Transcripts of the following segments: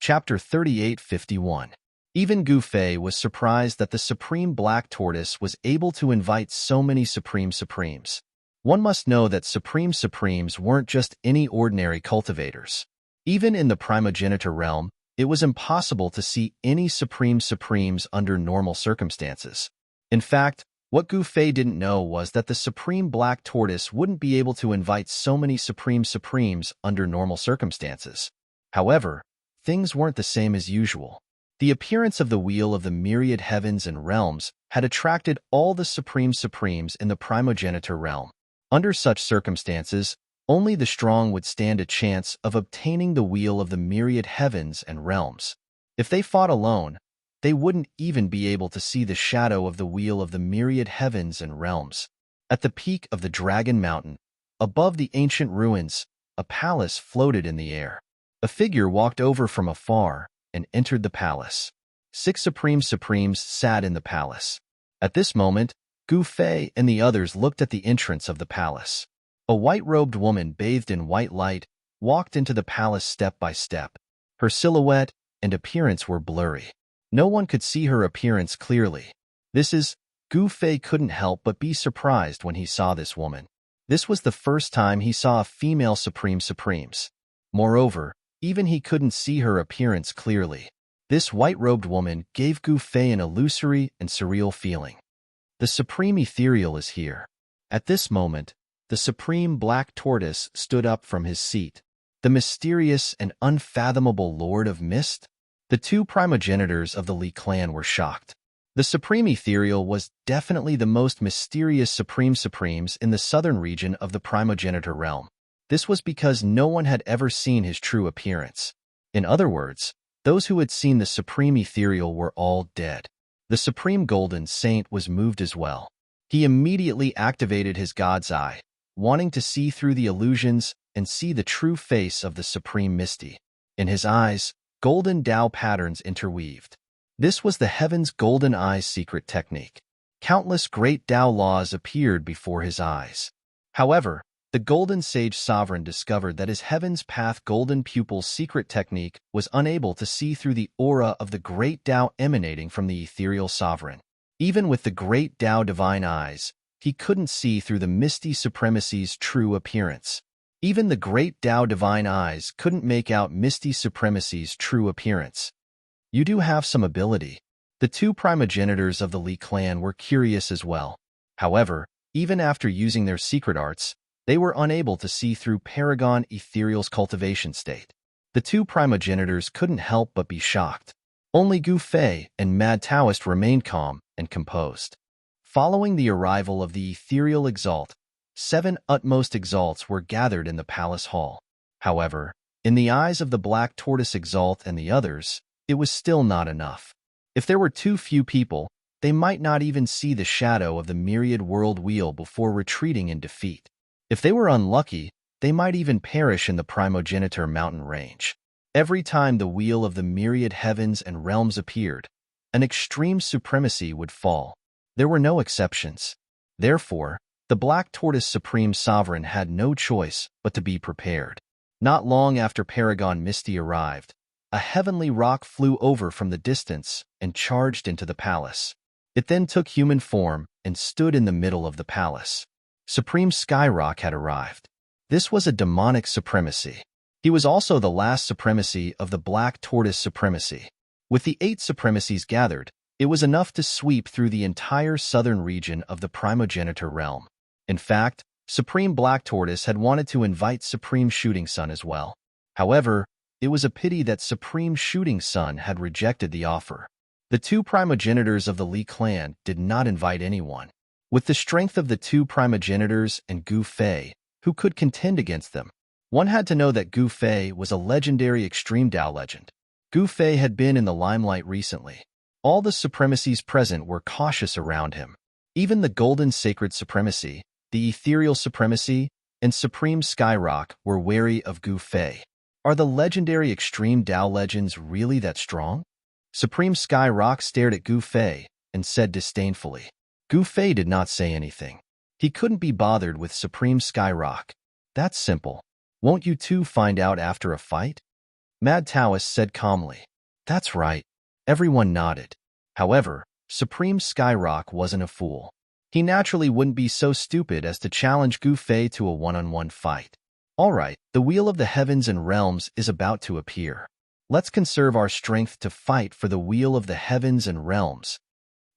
Chapter 3851. Even Gu Fei was surprised that the Supreme Black Tortoise was able to invite so many Supreme Supremes. One must know that Supreme Supremes weren't just any ordinary cultivators. Even in the primogenitor realm, it was impossible to see any Supreme Supremes under normal circumstances. In fact, what Gu Fei didn't know was that the Supreme Black Tortoise wouldn't be able to invite so many Supreme Supremes under normal circumstances. However, things weren't the same as usual. The appearance of the Wheel of the Myriad Heavens and Realms had attracted all the Supreme Supremes in the primogenitor realm. Under such circumstances, only the strong would stand a chance of obtaining the Wheel of the Myriad Heavens and Realms. If they fought alone, they wouldn't even be able to see the shadow of the Wheel of the Myriad Heavens and Realms. At the peak of the Dragon Mountain, above the ancient ruins, a palace floated in the air. A figure walked over from afar and entered the palace. 6 Supreme Supremes sat in the palace. At this moment, Gu Fei and the others looked at the entrance of the palace. A white-robed woman bathed in white light walked into the palace step by step. Her silhouette and appearance were blurry. No one could see her appearance clearly. Gu Fei couldn't help but be surprised when he saw this woman. This was the first time he saw a female Supreme Supremes. Moreover, even he couldn't see her appearance clearly. This white-robed woman gave Gu Fei an illusory and surreal feeling. The Supreme Ethereal is here. At this moment, the Supreme Black Tortoise stood up from his seat. The mysterious and unfathomable Lord of Mist? The 2 primogenitors of the Li clan were shocked. The Supreme Ethereal was definitely the most mysterious Supreme Supremes in the southern region of the primogenitor realm. This was because no one had ever seen his true appearance. In other words, those who had seen the Supreme Ethereal were all dead. The Supreme Golden Saint was moved as well. He immediately activated his God's Eye, wanting to see through the illusions and see the true face of the Supreme Misty. In his eyes, golden Tao patterns interweaved. This was the Heaven's Golden Eye's secret technique. Countless great Tao laws appeared before his eyes. However, the Golden Sage Sovereign discovered that his Heaven's Path Golden Pupil's secret technique was unable to see through the aura of the great Tao emanating from the Ethereal Sovereign. Even with the great Tao Divine Eyes, he couldn't see through the Misty Supremacy's true appearance. Even the great Tao Divine Eyes couldn't make out Misty Supremacy's true appearance. You do have some ability. The 2 primogenitors of the Li clan were curious as well. However, even after using their secret arts, they were unable to see through Paragon Ethereal's cultivation state. The 2 primogenitors couldn't help but be shocked. Only Gu Fei and Mad Taoist remained calm and composed. Following the arrival of the Ethereal Exalt, 7 utmost exalts were gathered in the palace hall. However, in the eyes of the Black Tortoise Exalt and the others, it was still not enough. If there were too few people, they might not even see the shadow of the Myriad World Wheel before retreating in defeat. If they were unlucky, they might even perish in the primogenitor mountain range. Every time the Wheel of the Myriad Heavens and Realms appeared, an extreme supremacy would fall. There were no exceptions. Therefore, the Black Tortoise Supreme Sovereign had no choice but to be prepared. Not long after Paragon Misty arrived, a heavenly rock flew over from the distance and charged into the palace. It then took human form and stood in the middle of the palace. Supreme Skyrock had arrived. This was a demonic supremacy. He was also the last supremacy of the Black Tortoise Supremacy. With the 8 supremacies gathered, it was enough to sweep through the entire southern region of the primogenitor realm. In fact, Supreme Black Tortoise had wanted to invite Supreme Shooting Sun as well. However, it was a pity that Supreme Shooting Sun had rejected the offer. The 2 primogenitors of the Li clan did not invite anyone. With the strength of the 2 primogenitors and Gu Fei, who could contend against them, one had to know that Gu Fei was a legendary extreme Tao legend. Gu Fei had been in the limelight recently. All the supremacies present were cautious around him. Even the Golden Sacred Supremacy, the Ethereal Supremacy, and Supreme Skyrock were wary of Gu Fei. Are the legendary extreme Tao legends really that strong? Supreme Skyrock stared at Gu Fei and said disdainfully. Gu Fei did not say anything. He couldn't be bothered with Supreme Skyrock. That's simple. Won't you two find out after a fight? Mad Taoist said calmly. That's right. Everyone nodded. However, Supreme Skyrock wasn't a fool. He naturally wouldn't be so stupid as to challenge Gu Fei to a one-on-one fight. All right, the Wheel of the Heavens and Realms is about to appear. Let's conserve our strength to fight for the Wheel of the Heavens and Realms.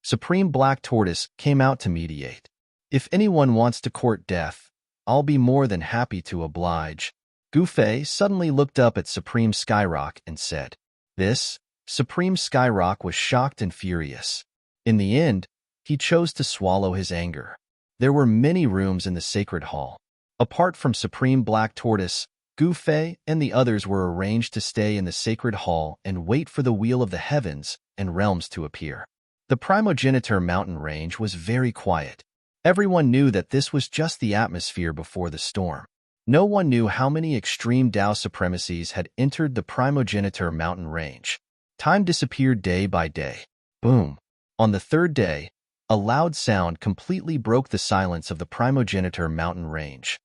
Supreme Black Tortoise came out to mediate. If anyone wants to court death, I'll be more than happy to oblige. Gu Fei suddenly looked up at Supreme Skyrock and said, This? Supreme Skyrock was shocked and furious. In the end, he chose to swallow his anger. There were many rooms in the sacred hall. Apart from Supreme Black Tortoise, Gu Fei and the others were arranged to stay in the sacred hall and wait for the Wheel of the Heavens and Realms to appear. The Primogeniture mountain range was very quiet. Everyone knew that this was just the atmosphere before the storm. No one knew how many extreme Tao supremacies had entered the Primogeniture mountain range. Time disappeared day by day. Boom. On the third day, a loud sound completely broke the silence of the Primogeniture mountain range.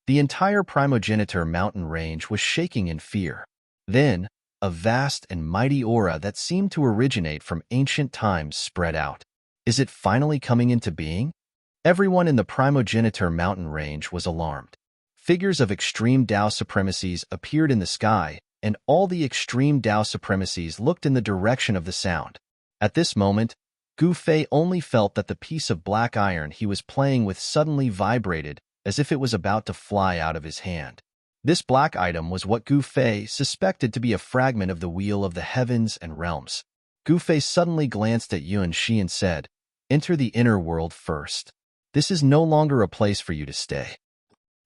The entire Primogeniture mountain range was shaking in fear. Then, a vast and mighty aura that seemed to originate from ancient times spread out. Is it finally coming into being? Everyone in the Primogeniture mountain range was alarmed. Figures of extreme Tao supremacies appeared in the sky, and all the extreme Tao supremacies looked in the direction of the sound. At this moment, Gu Fei only felt that the piece of black iron he was playing with suddenly vibrated as if it was about to fly out of his hand. This black item was what Gu Fei suspected to be a fragment of the Wheel of the Heavens and Realms. Gu Fei suddenly glanced at Yuan Shi and said, Enter the inner world first. This is no longer a place for you to stay.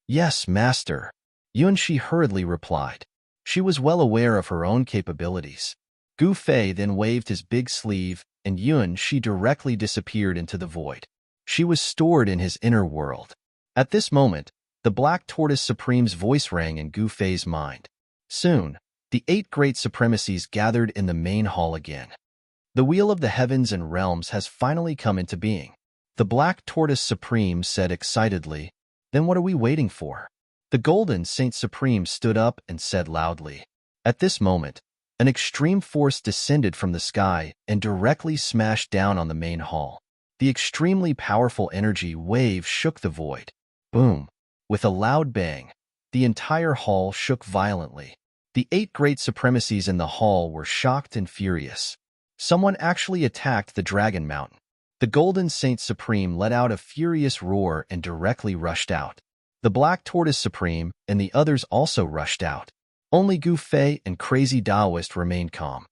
Yes, master, Yuan Shi hurriedly replied. She was well aware of her own capabilities. Gu Fei then waved his big sleeve, and Yuan Shi directly disappeared into the void. She was stored in his inner world. At this moment, the Black Tortoise Supreme's voice rang in Gu Fei's mind. Soon, the 8 great supremacies gathered in the main hall again. The Wheel of the Heavens and Realms has finally come into being. The Black Tortoise Supreme said excitedly, Then what are we waiting for? The Golden Saint Supreme stood up and said loudly. At this moment, an extreme force descended from the sky and directly smashed down on the main hall. The extremely powerful energy wave shook the void. Boom! With a loud bang, the entire hall shook violently. The 8 great supremacies in the hall were shocked and furious. Someone actually attacked the Dragon Mountain. The Golden Saint Supreme let out a furious roar and directly rushed out. The Black Tortoise Supreme and the others also rushed out. Only Gu Fei and Crazy Taoist remained calm.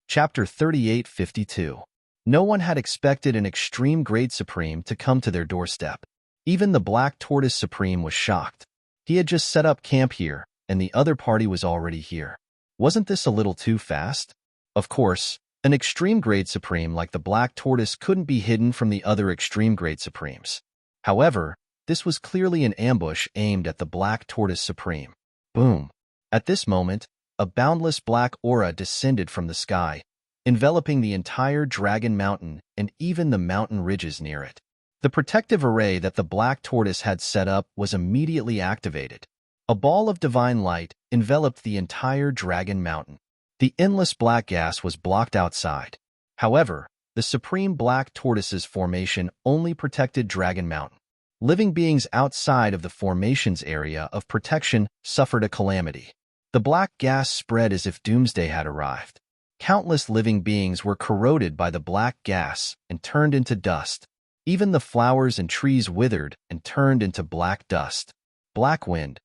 Chapter 3852. No one had expected an extreme grade supreme to come to their doorstep. Even the Black Tortoise Supreme was shocked. He had just set up camp here, and the other party was already here. Wasn't this a little too fast? Of course, an extreme grade supreme like the Black Tortoise couldn't be hidden from the other extreme grade supremes. However, this was clearly an ambush aimed at the Black Tortoise Supreme. Boom! At this moment, a boundless black aura descended from the sky, enveloping the entire Dragon Mountain and even the mountain ridges near it. The protective array that the Black Tortoise had set up was immediately activated. A ball of divine light enveloped the entire Dragon Mountain. The endless black gas was blocked outside. However, the Supreme Black Tortoise's formation only protected Dragon Mountain. Living beings outside of the formation's area of protection suffered a calamity. The black gas spread as if doomsday had arrived. Countless living beings were corroded by the black gas and turned into dust. Even the flowers and trees withered and turned into black dust. Black Wind,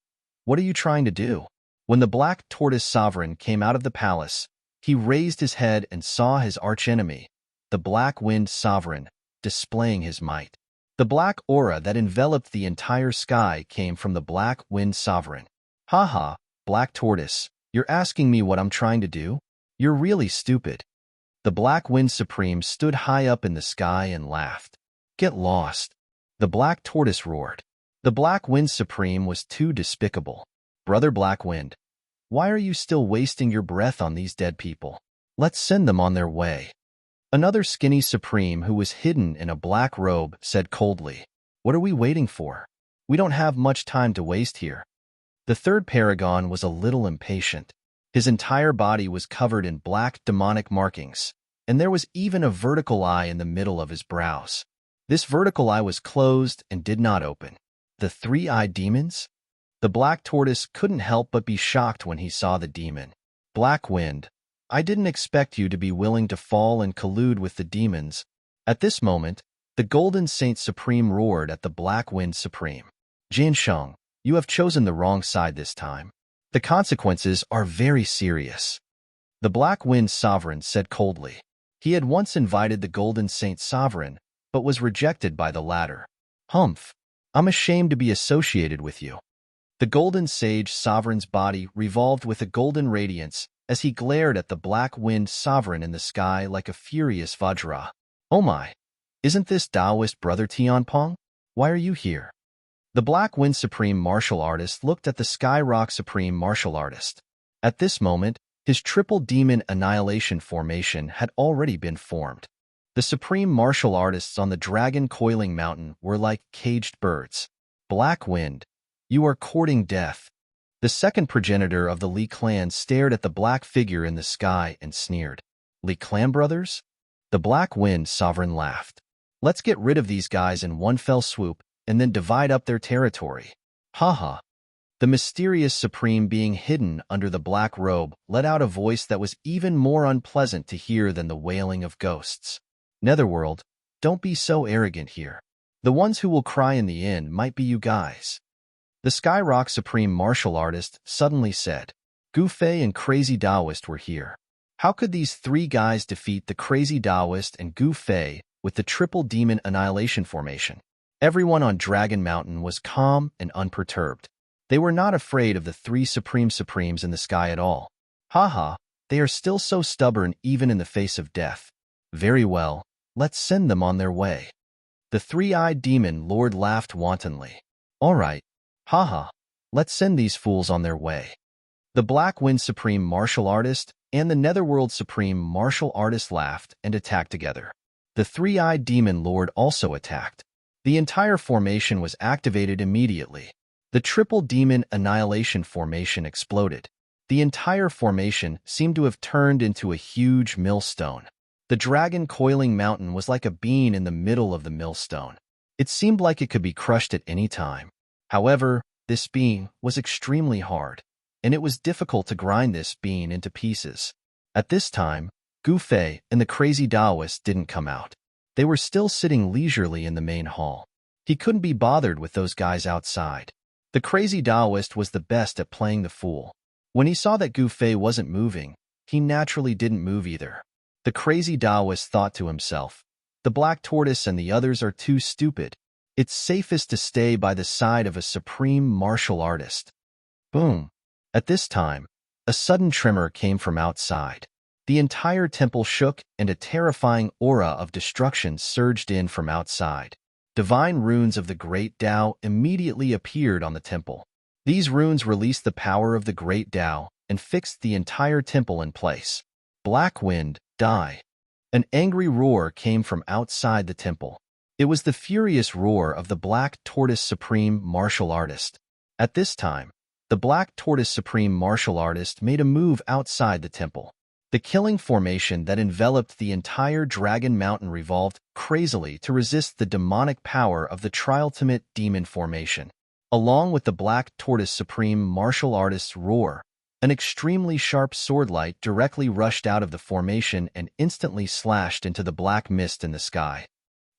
what are you trying to do? When the Black Tortoise Sovereign came out of the palace, he raised his head and saw his archenemy, the Black Wind Sovereign, displaying his might. The black aura that enveloped the entire sky came from the Black Wind Sovereign. Haha, Black Tortoise, you're asking me what I'm trying to do? You're really stupid. The Black Wind Supreme stood high up in the sky and laughed. Get lost. The Black Tortoise roared. The Black Wind Supreme was too despicable. Brother Black Wind, why are you still wasting your breath on these dead people? Let's send them on their way. Another skinny Supreme who was hidden in a black robe said coldly, What are we waiting for? We don't have much time to waste here. The third paragon was a little impatient. His entire body was covered in black demonic markings, and there was even a vertical eye in the middle of his brows. This vertical eye was closed and did not open. The three-eyed demons? The black tortoise couldn't help but be shocked when he saw the demon. Black Wind, I didn't expect you to be willing to fall and collude with the demons. At this moment, the Golden Saint Supreme roared at the Black Wind Supreme. Jiansheng, you have chosen the wrong side this time. The consequences are very serious. The Black Wind Sovereign said coldly. He had once invited the Golden Saint Sovereign, but was rejected by the latter. Humph, I'm ashamed to be associated with you. The Golden Sage Sovereign's body revolved with a golden radiance as he glared at the Black Wind Sovereign in the sky like a furious Vajra. Oh my, isn't this Taoist brother Tianpeng? Why are you here? The Black Wind Supreme Martial Artist looked at the Sky Rock Supreme Martial Artist. At this moment, his triple demon annihilation formation had already been formed. The Supreme Martial Artists on the Dragon Coiling Mountain were like caged birds. Black Wind, you are courting death. The second progenitor of the Li clan stared at the black figure in the sky and sneered. Li clan brothers? The Black Wind Sovereign laughed. Let's get rid of these guys in one fell swoop and then divide up their territory. Haha. The mysterious supreme being hidden under the black robe let out a voice that was even more unpleasant to hear than the wailing of ghosts. Netherworld, don't be so arrogant here. The ones who will cry in the end might be you guys. The Skyrock Supreme Martial Artist suddenly said. Gu Fei and Crazy Taoist were here. How could these three guys defeat the Crazy Taoist and Gu Fei with the triple demon annihilation formation? Everyone on Dragon Mountain was calm and unperturbed. They were not afraid of the three Supremes in the sky at all. Haha, they are still so stubborn even in the face of death. Very well, let's send them on their way. The three-eyed demon lord laughed wantonly. All right, haha, let's send these fools on their way. The Black Wind Supreme Martial Artist and the Netherworld Supreme Martial Artist laughed and attacked together. The three-eyed demon lord also attacked. The entire formation was activated immediately. The triple demon annihilation formation exploded. The entire formation seemed to have turned into a huge millstone. The Dragon Coiling Mountain was like a bean in the middle of the millstone. It seemed like it could be crushed at any time. However, this bean was extremely hard, and it was difficult to grind this bean into pieces. At this time, Gu Fei and the Crazy Taoist didn't come out. They were still sitting leisurely in the main hall. He couldn't be bothered with those guys outside. The Crazy Taoist was the best at playing the fool. When he saw that Gu Fei wasn't moving, he naturally didn't move either. The Crazy Taoist thought to himself, the Black Tortoise and the others are too stupid. It's safest to stay by the side of a supreme martial artist. Boom. At this time, a sudden tremor came from outside. The entire temple shook and a terrifying aura of destruction surged in from outside. Divine runes of the Great Tao immediately appeared on the temple. These runes released the power of the Great Tao and fixed the entire temple in place. Black Wind, die. An angry roar came from outside the temple. It was the furious roar of the Black Tortoise Supreme Martial Artist. At this time, the Black Tortoise Supreme Martial Artist made a move outside the temple. The killing formation that enveloped the entire Dragon Mountain revolved crazily to resist the demonic power of the Triultimate Demon formation. Along with the Black Tortoise Supreme Martial Artist's roar, an extremely sharp swordlight directly rushed out of the formation and instantly slashed into the black mist in the sky.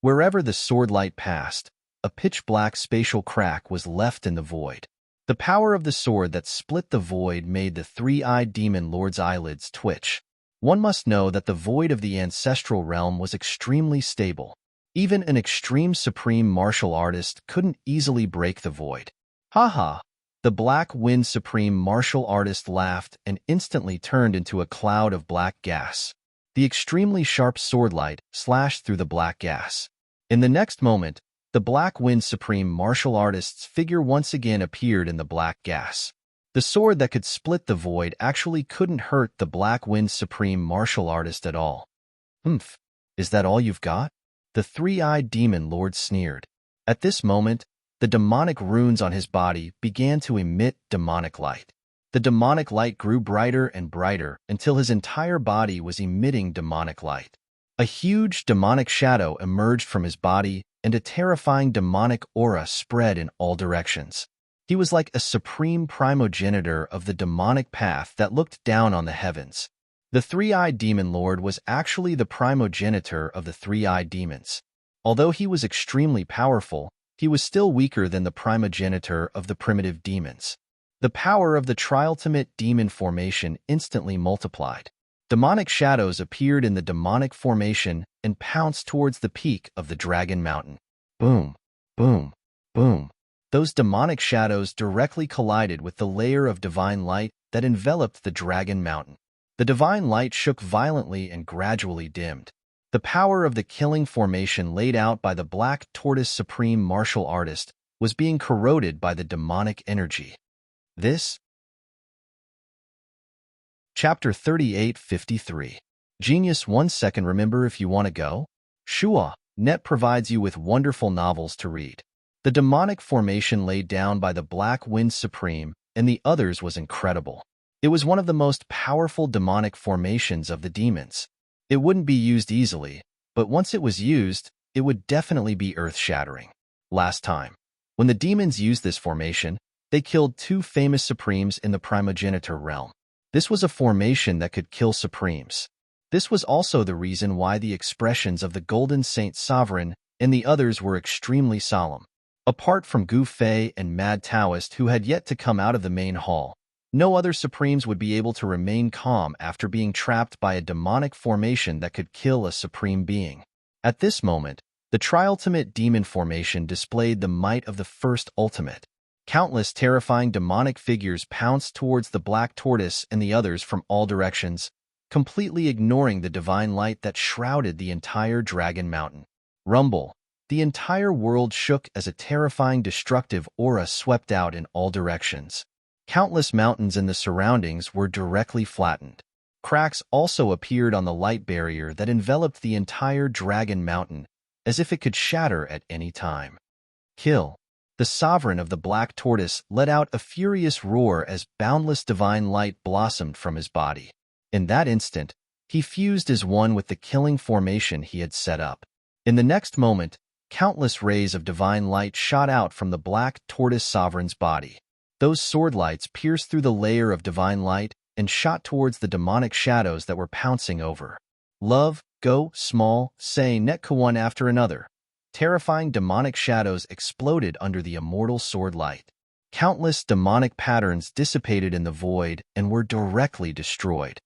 Wherever the swordlight passed, a pitch-black spatial crack was left in the void. The power of the sword that split the void made the three-eyed demon lord's eyelids twitch. One must know that the void of the ancestral realm was extremely stable. Even an extreme supreme martial artist couldn't easily break the void. Haha! The Black Wind Supreme Martial Artist laughed and instantly turned into a cloud of black gas. The extremely sharp swordlight slashed through the black gas. In the next moment, the Black Wind Supreme Martial Artist's figure once again appeared in the black gas. The sword that could split the void actually couldn't hurt the Black Wind Supreme Martial Artist at all. Is that all you've got? The three-eyed demon lord sneered. At this moment, the demonic runes on his body began to emit demonic light. The demonic light grew brighter and brighter until his entire body was emitting demonic light. A huge demonic shadow emerged from his body, and a terrifying demonic aura spread in all directions. He was like a supreme primogenitor of the demonic path that looked down on the heavens. The three-eyed demon lord was actually the primogenitor of the three-eyed demons. Although he was extremely powerful, he was still weaker than the primogenitor of the primitive demons. The power of the triultimate demon formation instantly multiplied. Demonic shadows appeared in the demonic formation and pounced towards the peak of the dragon mountain. Boom, boom, boom. Those demonic shadows directly collided with the layer of divine light that enveloped the dragon mountain. The divine light shook violently and gradually dimmed. The power of the killing formation laid out by the Black Tortoise Supreme Martial Artist was being corroded by the demonic energy. This Chapter 3853. Genius 1 second. Remember, if you want to go? Shua Net provides you with wonderful novels to read. The demonic formation laid down by the Black Wind Supreme and the others was incredible. It was one of the most powerful demonic formations of the demons. It wouldn't be used easily, but once it was used, it would definitely be earth-shattering. Last time, when the demons used this formation, they killed 2 famous Supremes in the primogenitor realm. This was a formation that could kill Supremes. This was also the reason why the expressions of the Golden Saint Sovereign and the others were extremely solemn. Apart from Gu Fei and Mad Taoist who had yet to come out of the main hall, no other Supremes would be able to remain calm after being trapped by a demonic formation that could kill a Supreme being. At this moment, the Triultimate Demon Formation displayed the might of the first ultimate. Countless terrifying demonic figures pounced towards the Black Tortoise and the others from all directions, completely ignoring the divine light that shrouded the entire Dragon Mountain. Rumble. The entire world shook as a terrifying destructive aura swept out in all directions. Countless mountains in the surroundings were directly flattened. Cracks also appeared on the light barrier that enveloped the entire Dragon Mountain, as if it could shatter at any time. Kill. The sovereign of the Black Tortoise let out a furious roar as boundless divine light blossomed from his body. In that instant, he fused as one with the killing formation he had set up. In the next moment, countless rays of divine light shot out from the Black Tortoise sovereign's body. Those sword lights pierced through the layer of divine light and shot towards the demonic shadows that were pouncing over. Love, go, small, say, netka one after another. Terrifying demonic shadows exploded under the immortal sword light. Countless demonic patterns dissipated in the void and were directly destroyed.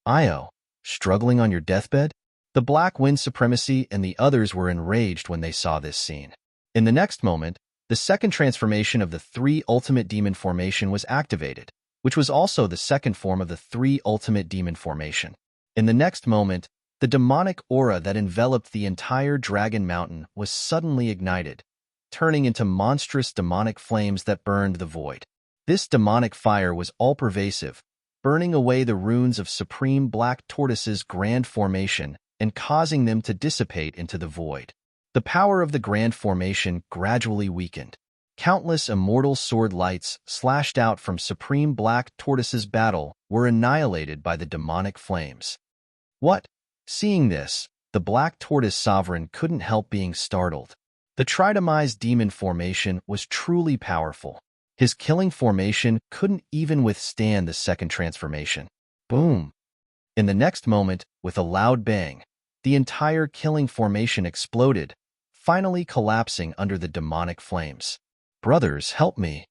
Io, struggling on your deathbed? The Black Wind Supremacy and the others were enraged when they saw this scene. In the next moment, the second transformation of the 3 Ultimate Demon Formation was activated, which was also the second form of the 3 Ultimate Demon Formation. In the next moment, the demonic aura that enveloped the entire Dragon Mountain was suddenly ignited, turning into monstrous demonic flames that burned the void. This demonic fire was all-pervasive, burning away the runes of Supreme Black Tortoise's Grand Formation and causing them to dissipate into the void. The power of the Grand Formation gradually weakened. Countless immortal sword lights slashed out from Supreme Black Tortoise's battle were annihilated by the demonic flames. What? Seeing this, the Black Tortoise Sovereign couldn't help being startled. The Tritomized Demon Formation was truly powerful. His killing formation couldn't even withstand the second transformation. Boom! In the next moment, with a loud bang, the entire killing formation exploded, finally collapsing under the demonic flames. Brothers, help me!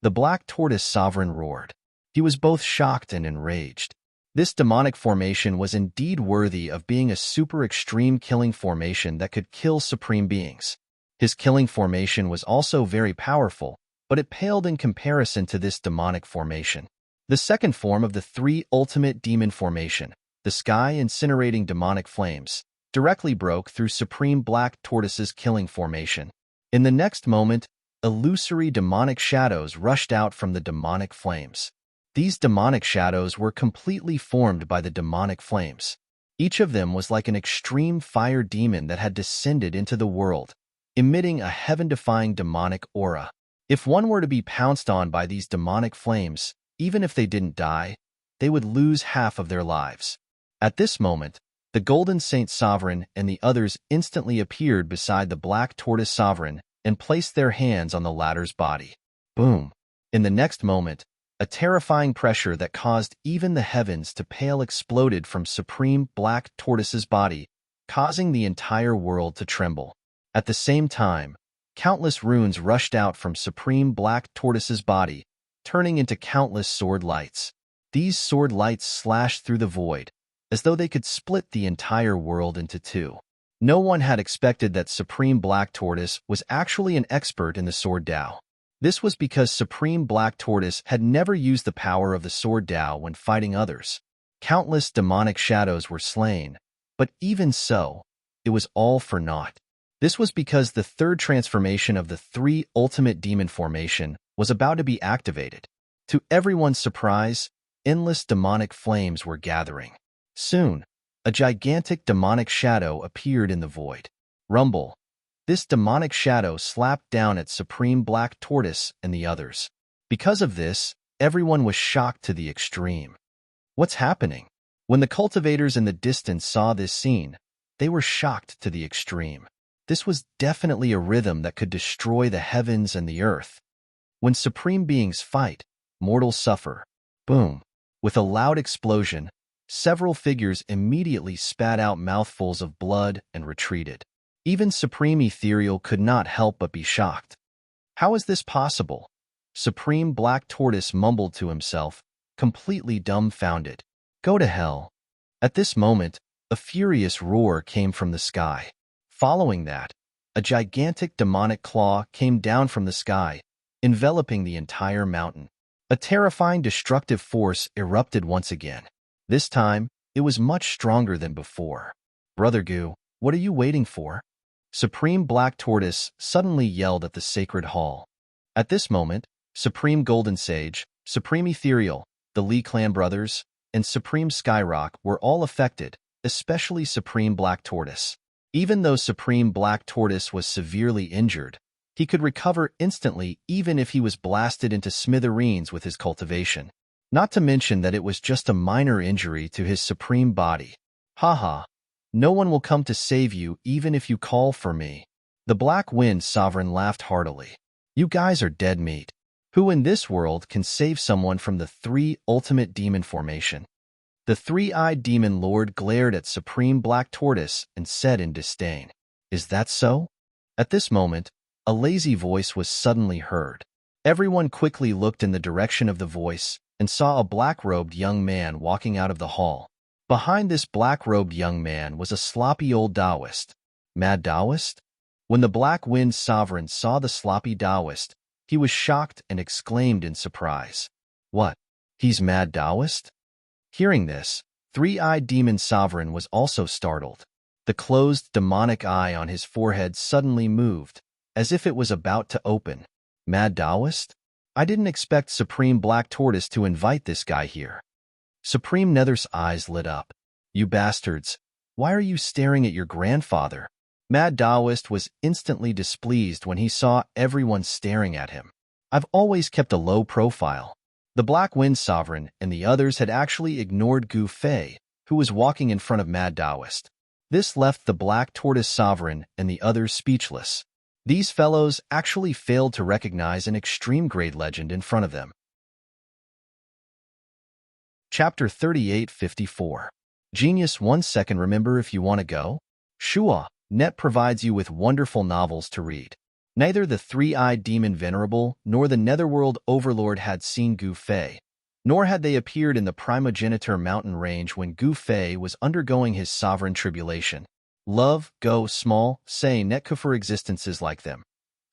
The Black Tortoise Sovereign roared. He was both shocked and enraged. This demonic formation was indeed worthy of being a super extreme killing formation that could kill supreme beings. His killing formation was also very powerful, but it paled in comparison to this demonic formation. The second form of the 3 Ultimate Demon Formation, the Sky Incinerating Demonic Flames, directly broke through Supreme Black Tortoise's killing formation. In the next moment, illusory demonic shadows rushed out from the demonic flames. These demonic shadows were completely formed by the demonic flames. Each of them was like an extreme fire demon that had descended into the world, emitting a heaven-defying demonic aura. If one were to be pounced on by these demonic flames, even if they didn't die, they would lose half of their lives. At this moment, the Golden Saint Sovereign and the others instantly appeared beside the Black Tortoise Sovereign and placed their hands on the latter's body. Boom! In the next moment, a terrifying pressure that caused even the heavens to pale exploded from Supreme Black Tortoise's body, causing the entire world to tremble. At the same time, countless runes rushed out from Supreme Black Tortoise's body, turning into countless sword lights. These sword lights slashed through the void, as though they could split the entire world into two. No one had expected that Supreme Black Tortoise was actually an expert in the Sword Dao. This was because Supreme Black Tortoise had never used the power of the Sword Dao when fighting others. Countless demonic shadows were slain, but even so, it was all for naught. This was because the third transformation of the three ultimate demon formation was about to be activated. To everyone's surprise, endless demonic flames were gathering. Soon, a gigantic demonic shadow appeared in the void. Rumble. This demonic shadow slapped down at Supreme Black Tortoise and the others. Because of this, everyone was shocked to the extreme. What's happening? When the cultivators in the distance saw this scene, they were shocked to the extreme. This was definitely a rhythm that could destroy the heavens and the earth. When supreme beings fight, mortals suffer. Boom! With a loud explosion, several figures immediately spat out mouthfuls of blood and retreated. Even Supreme Ethereal could not help but be shocked. How is this possible? Supreme Black Tortoise mumbled to himself, completely dumbfounded. Go to hell. At this moment, a furious roar came from the sky. Following that, a gigantic demonic claw came down from the sky, enveloping the entire mountain. A terrifying destructive force erupted once again. This time, it was much stronger than before. Brother Gu, what are you waiting for? Supreme Black Tortoise suddenly yelled at the sacred hall. At this moment, Supreme Golden Sage, Supreme Ethereal, the Lee Clan brothers, and Supreme Skyrock were all affected, especially Supreme Black Tortoise. Even though Supreme Black Tortoise was severely injured, he could recover instantly even if he was blasted into smithereens with his cultivation. Not to mention that it was just a minor injury to his supreme body. Haha. No one will come to save you even if you call for me. The Black Wind Sovereign laughed heartily. You guys are dead meat. Who in this world can save someone from the three ultimate demon formation? The three-eyed demon lord glared at Supreme Black Tortoise and said in disdain, Is that so? At this moment, a lazy voice was suddenly heard. Everyone quickly looked in the direction of the voice and saw a black-robed young man walking out of the hall. Behind this black-robed young man was a sloppy old Taoist. Mad Taoist? When the Black Wind Sovereign saw the sloppy Taoist, he was shocked and exclaimed in surprise. What? He's Mad Taoist? Hearing this, Three-Eyed Demon Sovereign was also startled. The closed demonic eye on his forehead suddenly moved, as if it was about to open. Mad Taoist? I didn't expect Supreme Black Tortoise to invite this guy here. Supreme Nether's eyes lit up. You bastards, why are you staring at your grandfather? Mad Taoist was instantly displeased when he saw everyone staring at him. I've always kept a low profile. The Black Wind Sovereign and the others had actually ignored Gu Fei, who was walking in front of Mad Taoist. This left the Black Tortoise Sovereign and the others speechless. These fellows actually failed to recognize an extreme-grade legend in front of them. Chapter 3854. Genius 1 second. Remember if you want to go? Shua Net provides you with wonderful novels to read. Neither the three-eyed demon Venerable nor the Netherworld Overlord had seen Gu Fei, nor had they appeared in the Primogenitor mountain range when Gu Fei was undergoing his sovereign tribulation. Love, go, small, say Netka for existences like them.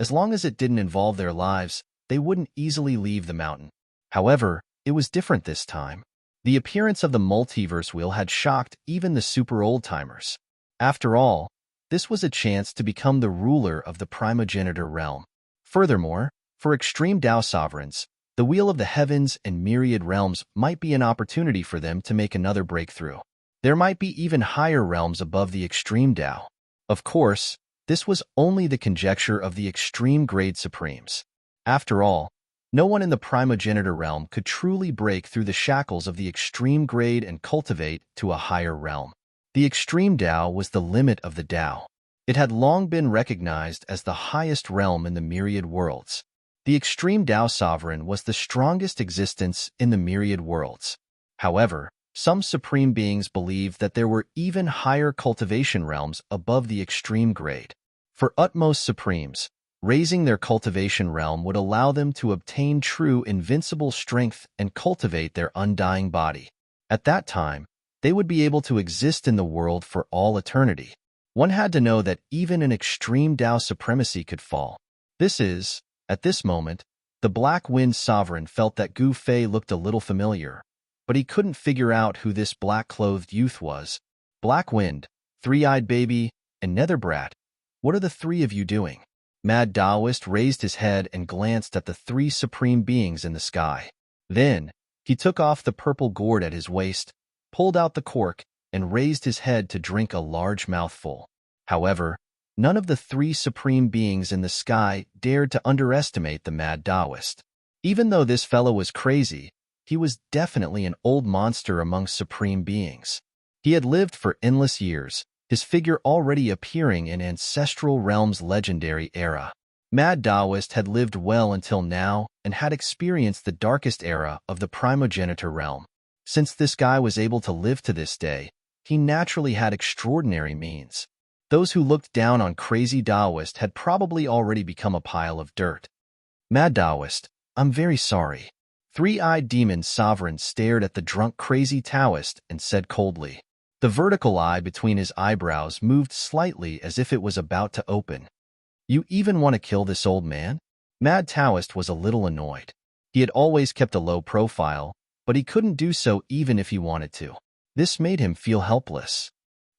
As long as it didn't involve their lives, they wouldn't easily leave the mountain. However, it was different this time. The appearance of the multiverse wheel had shocked even the super old-timers. After all, this was a chance to become the ruler of the primogenitor realm. Furthermore, for extreme Dao sovereigns, the Wheel of the Heavens and myriad realms might be an opportunity for them to make another breakthrough. There might be even higher realms above the extreme Dao. Of course, this was only the conjecture of the extreme grade supremes. After all, no one in the primogenitor realm could truly break through the shackles of the extreme grade and cultivate to a higher realm. The extreme Tao was the limit of the Tao. It had long been recognized as the highest realm in the myriad worlds. The extreme Tao sovereign was the strongest existence in the myriad worlds. However, some supreme beings believed that there were even higher cultivation realms above the extreme grade. For utmost supremes, raising their cultivation realm would allow them to obtain true invincible strength and cultivate their undying body. At that time, they would be able to exist in the world for all eternity. One had to know that even an extreme Tao supremacy could fall. At this moment, the Black Wind Sovereign felt that Gu Fei looked a little familiar, but he couldn't figure out who this black-clothed youth was. Black Wind, Three-Eyed Baby, and Nether Brat, what are the three of you doing? Mad Taoist raised his head and glanced at the three supreme beings in the sky. Then, he took off the purple gourd at his waist, pulled out the cork, and raised his head to drink a large mouthful. However, none of the three supreme beings in the sky dared to underestimate the Mad Taoist. Even though this fellow was crazy, he was definitely an old monster among supreme beings. He had lived for endless years, his figure already appearing in Ancestral Realm's legendary era. Mad Taoist had lived well until now and had experienced the darkest era of the primogenitor realm. Since this guy was able to live to this day, he naturally had extraordinary means. Those who looked down on crazy Taoist had probably already become a pile of dirt. Mad Taoist, I'm very sorry. Three-Eyed Demon Sovereign stared at the drunk crazy Taoist and said coldly. The vertical eye between his eyebrows moved slightly as if it was about to open. You even want to kill this old man? Mad Taoist was a little annoyed. He had always kept a low profile, but he couldn't do so even if he wanted to. This made him feel helpless.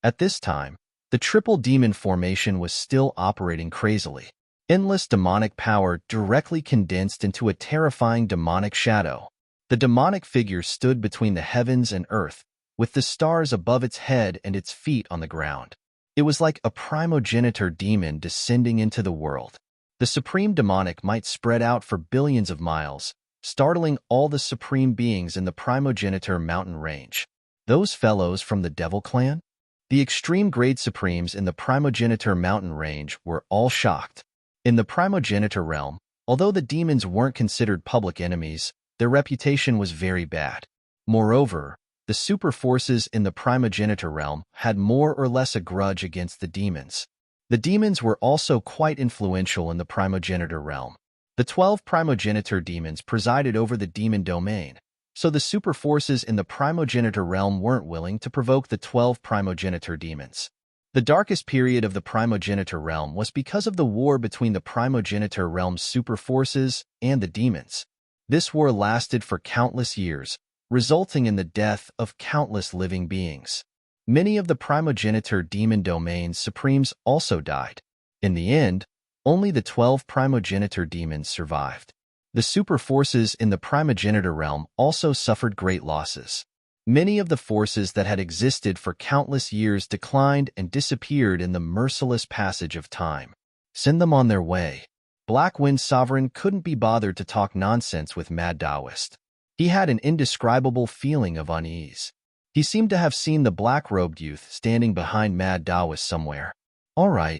At this time, the triple demon formation was still operating crazily. Endless demonic power directly condensed into a terrifying demonic shadow. The demonic figure stood between the heavens and earth, with the stars above its head and its feet on the ground. It was like a primogenitor demon descending into the world. The supreme demonic might spread out for billions of miles, startling all the supreme beings in the primogenitor mountain range. Those fellows from the Devil Clan? The extreme grade supremes in the primogenitor mountain range were all shocked. In the primogenitor realm, although the demons weren't considered public enemies, their reputation was very bad. Moreover, the super forces in the primogenitor realm had more or less a grudge against the demons. The demons were also quite influential in the primogenitor realm. The 12 primogenitor demons presided over the demon domain, so the super forces in the primogenitor realm weren't willing to provoke the 12 primogenitor demons. The darkest period of the primogenitor realm was because of the war between the primogenitor realm's super forces and the demons. This war lasted for countless years, resulting in the death of countless living beings. Many of the primogenitor demon domain's supremes also died. In the end, only the 12 primogenitor demons survived. The super forces in the primogenitor realm also suffered great losses. Many of the forces that had existed for countless years declined and disappeared in the merciless passage of time. Send them on their way. Black Wind Sovereign couldn't be bothered to talk nonsense with Mad Taoist. He had an indescribable feeling of unease. He seemed to have seen the black-robed youth standing behind Mad Taoist somewhere. All right.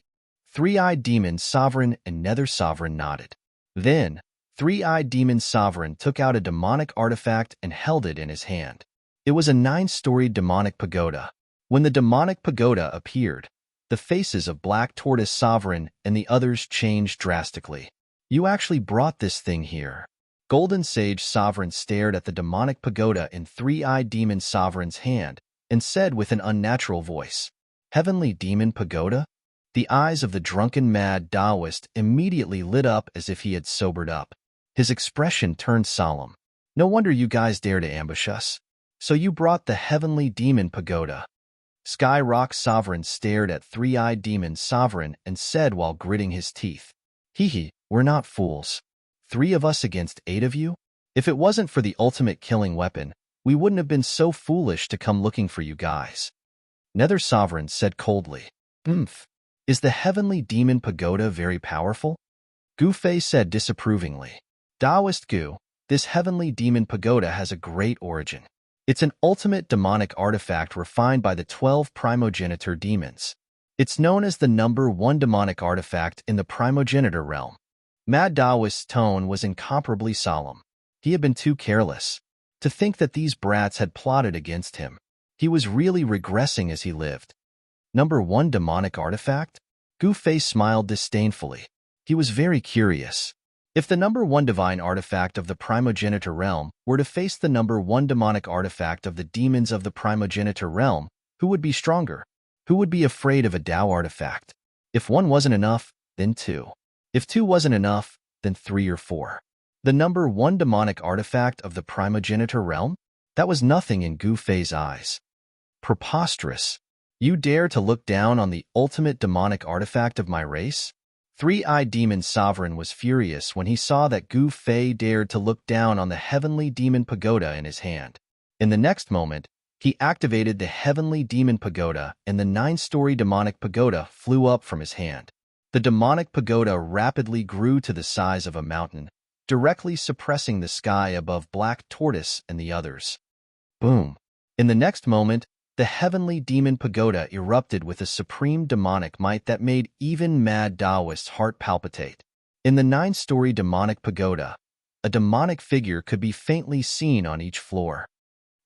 Three-Eyed Demon Sovereign and Nether Sovereign nodded. Then, Three-Eyed Demon Sovereign took out a demonic artifact and held it in his hand. It was a 9-storied demonic pagoda. When the demonic pagoda appeared, the faces of Black Tortoise Sovereign and the others changed drastically. You actually brought this thing here. Golden Sage Sovereign stared at the demonic pagoda in Three-Eyed Demon Sovereign's hand and said with an unnatural voice, Heavenly Demon Pagoda? The eyes of the drunken Mad Taoist immediately lit up as if he had sobered up. His expression turned solemn. No wonder you guys dare to ambush us. So you brought the Heavenly Demon Pagoda. Sky Rock Sovereign stared at Three-Eyed Demon Sovereign and said while gritting his teeth, Hee, we're not fools. 3 of us against 8 of you? If it wasn't for the ultimate killing weapon, we wouldn't have been so foolish to come looking for you guys. Nether Sovereign said coldly, Is the heavenly demon pagoda very powerful? Gu Fei said disapprovingly. Taoist Gu, this heavenly demon pagoda has a great origin. It's an ultimate demonic artifact refined by the 12 primogenitor demons. It's known as the number 1 demonic artifact in the primogenitor realm. Mad Taoist's tone was incomparably solemn. He had been too careless. To think that these brats had plotted against him. He was really regressing as he lived. Number 1 demonic artifact? Gu Fei smiled disdainfully. He was very curious. If the number 1 divine artifact of the primogenitor realm were to face the number 1 demonic artifact of the demons of the primogenitor realm, who would be stronger? Who would be afraid of a Tao artifact? If 1 wasn't enough, then 2. If 2 wasn't enough, then 3 or 4. The number 1 demonic artifact of the primogenitor realm? That was nothing in Gu Fei's eyes. Preposterous. You dare to look down on the ultimate demonic artifact of my race? Three-eyed demon sovereign was furious when he saw that Gu Fei dared to look down on the heavenly demon pagoda in his hand. In the next moment, he activated the heavenly demon pagoda and the 9-story demonic pagoda flew up from his hand. The demonic pagoda rapidly grew to the size of a mountain, directly suppressing the sky above Black Tortoise and the others. Boom! In the next moment, the heavenly demon pagoda erupted with a supreme demonic might that made even Mad Taoist's heart palpitate. In the 9-story demonic pagoda, a demonic figure could be faintly seen on each floor.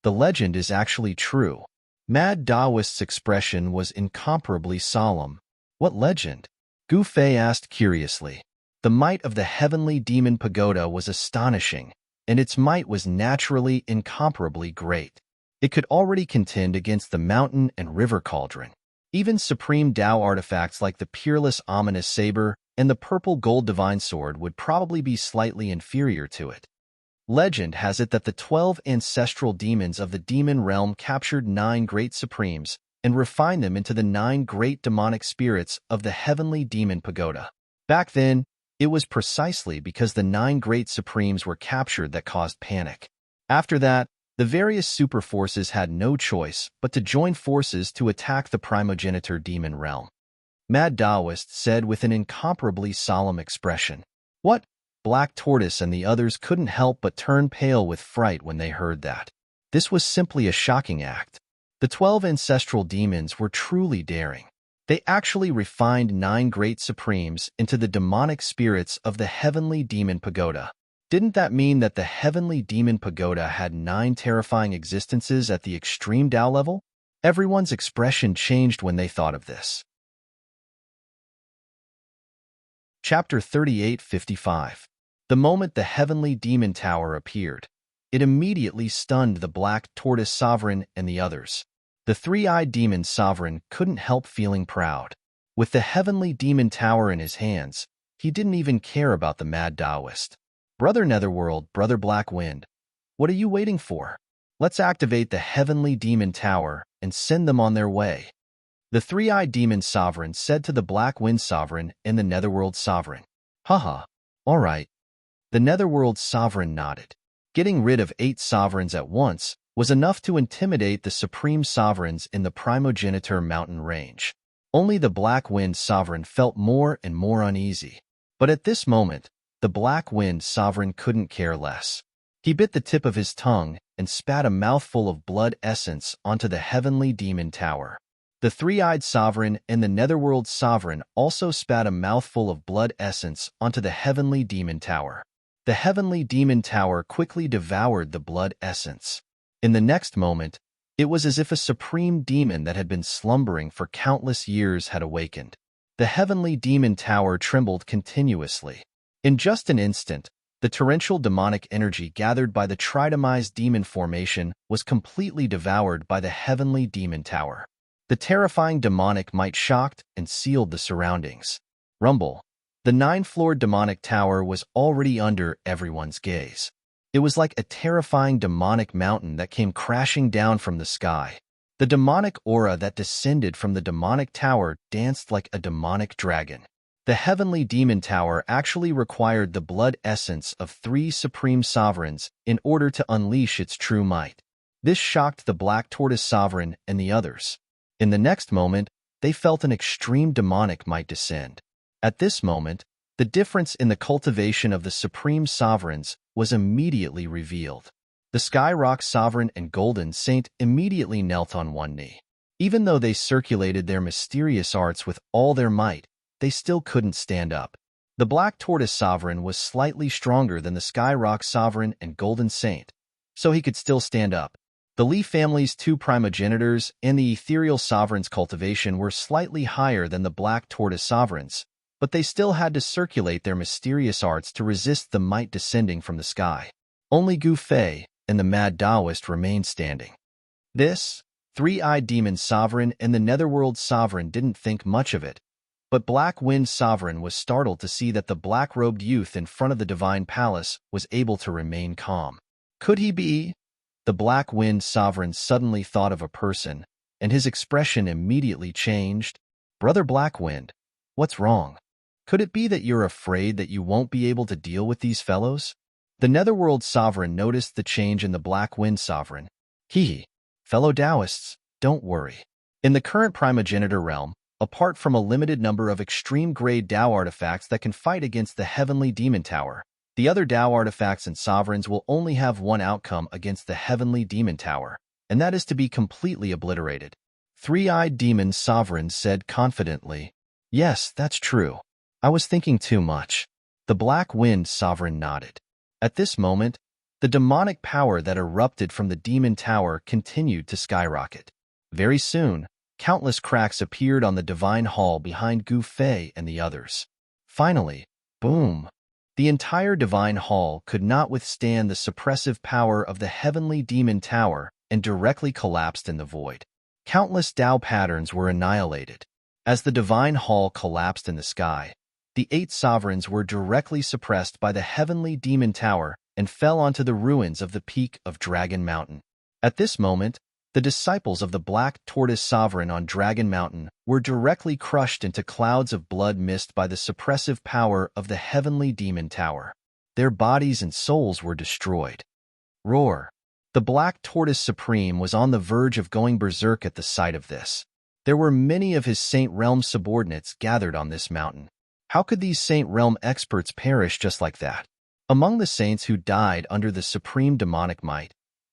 The legend is actually true. Mad Taoist's expression was incomparably solemn. What legend? Gu Fei asked curiously. The might of the heavenly demon pagoda was astonishing, and its might was naturally incomparably great. It could already contend against the mountain and river cauldron. Even supreme Tao artifacts like the peerless ominous saber and the purple gold divine sword would probably be slightly inferior to it. Legend has it that the 12 ancestral demons of the demon realm captured 9 great supremes and refined them into the 9 great demonic spirits of the heavenly demon pagoda. Back then, it was precisely because the 9 great supremes were captured that caused panic. After that, the various super forces had no choice but to join forces to attack the primogenitor demon realm. Mad Taoist said with an incomparably solemn expression. What? Black Tortoise and the others couldn't help but turn pale with fright when they heard that. This was simply a shocking act. The 12 ancestral demons were truly daring. They actually refined 9 great supremes into the demonic spirits of the heavenly demon pagoda. Didn't that mean that the heavenly demon pagoda had 9 terrifying existences at the extreme Tao level? Everyone's expression changed when they thought of this. Chapter 38:55. The moment the heavenly demon tower appeared, it immediately stunned the Black Tortoise sovereign and the others. The 3-eyed demon sovereign couldn't help feeling proud. With the heavenly demon tower in his hands, he didn't even care about the Mad Taoist. Brother Netherworld, Brother Black Wind, what are you waiting for? Let's activate the heavenly demon tower and send them on their way. The 3-eyed demon sovereign said to the Black Wind sovereign and the Netherworld sovereign. Haha, all right. The Netherworld sovereign nodded. Getting rid of 8 sovereigns at once was enough to intimidate the supreme sovereigns in the primogenitor mountain range. Only the Black Wind sovereign felt more and more uneasy. But at this moment, the Black Wind sovereign couldn't care less. He bit the tip of his tongue and spat a mouthful of blood essence onto the heavenly demon tower. The 3-eyed sovereign and the Netherworld sovereign also spat a mouthful of blood essence onto the heavenly demon tower. The heavenly demon tower quickly devoured the blood essence. In the next moment, it was as if a supreme demon that had been slumbering for countless years had awakened. The heavenly demon tower trembled continuously. In just an instant, the torrential demonic energy gathered by the tridomized demon formation was completely devoured by the heavenly demon tower. The terrifying demonic might shocked and sealed the surroundings. Rumble. The 9-floored demonic tower was already under everyone's gaze. It was like a terrifying demonic mountain that came crashing down from the sky. The demonic aura that descended from the demonic tower danced like a demonic dragon. The heavenly demon tower actually required the blood essence of 3 supreme sovereigns in order to unleash its true might. This shocked the Black Tortoise sovereign and the others. In the next moment, they felt an extreme demonic might descend. At this moment, the difference in the cultivation of the Supreme Sovereigns was immediately revealed. The Sky Rock Sovereign and Golden Saint immediately knelt on one knee. Even though they circulated their mysterious arts with all their might, they still couldn't stand up. The Black Tortoise Sovereign was slightly stronger than the Sky Rock Sovereign and Golden Saint, so he could still stand up. The Lee family's two primogenitors and the Ethereal Sovereign's cultivation were slightly higher than the Black Tortoise Sovereign's, but they still had to circulate their mysterious arts to resist the might descending from the sky. Only Gu Fei and the Mad Taoist remained standing. This Three-Eyed Demon Sovereign and the Netherworld Sovereign didn't think much of it, but Black Wind Sovereign was startled to see that the black-robed youth in front of the Divine Palace was able to remain calm. Could he be? The Black Wind Sovereign suddenly thought of a person, and his expression immediately changed. Brother Blackwind, what's wrong? Could it be that you're afraid that you won't be able to deal with these fellows? The Netherworld Sovereign noticed the change in the Black Wind Sovereign. Fellow Taoists, don't worry. In the current primogenitor realm, apart from a limited number of extreme-grade Tao artifacts that can fight against the Heavenly Demon Tower, the other Tao artifacts and sovereigns will only have one outcome against the Heavenly Demon Tower, and that is to be completely obliterated. Three-Eyed Demon Sovereign said confidently, Yes, that's true. I was thinking too much. The Black Wind Sovereign nodded. At this moment, the demonic power that erupted from the Demon Tower continued to skyrocket. Very soon, countless cracks appeared on the Divine Hall behind Gu Fei and the others. Finally, boom! The entire Divine Hall could not withstand the suppressive power of the Heavenly Demon Tower and directly collapsed in the void. Countless Tao patterns were annihilated. As the Divine Hall collapsed in the sky, the 8 sovereigns were directly suppressed by the Heavenly Demon Tower and fell onto the ruins of the peak of Dragon Mountain. At this moment, the disciples of the Black Tortoise Sovereign on Dragon Mountain were directly crushed into clouds of blood mist by the suppressive power of the Heavenly Demon Tower. Their bodies and souls were destroyed. Roar! The Black Tortoise Supreme was on the verge of going berserk at the sight of this. There were many of his Saint Realm subordinates gathered on this mountain. How could these Saint Realm experts perish just like that? Among the saints who died under the supreme demonic might,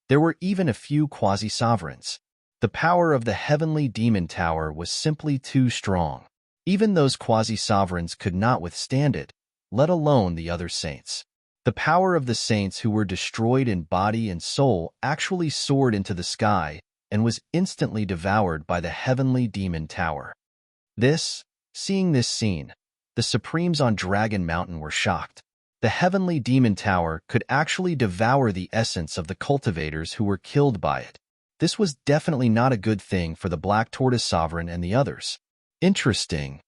there were even a few quasi-sovereigns. The power of the Heavenly Demon Tower was simply too strong. Even those quasi-sovereigns could not withstand it, let alone the other saints. The power of the saints who were destroyed in body and soul actually soared into the sky and was instantly devoured by the Heavenly Demon Tower. Seeing this scene, the Supremes on Dragon Mountain were shocked. The Heavenly Demon Tower could actually devour the essence of the cultivators who were killed by it. This was definitely not a good thing for the Black Tortoise Sovereign and the others. Interesting.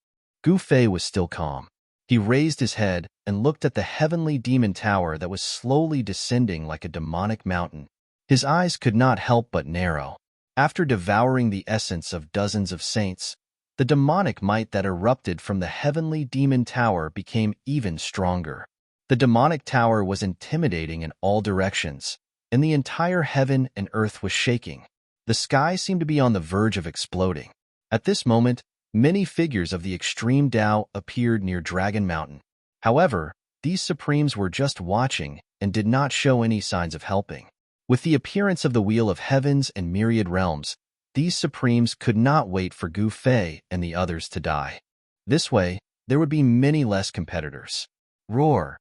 Gu Fei was still calm. He raised his head and looked at the Heavenly Demon Tower that was slowly descending like a demonic mountain. His eyes could not help but narrow. After devouring the essence of dozens of saints, the demonic might that erupted from the Heavenly Demon Tower became even stronger. The demonic tower was intimidating in all directions, and the entire heaven and earth was shaking. The sky seemed to be on the verge of exploding. At this moment, many figures of the extreme Tao appeared near Dragon Mountain. However, these Supremes were just watching and did not show any signs of helping. With the appearance of the Wheel of Heavens and Myriad Realms, these Supremes could not wait for Gu Fei and the others to die. This way, there would be many less competitors. Roar!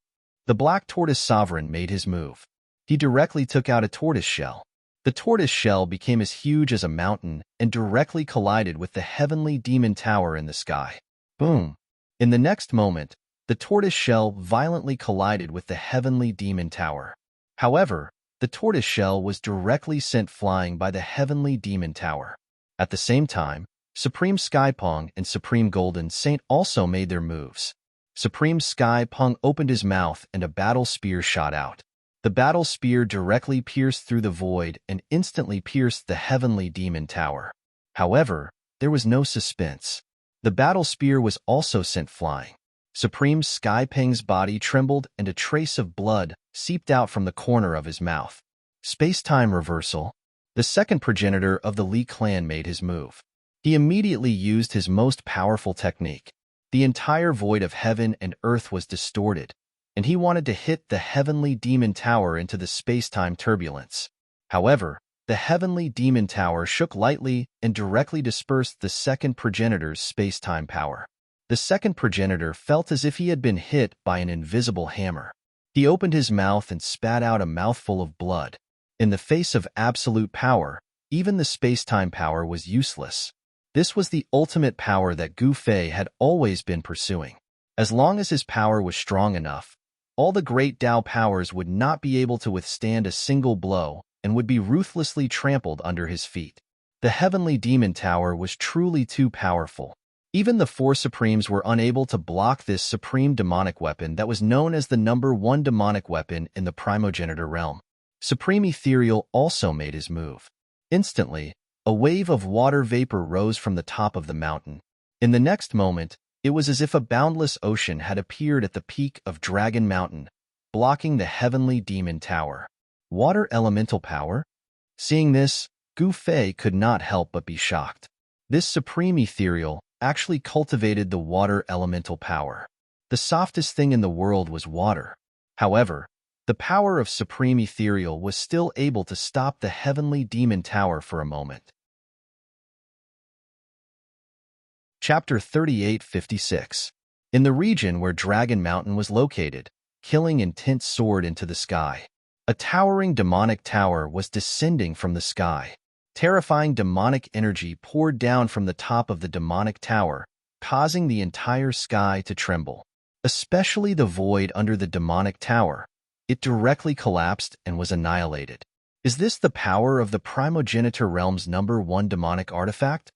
The Black Tortoise Sovereign made his move. He directly took out a tortoise shell. The tortoise shell became as huge as a mountain and directly collided with the Heavenly Demon Tower in the sky. Boom! In the next moment, the tortoise shell violently collided with the Heavenly Demon Tower. However, the tortoise shell was directly sent flying by the Heavenly Demon Tower. At the same time, Supreme Skypong and Supreme Golden Saint also made their moves. Supreme Skypong opened his mouth and a battle spear shot out. The battle spear directly pierced through the void and instantly pierced the Heavenly Demon Tower. However, there was no suspense. The battle spear was also sent flying. Supreme Skypeng's body trembled and a trace of blood seeped out from the corner of his mouth. Space-time reversal. The second progenitor of the Li clan made his move. He immediately used his most powerful technique. The entire void of heaven and earth was distorted, and he wanted to hit the heavenly demon tower into the space-time turbulence. However, the heavenly demon tower shook lightly and directly dispersed the second progenitor's space-time power. The second progenitor felt as if he had been hit by an invisible hammer. He opened his mouth and spat out a mouthful of blood. In the face of absolute power, even the space-time power was useless. This was the ultimate power that Gu Fei had always been pursuing. As long as his power was strong enough, all the great Tao powers would not be able to withstand a single blow and would be ruthlessly trampled under his feet. The heavenly demon tower was truly too powerful. Even the four supremes were unable to block this supreme demonic weapon that was known as the #1 demonic weapon in the primogenitor realm. Supreme Ethereal also made his move. Instantly, a wave of water vapor rose from the top of the mountain. In the next moment, it was as if a boundless ocean had appeared at the peak of Dragon Mountain, blocking the heavenly demon tower. Water elemental power? Seeing this, Gu Fei could not help but be shocked. This supreme ethereal actually cultivated the water elemental power. The softest thing in the world was water. However, the power of supreme ethereal was still able to stop the heavenly demon tower for a moment. Chapter 3856. In the region where Dragon Mountain was located, killing intent soared into the sky. A towering demonic tower was descending from the sky. Terrifying demonic energy poured down from the top of the demonic tower, causing the entire sky to tremble. Especially the void under the demonic tower. It directly collapsed and was annihilated. Is this the power of the primogenitor realm's #1 demonic artifact?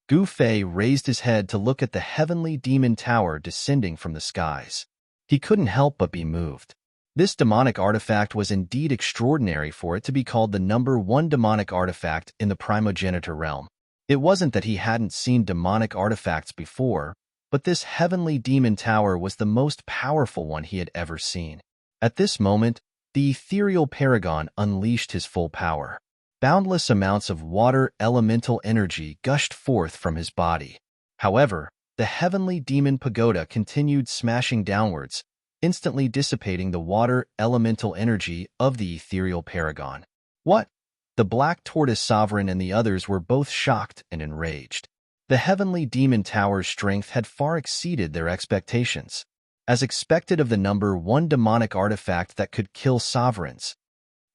Gu Fei raised his head to look at the heavenly demon tower descending from the skies. He couldn't help but be moved. This demonic artifact was indeed extraordinary for it to be called the #1 demonic artifact in the primogenitor realm. It wasn't that he hadn't seen demonic artifacts before, but this heavenly demon tower was the most powerful one he had ever seen. At this moment, the ethereal paragon unleashed his full power. Boundless amounts of water elemental energy gushed forth from his body. However, the heavenly demon pagoda continued smashing downwards, instantly dissipating the water elemental energy of the ethereal paragon. What? The Black Tortoise Sovereign and the others were both shocked and enraged. The heavenly demon tower's strength had far exceeded their expectations. As expected of the #1 demonic artifact that could kill sovereigns.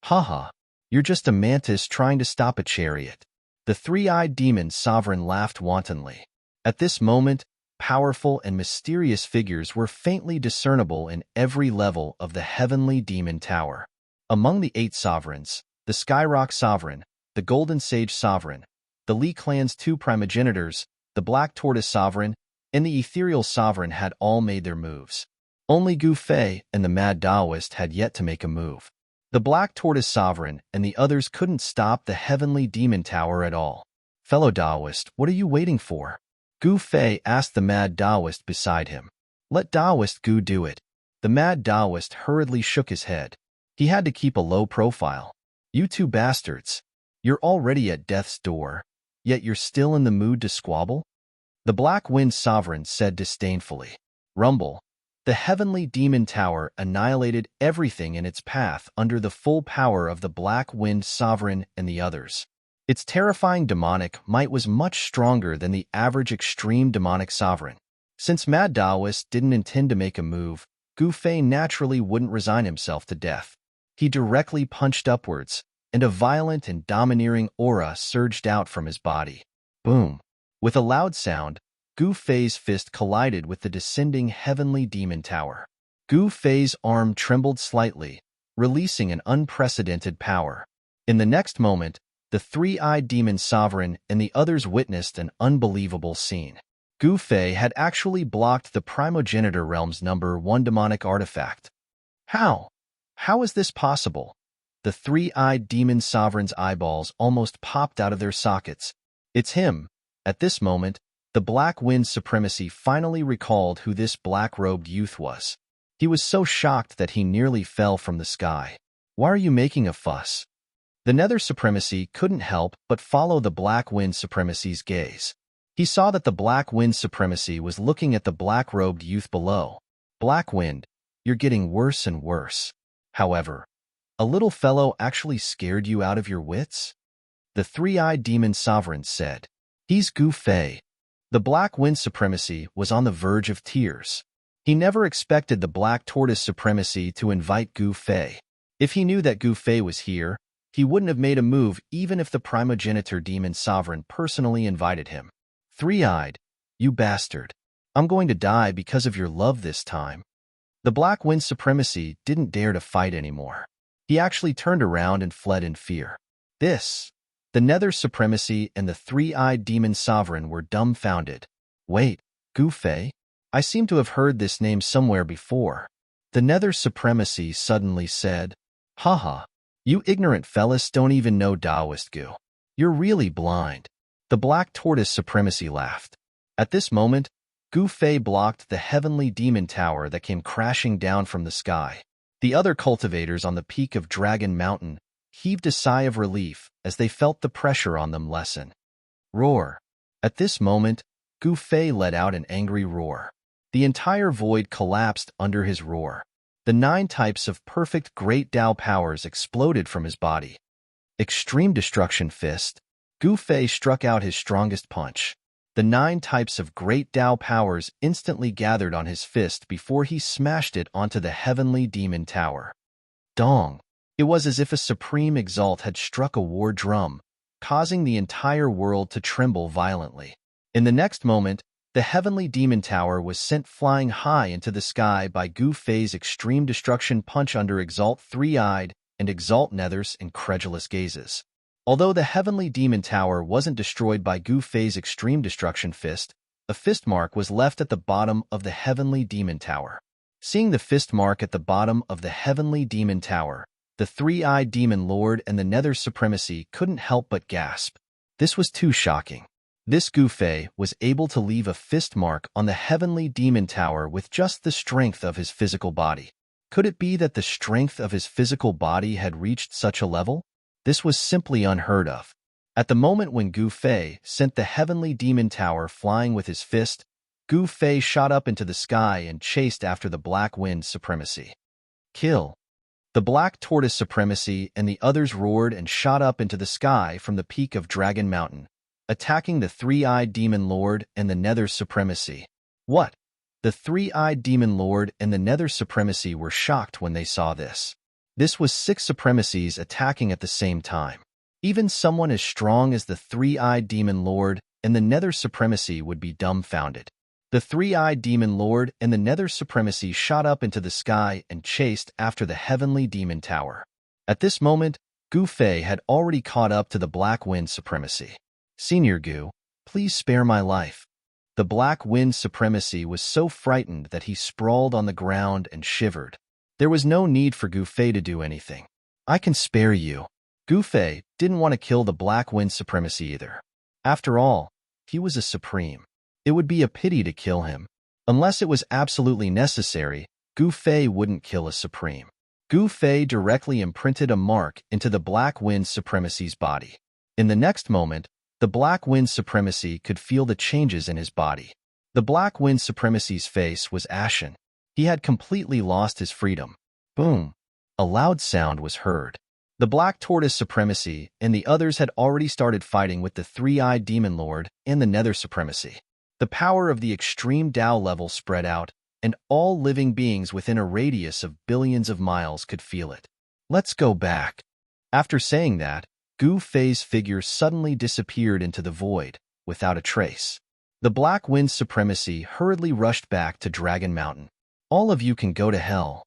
Haha, you're just a mantis trying to stop a chariot. The three-eyed demon sovereign laughed wantonly. At this moment, powerful and mysterious figures were faintly discernible in every level of the heavenly demon tower. Among the 8 sovereigns, the Skyrock Sovereign, the Golden Sage Sovereign, the Li Clan's 2 primogenitors, the Black Tortoise Sovereign, and the Ethereal Sovereign had all made their moves. Only Gu Fei and the Mad Taoist had yet to make a move. The Black Tortoise Sovereign and the others couldn't stop the heavenly demon tower at all. Fellow Taoist, what are you waiting for? Gu Fei asked the Mad Taoist beside him. Let Taoist Gu do it. The Mad Taoist hurriedly shook his head. He had to keep a low profile. You two bastards. You're already at death's door, yet you're still in the mood to squabble? The Black Wind Sovereign said disdainfully. Rumble. The heavenly demon tower annihilated everything in its path under the full power of the Black Wind Sovereign and the others. Its terrifying demonic might was much stronger than the average extreme demonic sovereign. Since Mad Taoist didn't intend to make a move, Gu Fei naturally wouldn't resign himself to death. He directly punched upwards, and a violent and domineering aura surged out from his body. Boom! With a loud sound, Gu Fei's fist collided with the descending heavenly demon tower. Gu Fei's arm trembled slightly, releasing an unprecedented power. In the next moment, the three-eyed demon sovereign and the others witnessed an unbelievable scene. Gu Fei had actually blocked the primogenitor realm's #1 demonic artifact. How? How is this possible? The three-eyed demon sovereign's eyeballs almost popped out of their sockets. It's him. At this moment, the Black Wind Supremacy finally recalled who this black-robed youth was. He was so shocked that he nearly fell from the sky. Why are you making a fuss? The Nether Supremacy couldn't help but follow the Black Wind Supremacy's gaze. He saw that the Black Wind Supremacy was looking at the black-robed youth below. Black Wind, you're getting worse and worse. However, a little fellow actually scared you out of your wits? The three-eyed demon sovereign said. He's Gu Fei. The Black Wind Supremacy was on the verge of tears. He never expected the Black Tortoise Supremacy to invite Gu Fei. If he knew that Gu Fei was here, he wouldn't have made a move even if the primogenitor demon sovereign personally invited him. Three-eyed, you bastard. I'm going to die because of your love this time. The Black Wind Supremacy didn't dare to fight anymore. He actually turned around and fled in fear. The Nether Supremacy and the three-eyed demon sovereign were dumbfounded. Wait, Gu Fei? I seem to have heard this name somewhere before. The Nether Supremacy suddenly said, Haha, you ignorant fellas don't even know Taoist Gu. You're really blind. The Black Tortoise Supremacy laughed. At this moment, Gu Fei blocked the heavenly demon tower that came crashing down from the sky. The other cultivators on the peak of Dragon Mountain heaved a sigh of relief as they felt the pressure on them lessen. Roar. At this moment, Gu Fei let out an angry roar. The entire void collapsed under his roar. The 9 types of perfect Great Tao powers exploded from his body. Extreme Destruction Fist. Gu Fei struck out his strongest punch. The 9 types of Great Tao powers instantly gathered on his fist before he smashed it onto the heavenly demon tower. Dong! It was as if a supreme exalt had struck a war drum, causing the entire world to tremble violently. In the next moment, the heavenly demon tower was sent flying high into the sky by Gu Fei's extreme destruction punch under Exalt Three-Eyed and Exalt Nether's incredulous gazes. Although the heavenly demon tower wasn't destroyed by Gu Fei's extreme destruction fist, a fist mark was left at the bottom of the heavenly demon tower. Seeing the fist mark at the bottom of the heavenly demon tower, the three-eyed demon lord and the Nether Supremacy couldn't help but gasp. This was too shocking. This Gu Fei was able to leave a fist mark on the heavenly demon tower with just the strength of his physical body. Could it be that the strength of his physical body had reached such a level? This was simply unheard of. At the moment when Gu Fei sent the heavenly demon tower flying with his fist, Gu Fei shot up into the sky and chased after the Black Wind Supremacy. Kill! The Black Tortoise Supremacy and the others roared and shot up into the sky from the peak of Dragon Mountain, attacking the three-eyed demon lord and the Nether Supremacy. What? The three-eyed demon lord and the Nether Supremacy were shocked when they saw this. This was 6 supremacies attacking at the same time. Even someone as strong as the three-eyed demon lord and the Nether Supremacy would be dumbfounded. The three-eyed demon lord and the Nether Supremacy shot up into the sky and chased after the heavenly demon tower. At this moment, Gu Fei had already caught up to the Black Wind Supremacy. Senior Gu, please spare my life. The Black Wind Supremacy was so frightened that he sprawled on the ground and shivered. There was no need for Gu Fei to do anything. I can spare you. Gu Fei didn't want to kill the Black Wind Supremacy either. After all, he was a supreme. It would be a pity to kill him. Unless it was absolutely necessary, Gu Fei wouldn't kill a supreme. Gu Fei directly imprinted a mark into the Black Wind Supremacy's body. In the next moment, the Black Wind Supremacy could feel the changes in his body. The Black Wind Supremacy's face was ashen. He had completely lost his freedom. Boom! A loud sound was heard. The Black Tortoise Supremacy and the others had already started fighting with the three-eyed demon lord and the Nether Supremacy. The power of the extreme Tao level spread out, and all living beings within a radius of billions of miles could feel it. Let's go back. After saying that, Gu Fei's figure suddenly disappeared into the void, without a trace. The Black Wind Supremacy hurriedly rushed back to Dragon Mountain. All of you can go to hell.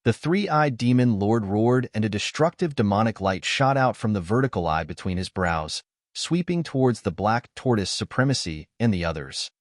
The three-eyed demon lord roared and a destructive demonic light shot out from the vertical eye between his brows, sweeping towards the Black Tortoise Supremacy and the others.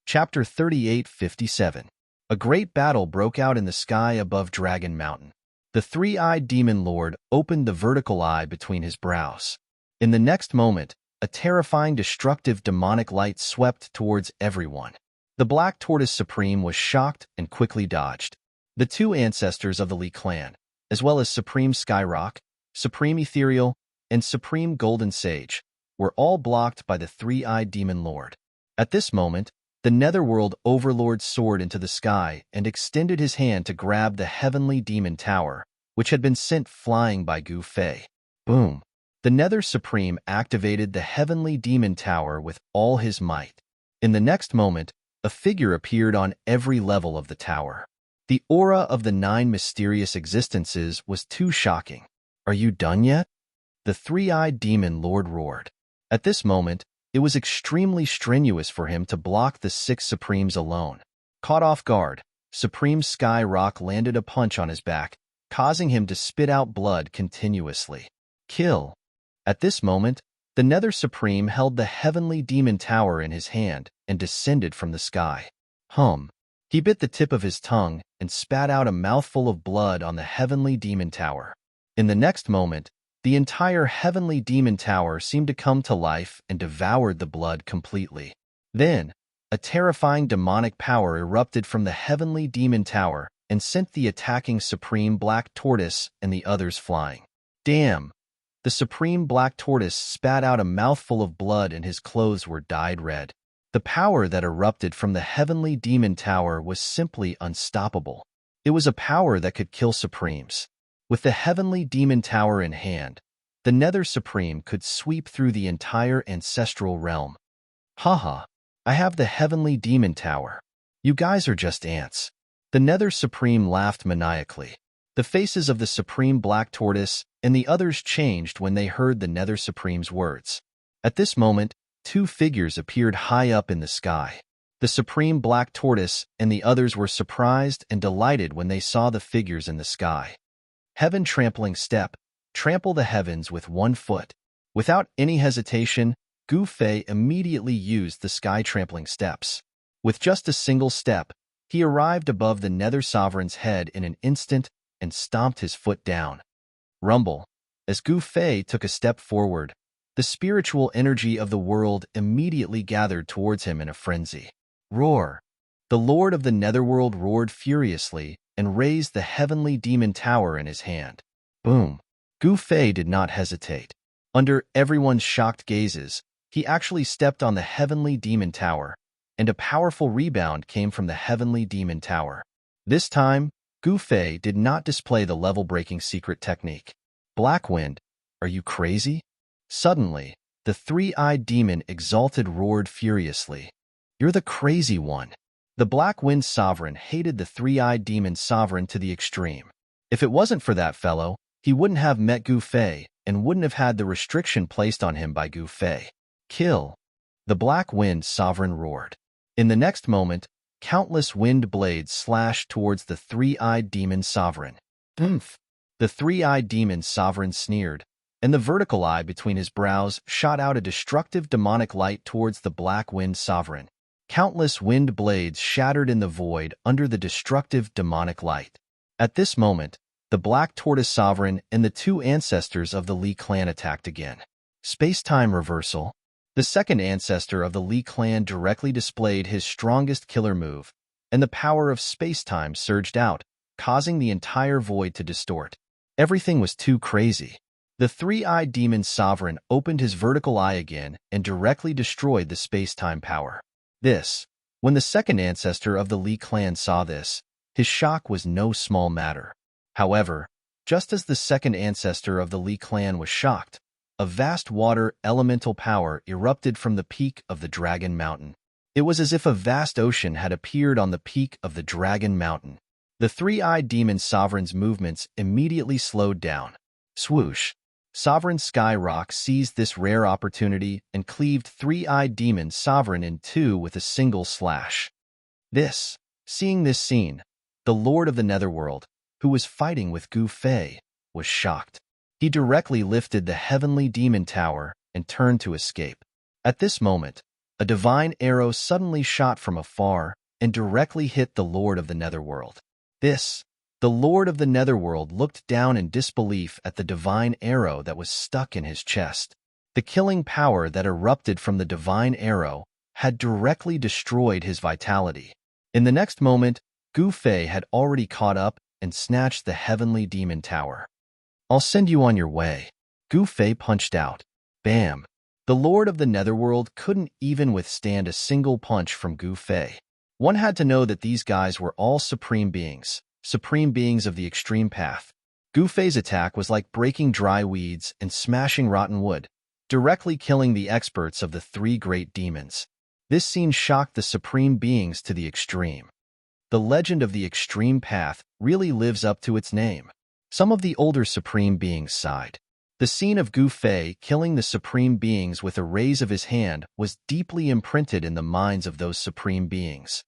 Chapter 3857. A great battle broke out in the sky above Dragon Mountain. The three-eyed demon lord opened the vertical eye between his brows. In the next moment, a terrifying destructive demonic light swept towards everyone. The Black Tortoise Supreme was shocked and quickly dodged. The 2 ancestors of the Li clan, as well as Supreme Skyrock, Supreme Ethereal, and Supreme Golden Sage, were all blocked by the three-eyed demon lord. At this moment, the netherworld overlord soared into the sky and extended his hand to grab the heavenly demon tower, which had been sent flying by Gu Fei. Boom! The Nether Supreme activated the heavenly demon tower with all his might. In the next moment, a figure appeared on every level of the tower. The aura of the 9 mysterious existences was too shocking. Are you done yet? The three-eyed demon lord roared. At this moment, it was extremely strenuous for him to block the 6 Supremes alone. Caught off guard, Supreme Sky Rock landed a punch on his back, causing him to spit out blood continuously. Kill. At this moment, the Nether Supreme held the heavenly demon tower in his hand and descended from the sky. He bit the tip of his tongue and spat out a mouthful of blood on the heavenly demon tower. In the next moment, the entire heavenly demon tower seemed to come to life and devoured the blood completely. Then, a terrifying demonic power erupted from the heavenly demon tower and sent the attacking Supreme Black Tortoise and the others flying. Damn! The Supreme Black Tortoise spat out a mouthful of blood and his clothes were dyed red. The power that erupted from the heavenly demon tower was simply unstoppable. It was a power that could kill Supremes. With the heavenly demon tower in hand, the Nether Supreme could sweep through the entire ancestral realm. Haha, I have the heavenly demon tower. You guys are just ants. The Nether Supreme laughed maniacally. The faces of the Supreme Black Tortoise and the others changed when they heard the Nether Supreme's words. At this moment, 2 figures appeared high up in the sky. The Supreme Black Tortoise and the others were surprised and delighted when they saw the figures in the sky. Heaven Trampling Step. Trample the heavens with 1 foot. Without any hesitation, Gu Fei immediately used the sky trampling steps. With just a single step, he arrived above the Nether Sovereign's head in an instant and stomped his foot down. Rumble. As Gu Fei took a step forward, the spiritual energy of the world immediately gathered towards him in a frenzy. Roar! The Lord of the Netherworld roared furiously and raised the heavenly demon tower in his hand. Boom! Gu Fei did not hesitate. Under everyone's shocked gazes, he actually stepped on the heavenly demon tower, and a powerful rebound came from the heavenly demon tower. This time, Gu Fei did not display the level-breaking secret technique. Black Wind, are you crazy? Suddenly, the three-eyed demon exalted roared furiously. You're the crazy one. The Black Wind Sovereign hated the three-eyed demon sovereign to the extreme. If it wasn't for that fellow, he wouldn't have met Gu Fei and wouldn't have had the restriction placed on him by Gu Fei. Kill! The Black Wind Sovereign roared. In the next moment, countless wind blades slashed towards the three-eyed demon sovereign. Oomph! The three-eyed demon sovereign sneered, and the vertical eye between his brows shot out a destructive demonic light towards the Black Wind Sovereign. Countless wind blades shattered in the void under the destructive demonic light. At this moment, the Black Tortoise Sovereign and the 2 ancestors of the Li clan attacked again. Space-time reversal. The second ancestor of the Li clan directly displayed his strongest killer move, and the power of space-time surged out, causing the entire void to distort. Everything was too crazy. The three-eyed demon sovereign opened his vertical eye again and directly destroyed the space-time power. When the second ancestor of the Li clan saw this, his shock was no small matter. However, just as the second ancestor of the Li clan was shocked, a vast water elemental power erupted from the peak of the Dragon Mountain. It was as if a vast ocean had appeared on the peak of the Dragon Mountain. The three-eyed demon sovereign's movements immediately slowed down. Swoosh! Sovereign Sky Rock seized this rare opportunity and cleaved three-eyed demon sovereign in 2 with a single slash. Seeing this scene, the Lord of the Netherworld, who was fighting with Gu Fei, was shocked. He directly lifted the heavenly demon tower and turned to escape. At this moment, a divine arrow suddenly shot from afar and directly hit the Lord of the Netherworld. The Lord of the Netherworld looked down in disbelief at the divine arrow that was stuck in his chest. The killing power that erupted from the divine arrow had directly destroyed his vitality. In the next moment, Gu Fei had already caught up and snatched the heavenly demon tower. I'll send you on your way. Gu Fei punched out. Bam! The Lord of the Netherworld couldn't even withstand a single punch from Gu Fei. One had to know that these guys were all supreme beings of the extreme path. Gu Fei's attack was like breaking dry weeds and smashing rotten wood, directly killing the experts of the three great demons. This scene shocked the supreme beings to the extreme. The legend of the extreme path really lives up to its name. Some of the older supreme beings sighed. The scene of Gu Fei killing the supreme beings with a raise of his hand was deeply imprinted in the minds of those supreme beings.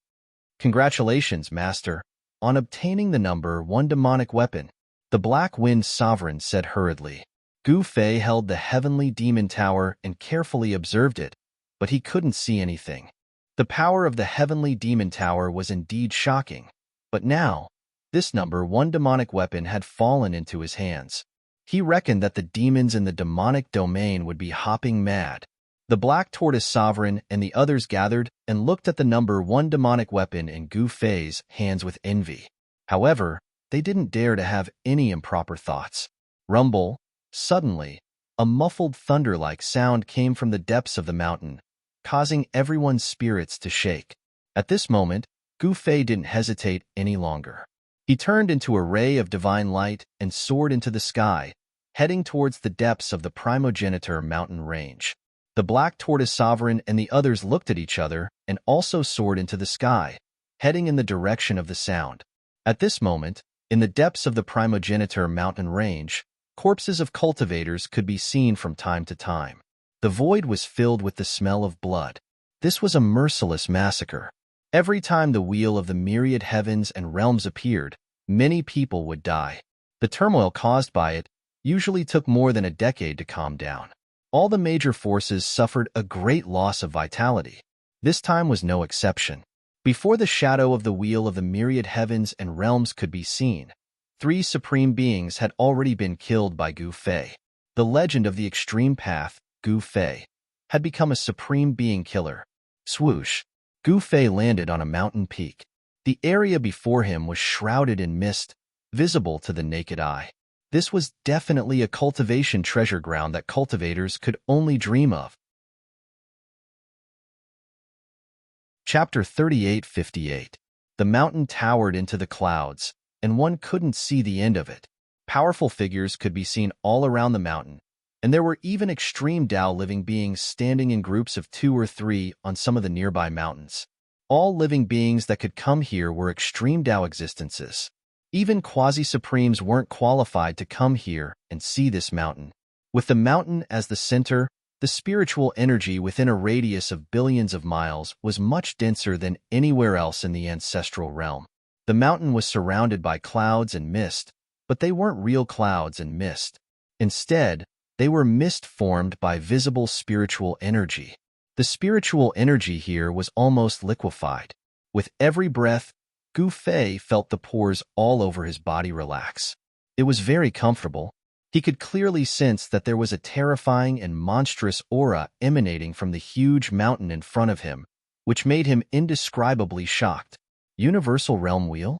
Congratulations, Master, on obtaining the number 1 demonic weapon, the Black Wind Sovereign said hurriedly. Gu Fei held the heavenly demon tower and carefully observed it, but he couldn't see anything. The power of the heavenly demon tower was indeed shocking, but now, this number 1 demonic weapon had fallen into his hands. He reckoned that the demons in the demonic domain would be hopping mad. The Black Tortoise Sovereign and the others gathered and looked at the number 1 demonic weapon in Gu Fei's hands with envy. However, they didn't dare to have any improper thoughts. Rumble. Suddenly, a muffled thunder-like sound came from the depths of the mountain, causing everyone's spirits to shake. At this moment, Gu Fei didn't hesitate any longer. He turned into a ray of divine light and soared into the sky, heading towards the depths of the Primogenitor mountain range. The Black Tortoise Sovereign and the others looked at each other and also soared into the sky, heading in the direction of the sound. At this moment, in the depths of the Primogenitor mountain range, corpses of cultivators could be seen from time to time. The void was filled with the smell of blood. This was a merciless massacre. Every time the wheel of the myriad heavens and realms appeared, many people would die. The turmoil caused by it usually took more than a decade to calm down. All the major forces suffered a great loss of vitality. This time was no exception. Before the shadow of the wheel of the myriad heavens and realms could be seen, 3 supreme beings had already been killed by Gu Fei. The legend of the extreme path, Gu Fei, had become a supreme being killer. Swoosh! Gu Fei landed on a mountain peak. The area before him was shrouded in mist, visible to the naked eye. This was definitely a cultivation treasure ground that cultivators could only dream of. Chapter 38:58. The mountain towered into the clouds, and one couldn't see the end of it. Powerful figures could be seen all around the mountain, and there were even extreme Tao living beings standing in groups of 2 or 3 on some of the nearby mountains. All living beings that could come here were extreme Tao existences. Even quasi-supremes weren't qualified to come here and see this mountain. With the mountain as the center, the spiritual energy within a radius of billions of miles was much denser than anywhere else in the ancestral realm. The mountain was surrounded by clouds and mist, but they weren't real clouds and mist. Instead, they were mist formed by visible spiritual energy. The spiritual energy here was almost liquefied. With every breath, Gu Fei felt the pores all over his body relax. It was very comfortable. He could clearly sense that there was a terrifying and monstrous aura emanating from the huge mountain in front of him, which made him indescribably shocked. Universal Realm Wheel?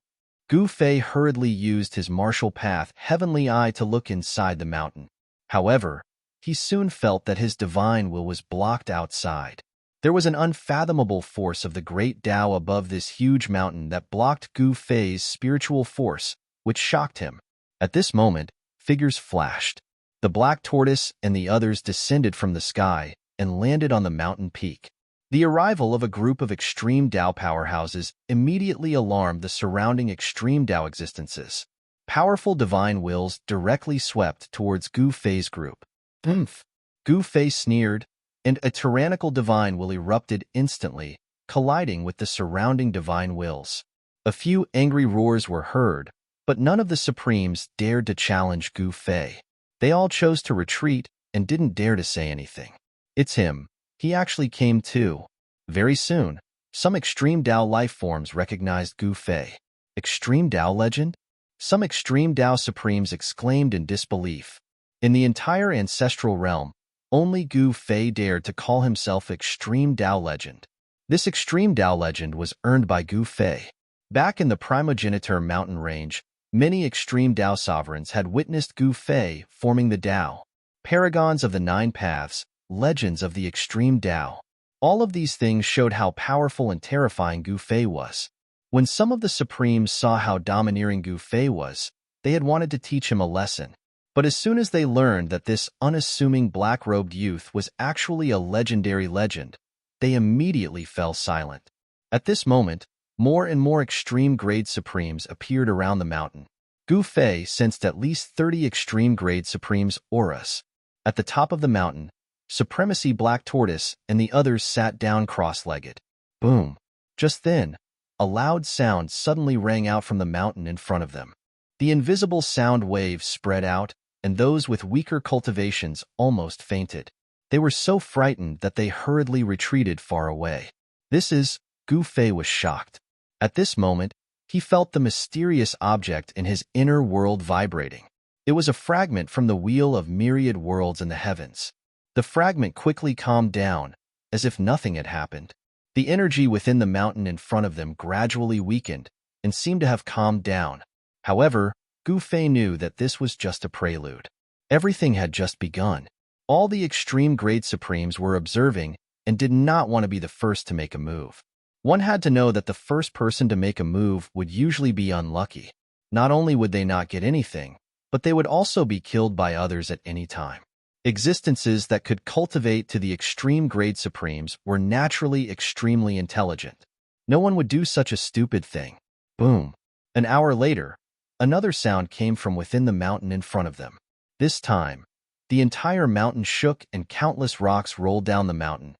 Gu Fei hurriedly used his martial path Heavenly Eye to look inside the mountain. However, he soon felt that his divine will was blocked outside. There was an unfathomable force of the great Tao above this huge mountain that blocked Gu Fei's spiritual force, which shocked him. At this moment, figures flashed. The Black Tortoise and the others descended from the sky and landed on the mountain peak. The arrival of a group of extreme Tao powerhouses immediately alarmed the surrounding extreme Tao existences. Powerful divine wills directly swept towards Gu Fei's group. Oomph! Gu Fei sneered, and a tyrannical divine will erupted instantly, colliding with the surrounding divine wills. A few angry roars were heard, but none of the Supremes dared to challenge Gu Fei. They all chose to retreat and didn't dare to say anything. It's him. He actually came too. Very soon, some extreme Tao life forms recognized Gu Fei. Extreme Tao legend? Some extreme Tao Supremes exclaimed in disbelief. In the entire ancestral realm, only Gu Fei dared to call himself Extreme Tao Legend. This Extreme Tao Legend was earned by Gu Fei. Back in the Primogenitor mountain range, many extreme Tao sovereigns had witnessed Gu Fei forming the Tao. Paragons of the 9 paths, legends of the extreme Tao. All of these things showed how powerful and terrifying Gu Fei was. When some of the Supremes saw how domineering Gu Fei was, they had wanted to teach him a lesson. But as soon as they learned that this unassuming black-robed youth was actually a legendary legend, they immediately fell silent. At this moment, more and more extreme-grade Supremes appeared around the mountain. Gu Fei sensed at least 30 extreme-grade Supremes' auras. At the top of the mountain, Supremacy Black Tortoise and the others sat down cross-legged. Boom! Just then, a loud sound suddenly rang out from the mountain in front of them. The invisible sound waves spread out, and those with weaker cultivations almost fainted. They were so frightened that they hurriedly retreated far away. Gu Fei was shocked. At this moment, he felt the mysterious object in his inner world vibrating. It was a fragment from the Wheel of Myriad Worlds in the heavens. The fragment quickly calmed down, as if nothing had happened. The energy within the mountain in front of them gradually weakened and seemed to have calmed down. However, Gu Fei knew that this was just a prelude. Everything had just begun. All the extreme-grade Supremes were observing and did not want to be the first to make a move. One had to know that the first person to make a move would usually be unlucky. Not only would they not get anything, but they would also be killed by others at any time. Existences that could cultivate to the extreme-grade Supremes were naturally extremely intelligent. No one would do such a stupid thing. Boom! An hour later, another sound came from within the mountain in front of them. This time, the entire mountain shook and countless rocks rolled down the mountain.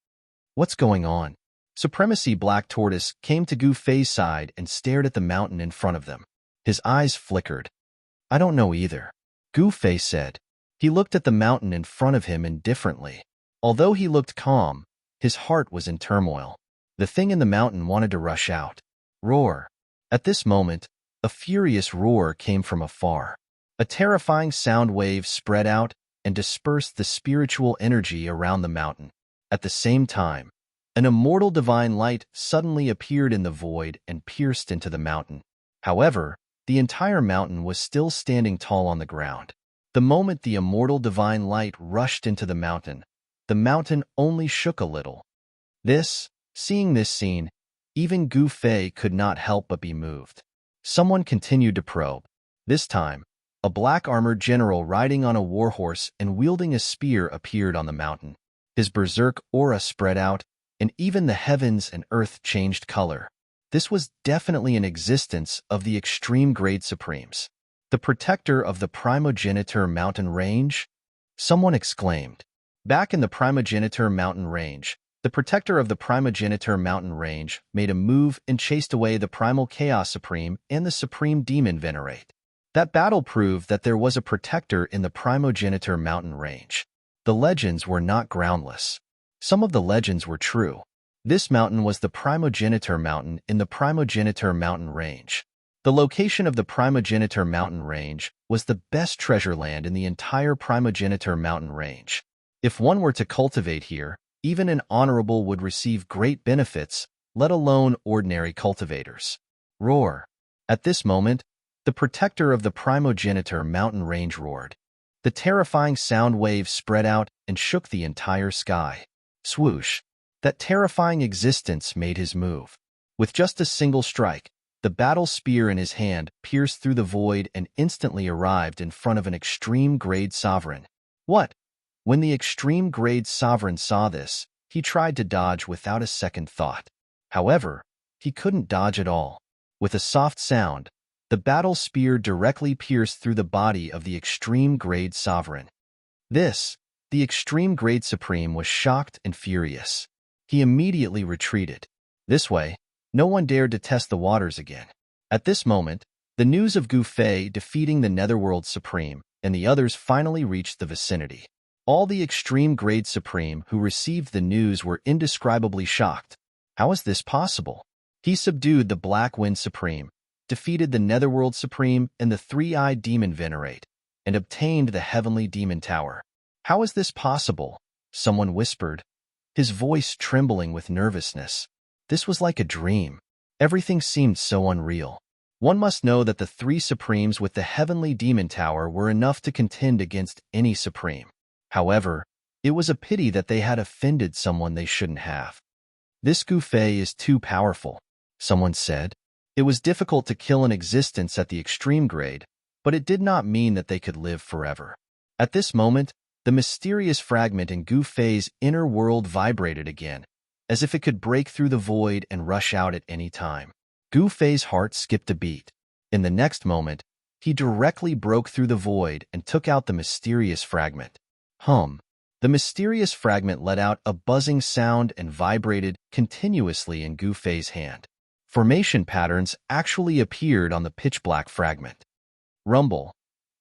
What's going on? Supremacy Black Tortoise came to Gu Fei's side and stared at the mountain in front of them. His eyes flickered. I don't know either, Gu Fei said. He looked at the mountain in front of him indifferently. Although he looked calm, his heart was in turmoil. The thing in the mountain wanted to rush out. Roar! At this moment, a furious roar came from afar. A terrifying sound wave spread out and dispersed the spiritual energy around the mountain. At the same time, an immortal divine light suddenly appeared in the void and pierced into the mountain. However, the entire mountain was still standing tall on the ground. The moment the immortal divine light rushed into the mountain only shook a little. Seeing this scene, even Gu Fei could not help but be moved. Someone continued to probe. This time, a black-armored general riding on a warhorse and wielding a spear appeared on the mountain. His berserk aura spread out, and even the heavens and earth changed color. This was definitely an existence of the extreme-grade Supremes. The protector of the Primogeniture Mountain Range? Someone exclaimed. Back in the Primogeniture Mountain Range, the protector of the Primogeniture Mountain Range made a move and chased away the Primal Chaos Supreme and the Supreme Demon Venerate. That battle proved that there was a protector in the Primogeniture Mountain Range. The legends were not groundless. Some of the legends were true. This mountain was the Primogeniture Mountain in the Primogeniture Mountain Range. The location of the Primogeniture Mountain Range was the best treasure land in the entire Primogeniture Mountain Range. If one were to cultivate here, even an honorable would receive great benefits, let alone ordinary cultivators. Roar! At this moment, the protector of the Primogeniture Mountain Range roared. The terrifying sound waves spread out and shook the entire sky. Swoosh! That terrifying existence made his move. With just a single strike, the battle spear in his hand pierced through the void and instantly arrived in front of an extreme-grade sovereign. What? When the extreme-grade sovereign saw this, he tried to dodge without a second thought. However, he couldn't dodge at all. With a soft sound, the battle spear directly pierced through the body of the extreme-grade sovereign. The extreme-grade Supreme was shocked and furious. He immediately retreated. This way, no one dared to test the waters again. At this moment, the news of Gu Fei defeating the Netherworld Supreme and the others finally reached the vicinity. All the extreme-grade Supreme who received the news were indescribably shocked. How is this possible? He subdued the Black Wind Supreme, defeated the Netherworld Supreme and the Three-Eyed Demon Venerate, and obtained the Heavenly Demon Tower. How is this possible? Someone whispered, his voice trembling with nervousness. This was like a dream. Everything seemed so unreal. One must know that the three Supremes with the Heavenly Demon Tower were enough to contend against any Supreme. However, It was a pity that they had offended someone they shouldn't have. This Gufei is too powerful, someone said. It was difficult to kill an existence at the extreme grade, but it did not mean that they could live forever. At this moment, the mysterious fragment in Gufei's inner world vibrated again, as if it could break through the void and rush out at any time. Gufei's heart skipped a beat. In the next moment, he directly broke through the void and took out the mysterious fragment. Hum. The mysterious fragment let out a buzzing sound and vibrated continuously in Gufei's hand. Formation patterns actually appeared on the pitch-black fragment. Rumble.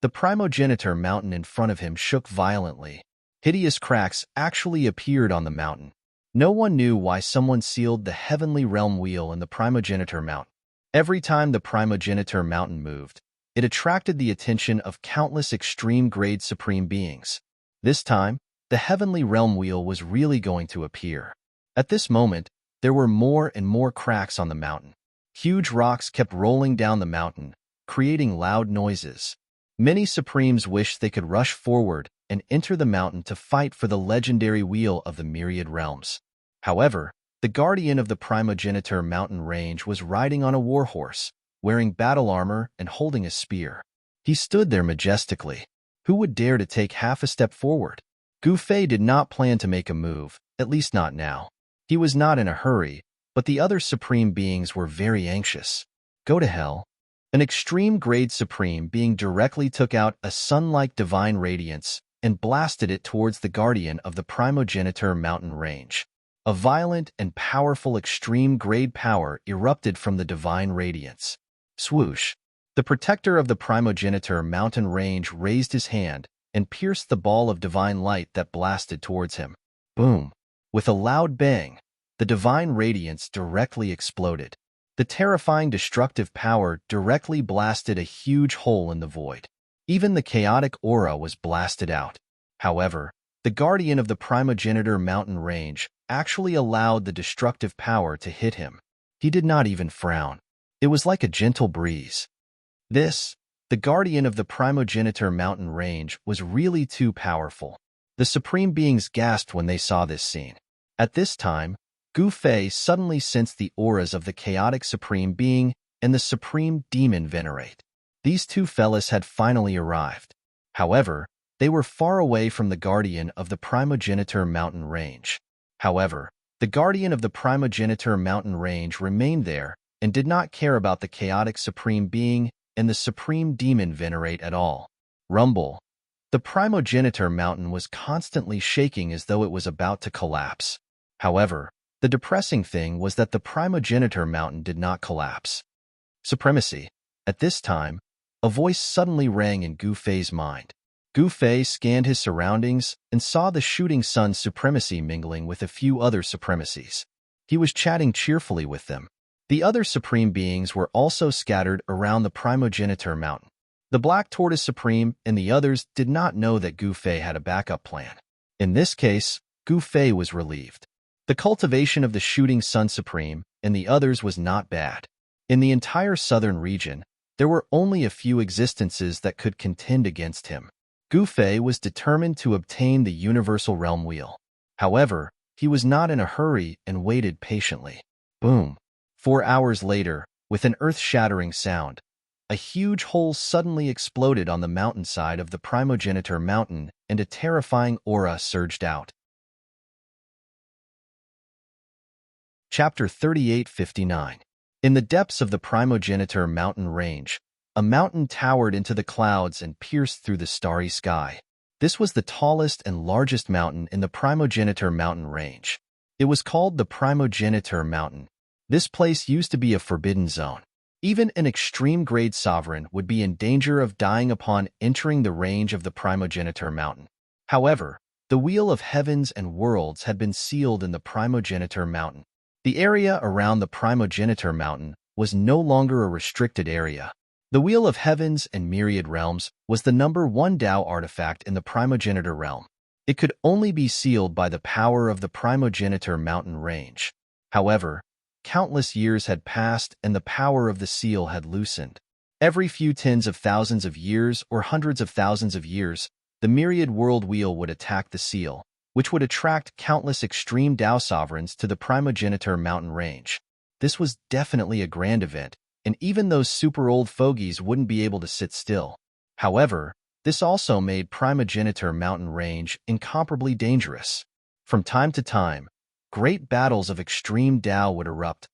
The primogenitor mountain in front of him shook violently. Hideous cracks actually appeared on the mountain. No one knew why someone sealed the heavenly realm wheel in the primogenitor mountain. Every time the primogenitor mountain moved, it attracted the attention of countless extreme-grade supreme beings. This time, the heavenly realm wheel was really going to appear. At this moment, there were more and more cracks on the mountain. Huge rocks kept rolling down the mountain, creating loud noises. Many Supremes wished they could rush forward and enter the mountain to fight for the legendary wheel of the myriad realms. However, the guardian of the primogenitor mountain range was riding on a warhorse, wearing battle armor and holding a spear. He stood there majestically. Who would dare to take half a step forward? Gufei did not plan to make a move, at least not now. He was not in a hurry, but the other supreme beings were very anxious. Go to hell. An extreme-grade supreme being directly took out a sun-like divine radiance and blasted it towards the guardian of the primogenitor mountain range. A violent and powerful extreme-grade power erupted from the divine radiance. Swoosh! The protector of the primogenitor mountain range raised his hand and pierced the ball of divine light that blasted towards him. Boom! With a loud bang, the divine radiance directly exploded. The terrifying destructive power directly blasted a huge hole in the void. Even the chaotic aura was blasted out. However, the guardian of the primogenitor mountain range actually allowed the destructive power to hit him. He did not even frown. It was like a gentle breeze. The guardian of the primogenitor mountain range was really too powerful. The supreme beings gasped when they saw this scene. At this time, Gufei suddenly sensed the auras of the chaotic supreme being and the supreme demon Venerate. These two fellas had finally arrived. However, they were far away from the guardian of the primogenitor mountain range. However, the guardian of the primogenitor mountain range remained there and did not care about the chaotic supreme being and the supreme demon Venerate at all. Rumble. The primogenitor mountain was constantly shaking as though it was about to collapse. However, the depressing thing was that the primogenitor mountain did not collapse. Supremacy. At this time, a voice suddenly rang in Gufei's mind. Gufei scanned his surroundings and saw the shooting sun's supremacy mingling with a few other supremacies. He was chatting cheerfully with them. The other supreme beings were also scattered around the primogenitor mountain. The Black Tortoise Supreme and the others did not know that Gufei had a backup plan. In this case, Gufei was relieved. The cultivation of the Shooting Sun Supreme and the others was not bad. In the entire southern region, there were only a few existences that could contend against him. Gufei was determined to obtain the Universal Realm Wheel. However, he was not in a hurry and waited patiently. Boom! 4 hours later, with an earth-shattering sound, a huge hole suddenly exploded on the mountainside of the primogenitor mountain and a terrifying aura surged out. Chapter 3859. In the depths of the primogenitor mountain range, a mountain towered into the clouds and pierced through the starry sky. This was the tallest and largest mountain in the primogenitor mountain range. It was called the Primogenitor Mountain. This place used to be a forbidden zone. Even an extreme-grade sovereign would be in danger of dying upon entering the range of the Primogenitor Mountain. However, the Wheel of Heavens and Worlds had been sealed in the Primogenitor Mountain. The area around the Primogenitor Mountain was no longer a restricted area. The Wheel of Heavens and Myriad Realms was the #1 Tao artifact in the Primogenitor Realm. It could only be sealed by the power of the Primogenitor Mountain range. However, countless years had passed and the power of the seal had loosened. Every few tens of thousands of years or hundreds of thousands of years, the Myriad World Wheel would attack the seal, which would attract countless extreme Tao sovereigns to the primogeniture mountain range. This was definitely a grand event, and even those super old fogies wouldn't be able to sit still. However, this also made primogeniture mountain range incomparably dangerous. From time to time, great battles of extreme Tao would erupt,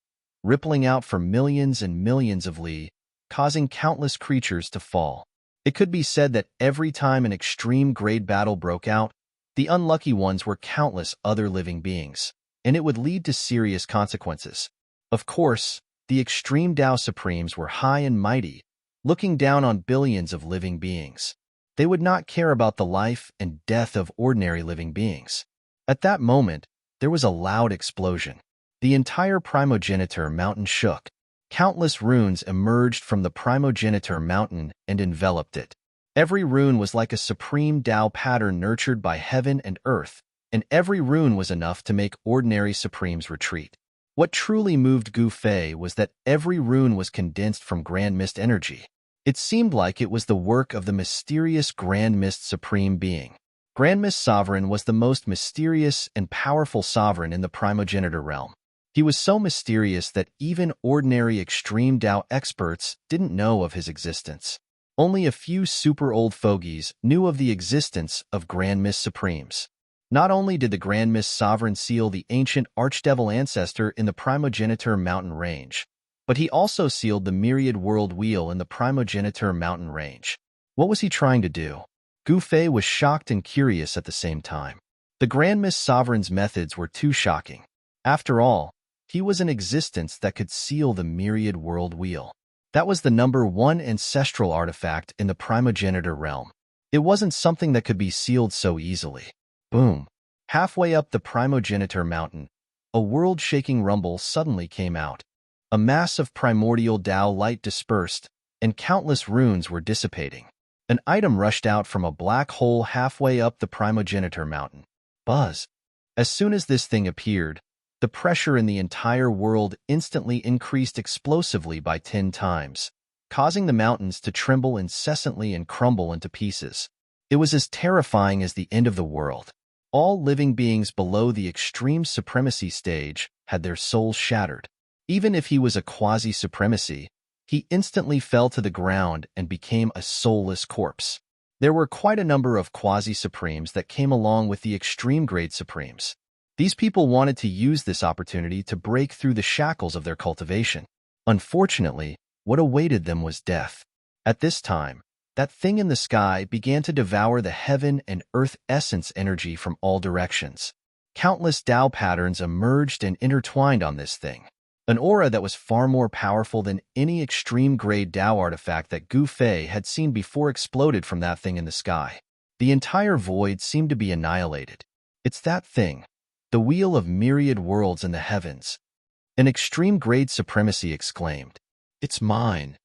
rippling out for millions and millions of li, causing countless creatures to fall. It could be said that every time an extreme grade battle broke out, the unlucky ones were countless other living beings, and it would lead to serious consequences. Of course, the extreme Tao Supremes were high and mighty, looking down on billions of living beings. They would not care about the life and death of ordinary living beings. At that moment, there was a loud explosion. The entire primogeniture mountain shook. Countless runes emerged from the primogeniture mountain and enveloped it. Every rune was like a supreme Tao pattern nurtured by heaven and earth, and every rune was enough to make ordinary supremes retreat. What truly moved Gu Fei was that every rune was condensed from Grand Mist energy. It seemed like it was the work of the mysterious Grand Mist Supreme Being. Grand Mist Sovereign was the most mysterious and powerful sovereign in the primogeniture realm. He was so mysterious that even ordinary extreme Tao experts didn't know of his existence. Only a few super old fogies knew of the existence of Grand Mist Supremes. Not only did the Grand Mist Sovereign seal the ancient Archdevil ancestor in the primogeniture mountain range, but he also sealed the myriad world wheel in the primogeniture mountain range. What was he trying to do? Gu Fei was shocked and curious at the same time. The Grand Mist Sovereign's methods were too shocking. After all, he was an existence that could seal the myriad world wheel. That was the #1 ancestral artifact in the primogeniture realm. It wasn't something that could be sealed so easily. Boom. Halfway up the primogeniture mountain, a world-shaking rumble suddenly came out. A mass of primordial Tao light dispersed, and countless runes were dissipating. An item rushed out from a black hole halfway up the primogeniture mountain. Buzz. As soon as this thing appeared, the pressure in the entire world instantly increased explosively by 10 times, causing the mountains to tremble incessantly and crumble into pieces. It was as terrifying as the end of the world. All living beings below the extreme supremacy stage had their souls shattered. Even if he was a quasi-supremacy, he instantly fell to the ground and became a soulless corpse. There were quite a number of quasi-supremes that came along with the extreme grade supremes. These people wanted to use this opportunity to break through the shackles of their cultivation. Unfortunately, what awaited them was death. At this time, that thing in the sky began to devour the heaven and earth essence energy from all directions. Countless Tao patterns emerged and intertwined on this thing. An aura that was far more powerful than any extreme-grade Tao artifact that Gu Fei had seen before exploded from that thing in the sky. The entire void seemed to be annihilated. It's that thing, the wheel of myriad worlds in the heavens. An extreme-grade supremacy exclaimed, "It's mine."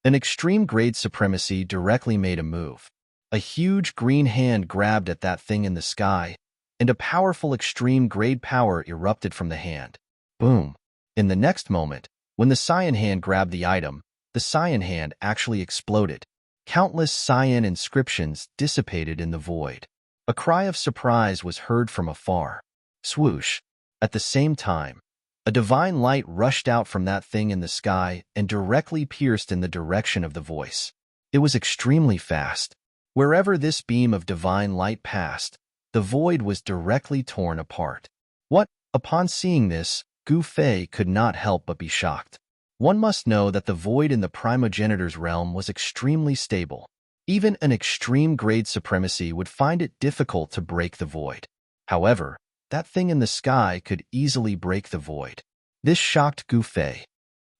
An extreme-grade supremacy directly made a move. A huge green hand grabbed at that thing in the sky, and a powerful extreme-grade power erupted from the hand. Boom. In the next moment, when the cyan hand grabbed the item, the cyan hand actually exploded. Countless cyan inscriptions dissipated in the void. A cry of surprise was heard from afar. Swoosh. At the same time, a divine light rushed out from that thing in the sky and directly pierced in the direction of the voice. It was extremely fast. Wherever this beam of divine light passed, the void was directly torn apart. What? Upon seeing this, Gu Fei could not help but be shocked. One must know that the void in the primogenitors realm was extremely stable. Even an extreme-grade supremacy would find it difficult to break the void. However, that thing in the sky could easily break the void. This shocked Gu Fei.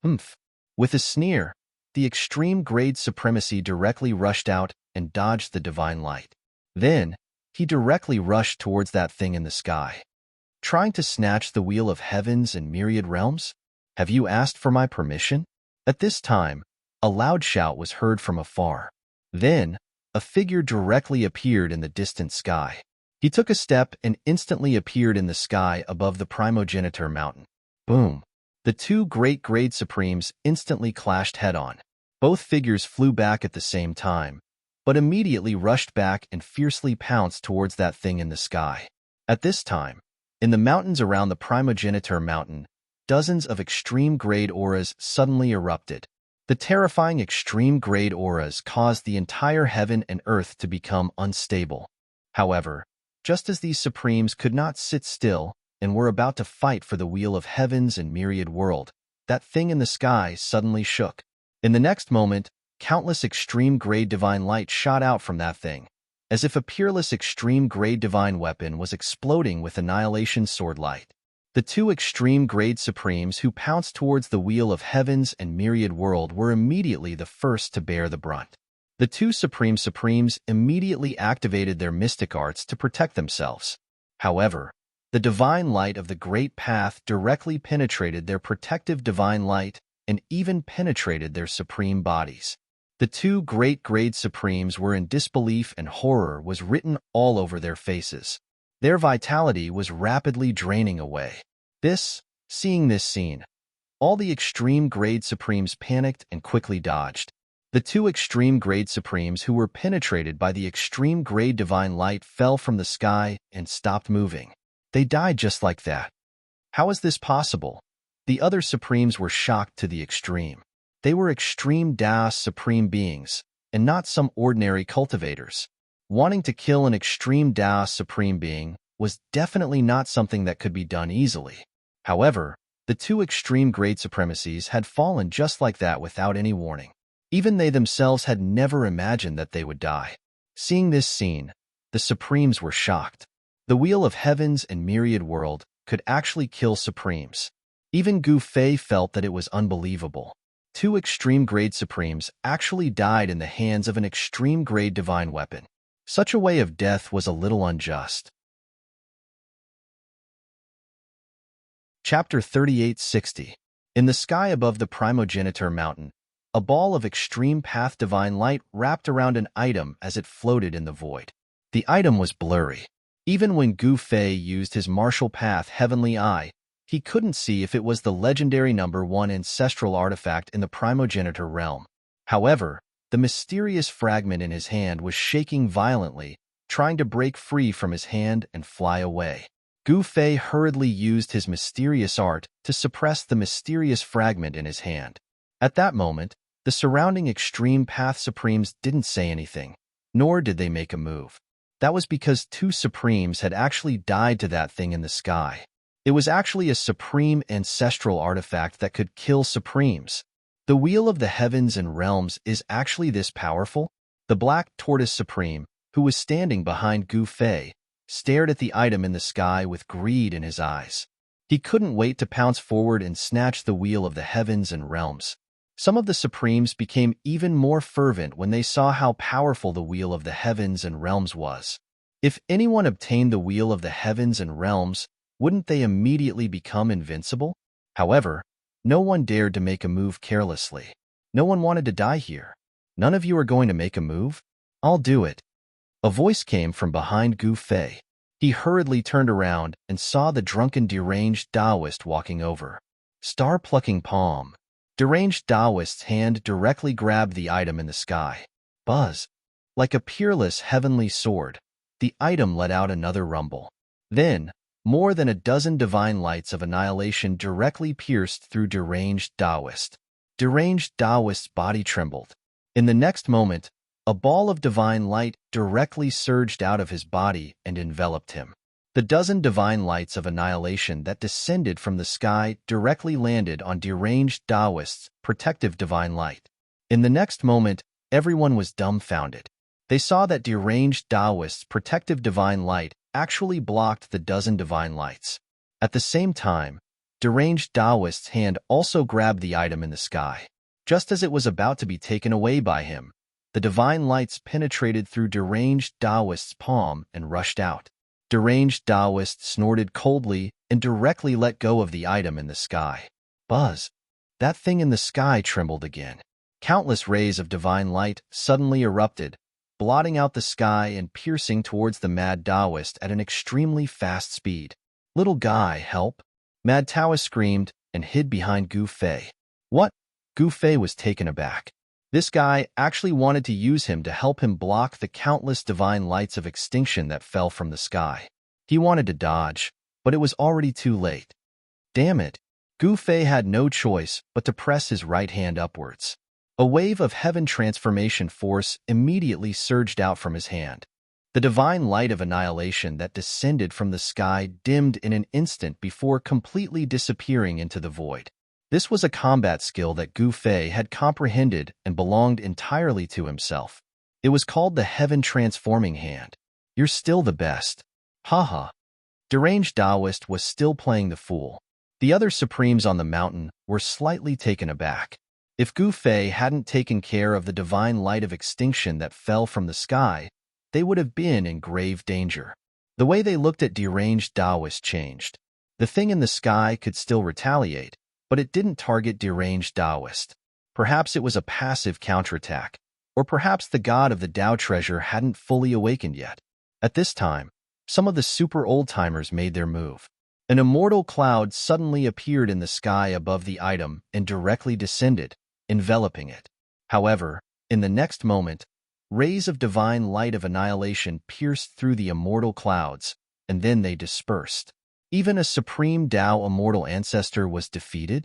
Humph. With a sneer, the extreme-grade supremacy directly rushed out and dodged the divine light. Then, he directly rushed towards that thing in the sky. Trying to snatch the wheel of heavens and myriad realms? Have you asked for my permission? At this time, a loud shout was heard from afar. Then, a figure directly appeared in the distant sky. He took a step and instantly appeared in the sky above the primogeniture mountain. Boom. The two great grade supremes instantly clashed head-on. Both figures flew back at the same time, but immediately rushed back and fiercely pounced towards that thing in the sky. At this time, in the mountains around the primogeniture mountain, dozens of extreme-grade auras suddenly erupted. The terrifying extreme-grade auras caused the entire heaven and earth to become unstable. However, just as these supremes could not sit still and were about to fight for the wheel of heavens and myriad world, that thing in the sky suddenly shook. In the next moment, countless extreme-grade divine light shot out from that thing, as if a peerless extreme-grade divine weapon was exploding with annihilation sword light. The two extreme-grade supremes who pounced towards the wheel of heavens and myriad world were immediately the first to bear the brunt. The two supremes immediately activated their mystic arts to protect themselves. However, the divine light of the great path directly penetrated their protective divine light and even penetrated their supreme bodies. The two great grade supremes were in disbelief, and horror was written all over their faces. Their vitality was rapidly draining away. Seeing this scene, all the extreme grade supremes panicked and quickly dodged. The two extreme grade supremes who were penetrated by the extreme grade divine light fell from the sky and stopped moving. They died just like that. How is this possible? The other supremes were shocked to the extreme. They were extreme Daos supreme beings, and not some ordinary cultivators. Wanting to kill an extreme Daos supreme being was definitely not something that could be done easily. However, the two extreme grade supremacies had fallen just like that without any warning. Even they themselves had never imagined that they would die. Seeing this scene, the supremes were shocked. The wheel of heavens and myriad world could actually kill supremes. Even Gu Fei felt that it was unbelievable. Two extreme-grade supremes actually died in the hands of an extreme-grade divine weapon. Such a way of death was a little unjust. Chapter 3860. In the sky above the primogeniture mountain, a ball of extreme path divine light wrapped around an item as it floated in the void. The item was blurry. Even when Gu Fei used his martial path heavenly eye, he couldn't see if it was the legendary number 1 ancestral artifact in the primogeniture realm. However, the mysterious fragment in his hand was shaking violently, trying to break free from his hand and fly away. Gu Fei hurriedly used his mysterious art to suppress the mysterious fragment in his hand. At that moment, the surrounding extreme path supremes didn't say anything, nor did they make a move. That was because two supremes had actually died to that thing in the sky. It was actually a supreme ancestral artifact that could kill supremes. The wheel of the heavens and realms is actually this powerful? The black tortoise supreme, who was standing behind Gu Fei, stared at the item in the sky with greed in his eyes. He couldn't wait to pounce forward and snatch the wheel of the heavens and realms. Some of the supremes became even more fervent when they saw how powerful the wheel of the heavens and realms was. If anyone obtained the wheel of the heavens and realms, wouldn't they immediately become invincible? However, no one dared to make a move carelessly. No one wanted to die here. None of you are going to make a move? I'll do it. A voice came from behind Gu Fei. He hurriedly turned around and saw the drunken deranged Taoist walking over. Star-plucking palm. Deranged Taoist's hand directly grabbed the item in the sky. Buzz. Like a peerless heavenly sword, the item let out another rumble. Then, more than a dozen divine lights of annihilation directly pierced through deranged Taoist. Deranged Taoist's body trembled. In the next moment, a ball of divine light directly surged out of his body and enveloped him. The dozen divine lights of annihilation that descended from the sky directly landed on deranged Taoist's protective divine light. In the next moment, everyone was dumbfounded. They saw that deranged Taoist's protective divine light actually blocked the dozen divine lights. At the same time, deranged Taoist's hand also grabbed the item in the sky. Just as it was about to be taken away by him, the divine lights penetrated through deranged Taoist's palm and rushed out. Deranged Taoist snorted coldly and directly let go of the item in the sky. Buzz. That thing in the sky trembled again. Countless rays of divine light suddenly erupted, blotting out the sky and piercing towards the mad Taoist at an extremely fast speed. Little guy, help! Mad Taoist screamed and hid behind Gu Fei. What? Gu Fei was taken aback. This guy actually wanted to use him to help him block the countless divine lights of extinction that fell from the sky. He wanted to dodge, but it was already too late. Damn it! Gu Fei had no choice but to press his right hand upwards. A wave of heaven transformation force immediately surged out from his hand. The divine light of annihilation that descended from the sky dimmed in an instant before completely disappearing into the void. This was a combat skill that Gu Fei had comprehended and belonged entirely to himself. It was called the Heaven Transforming Hand. You're still the best. Haha. Deranged Taoist was still playing the fool. The other Supremes on the mountain were slightly taken aback. If Gu Fei hadn't taken care of the divine light of extinction that fell from the sky, they would have been in grave danger. The way they looked at deranged Taoist changed. The thing in the sky could still retaliate, but it didn't target deranged Taoist. Perhaps it was a passive counterattack, or perhaps the god of the Tao treasure hadn't fully awakened yet. At this time, some of the super old-timers made their move. An immortal cloud suddenly appeared in the sky above the item and directly descended, enveloping it. However, in the next moment, rays of divine light of annihilation pierced through the immortal clouds, and then they dispersed. Even a Supreme Tao Immortal Ancestor was defeated?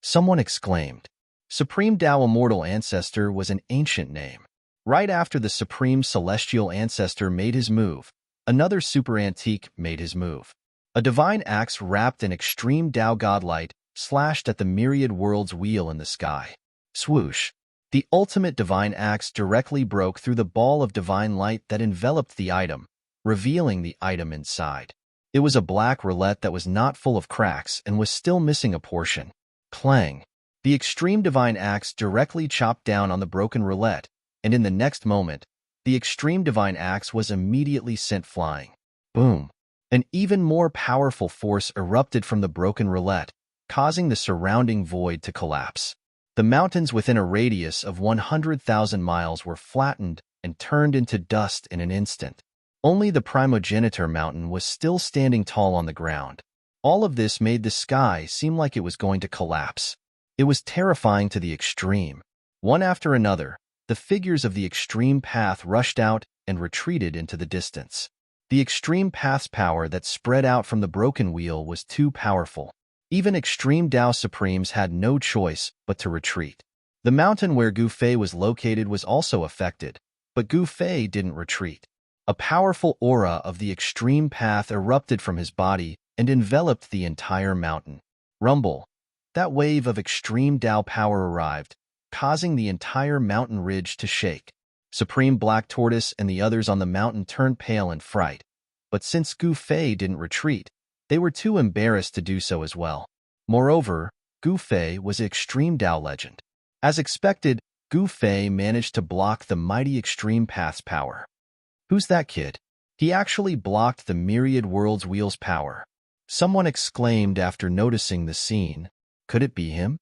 Someone exclaimed. Supreme Tao Immortal Ancestor was an ancient name. Right after the Supreme Celestial Ancestor made his move, another super antique made his move. A divine axe wrapped in extreme Tao godlight slashed at the myriad worlds wheel in the sky. Swoosh! The ultimate divine axe directly broke through the ball of divine light that enveloped the item, revealing the item inside. It was a black roulette that was not full of cracks and was still missing a portion. Clang! The extreme divine axe directly chopped down on the broken roulette, and in the next moment, the extreme divine axe was immediately sent flying. Boom! An even more powerful force erupted from the broken roulette, causing the surrounding void to collapse. The mountains within a radius of 100,000 miles were flattened and turned into dust in an instant. Only the Primogenitor Mountain was still standing tall on the ground. All of this made the sky seem like it was going to collapse. It was terrifying to the extreme. One after another, the figures of the extreme path rushed out and retreated into the distance. The extreme path's power that spread out from the broken wheel was too powerful. Even extreme Tao Supremes had no choice but to retreat. The mountain where Gu Fei was located was also affected, but Gu Fei didn't retreat. A powerful aura of the extreme path erupted from his body and enveloped the entire mountain. Rumble! That wave of extreme Tao power arrived, causing the entire mountain ridge to shake. Supreme Black Tortoise and the others on the mountain turned pale in fright, but since Gu Fei didn't retreat, they were too embarrassed to do so as well. Moreover, Gu Fei was an extreme Tao legend. As expected, Gu Fei managed to block the mighty extreme path's power. Who's that kid? He actually blocked the myriad worlds wheel's power. Someone exclaimed after noticing the scene. Could it be him?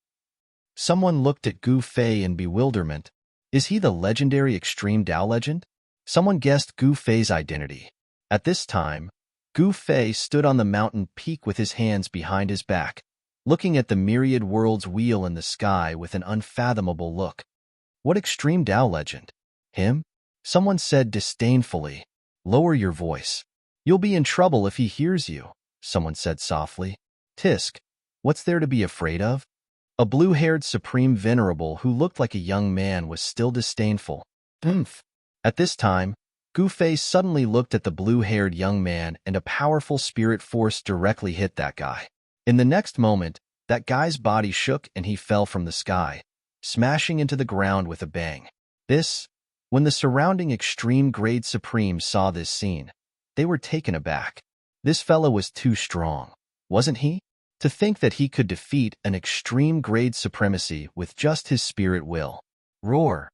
Someone looked at Gu Fei in bewilderment. Is he the legendary extreme Tao legend? Someone guessed Gu Fei's identity. At this time, Gu Fei stood on the mountain peak with his hands behind his back, looking at the myriad worlds wheel in the sky with an unfathomable look. What extreme Tao legend? Him? Someone said disdainfully. Lower your voice. You'll be in trouble if he hears you, someone said softly. Tisk, what's there to be afraid of? A blue-haired Supreme Venerable who looked like a young man was still disdainful. At this time, Gu Fei suddenly looked at the blue-haired young man and a powerful spirit force directly hit that guy. In the next moment, that guy's body shook and he fell from the sky, smashing into the ground with a bang. When the surrounding extreme-grade Supremes saw this scene, they were taken aback. This fellow was too strong, wasn't he? To think that he could defeat an extreme-grade supremacy with just his spirit will. Roar!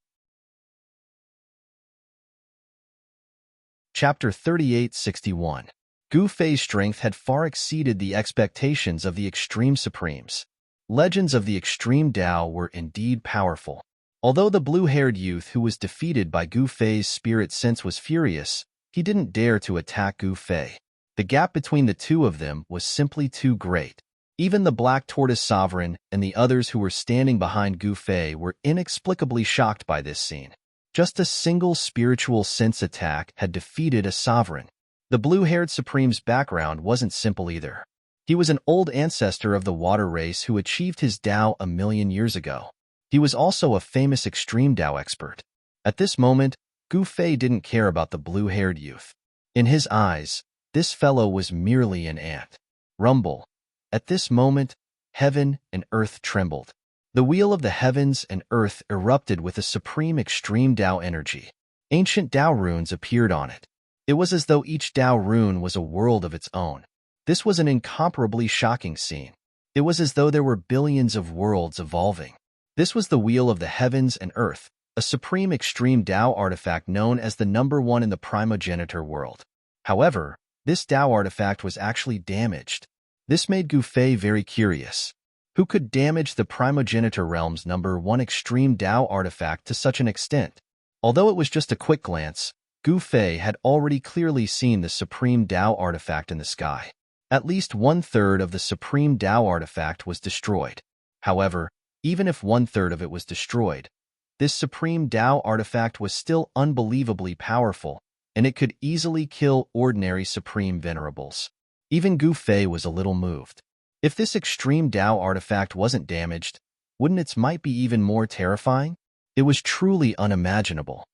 Chapter 3861. Gu Fei's strength had far exceeded the expectations of the Extreme Supremes. Legends of the Extreme Tao were indeed powerful. Although the blue-haired youth who was defeated by Gu Fei's spirit sense was furious, he didn't dare to attack Gu Fei. The gap between the two of them was simply too great. Even the Black Tortoise Sovereign and the others who were standing behind Gu Fei were inexplicably shocked by this scene. Just a single spiritual sense attack had defeated a sovereign. The blue-haired Supreme's background wasn't simple either. He was an old ancestor of the water race who achieved his Tao a million years ago. He was also a famous extreme Tao expert. At this moment, Gu Fei didn't care about the blue-haired youth. In his eyes, this fellow was merely an ant. Rumble. At this moment, heaven and earth trembled. The wheel of the heavens and earth erupted with a supreme extreme Tao energy. Ancient Tao runes appeared on it. It was as though each Tao rune was a world of its own. This was an incomparably shocking scene. It was as though there were billions of worlds evolving. This was the wheel of the heavens and earth, a supreme extreme Tao artifact known as the #1 in the primogenitor world. However, this Tao artifact was actually damaged. This made Gu Fei very curious. Who could damage the primogenitor realm's #1 extreme Tao artifact to such an extent? Although it was just a quick glance, Gu Fei had already clearly seen the supreme Tao artifact in the sky. At least 1/3 of the supreme Tao artifact was destroyed. However, even if 1/3 of it was destroyed, this supreme Tao artifact was still unbelievably powerful, and it could easily kill ordinary supreme venerables. Even Gu Fei was a little moved. If this extreme Tao artifact wasn't damaged, wouldn't its might be even more terrifying? It was truly unimaginable.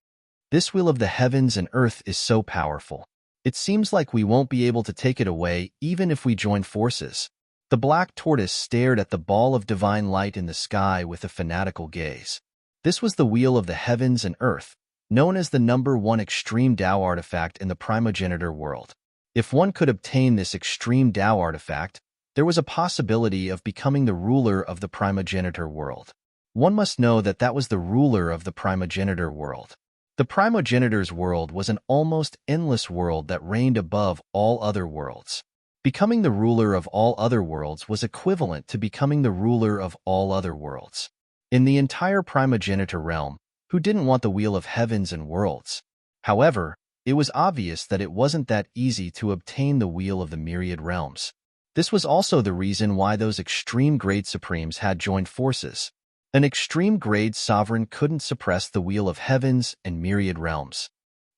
This wheel of the heavens and earth is so powerful. It seems like we won't be able to take it away even if we join forces. The black tortoise stared at the ball of divine light in the sky with a fanatical gaze. This was the wheel of the heavens and earth, known as the #1 extreme Tao artifact in the primogenitor world. If one could obtain this extreme Tao artifact, there was a possibility of becoming the ruler of the primogenitor world. One must know that that was the ruler of the primogenitor world. The primogenitor's world was an almost endless world that reigned above all other worlds. Becoming the ruler of all other worlds was equivalent to becoming the ruler of all other worlds. In the entire primogenitor realm, who didn't want the wheel of heavens and worlds? However, it was obvious that it wasn't that easy to obtain the wheel of the myriad realms. This was also the reason why those extreme-grade supremes had joined forces. An extreme-grade sovereign couldn't suppress the wheel of heavens and myriad realms.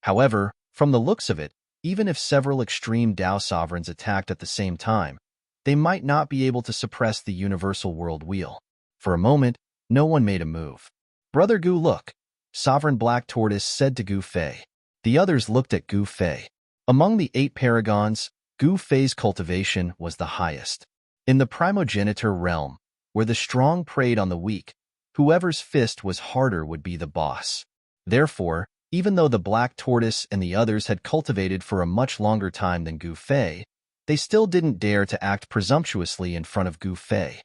However, from the looks of it, even if several extreme Tao sovereigns attacked at the same time, they might not be able to suppress the universal world wheel. For a moment, no one made a move. "Brother Gu, look," Sovereign Black Tortoise said to Gu Fei. The others looked at Gu Fei. Among the 8 paragons, Gu Fei's cultivation was the highest. In the primogenitor realm, where the strong preyed on the weak, whoever's fist was harder would be the boss. Therefore, even though the black tortoise and the others had cultivated for a much longer time than Gu Fei, they still didn't dare to act presumptuously in front of Gu Fei.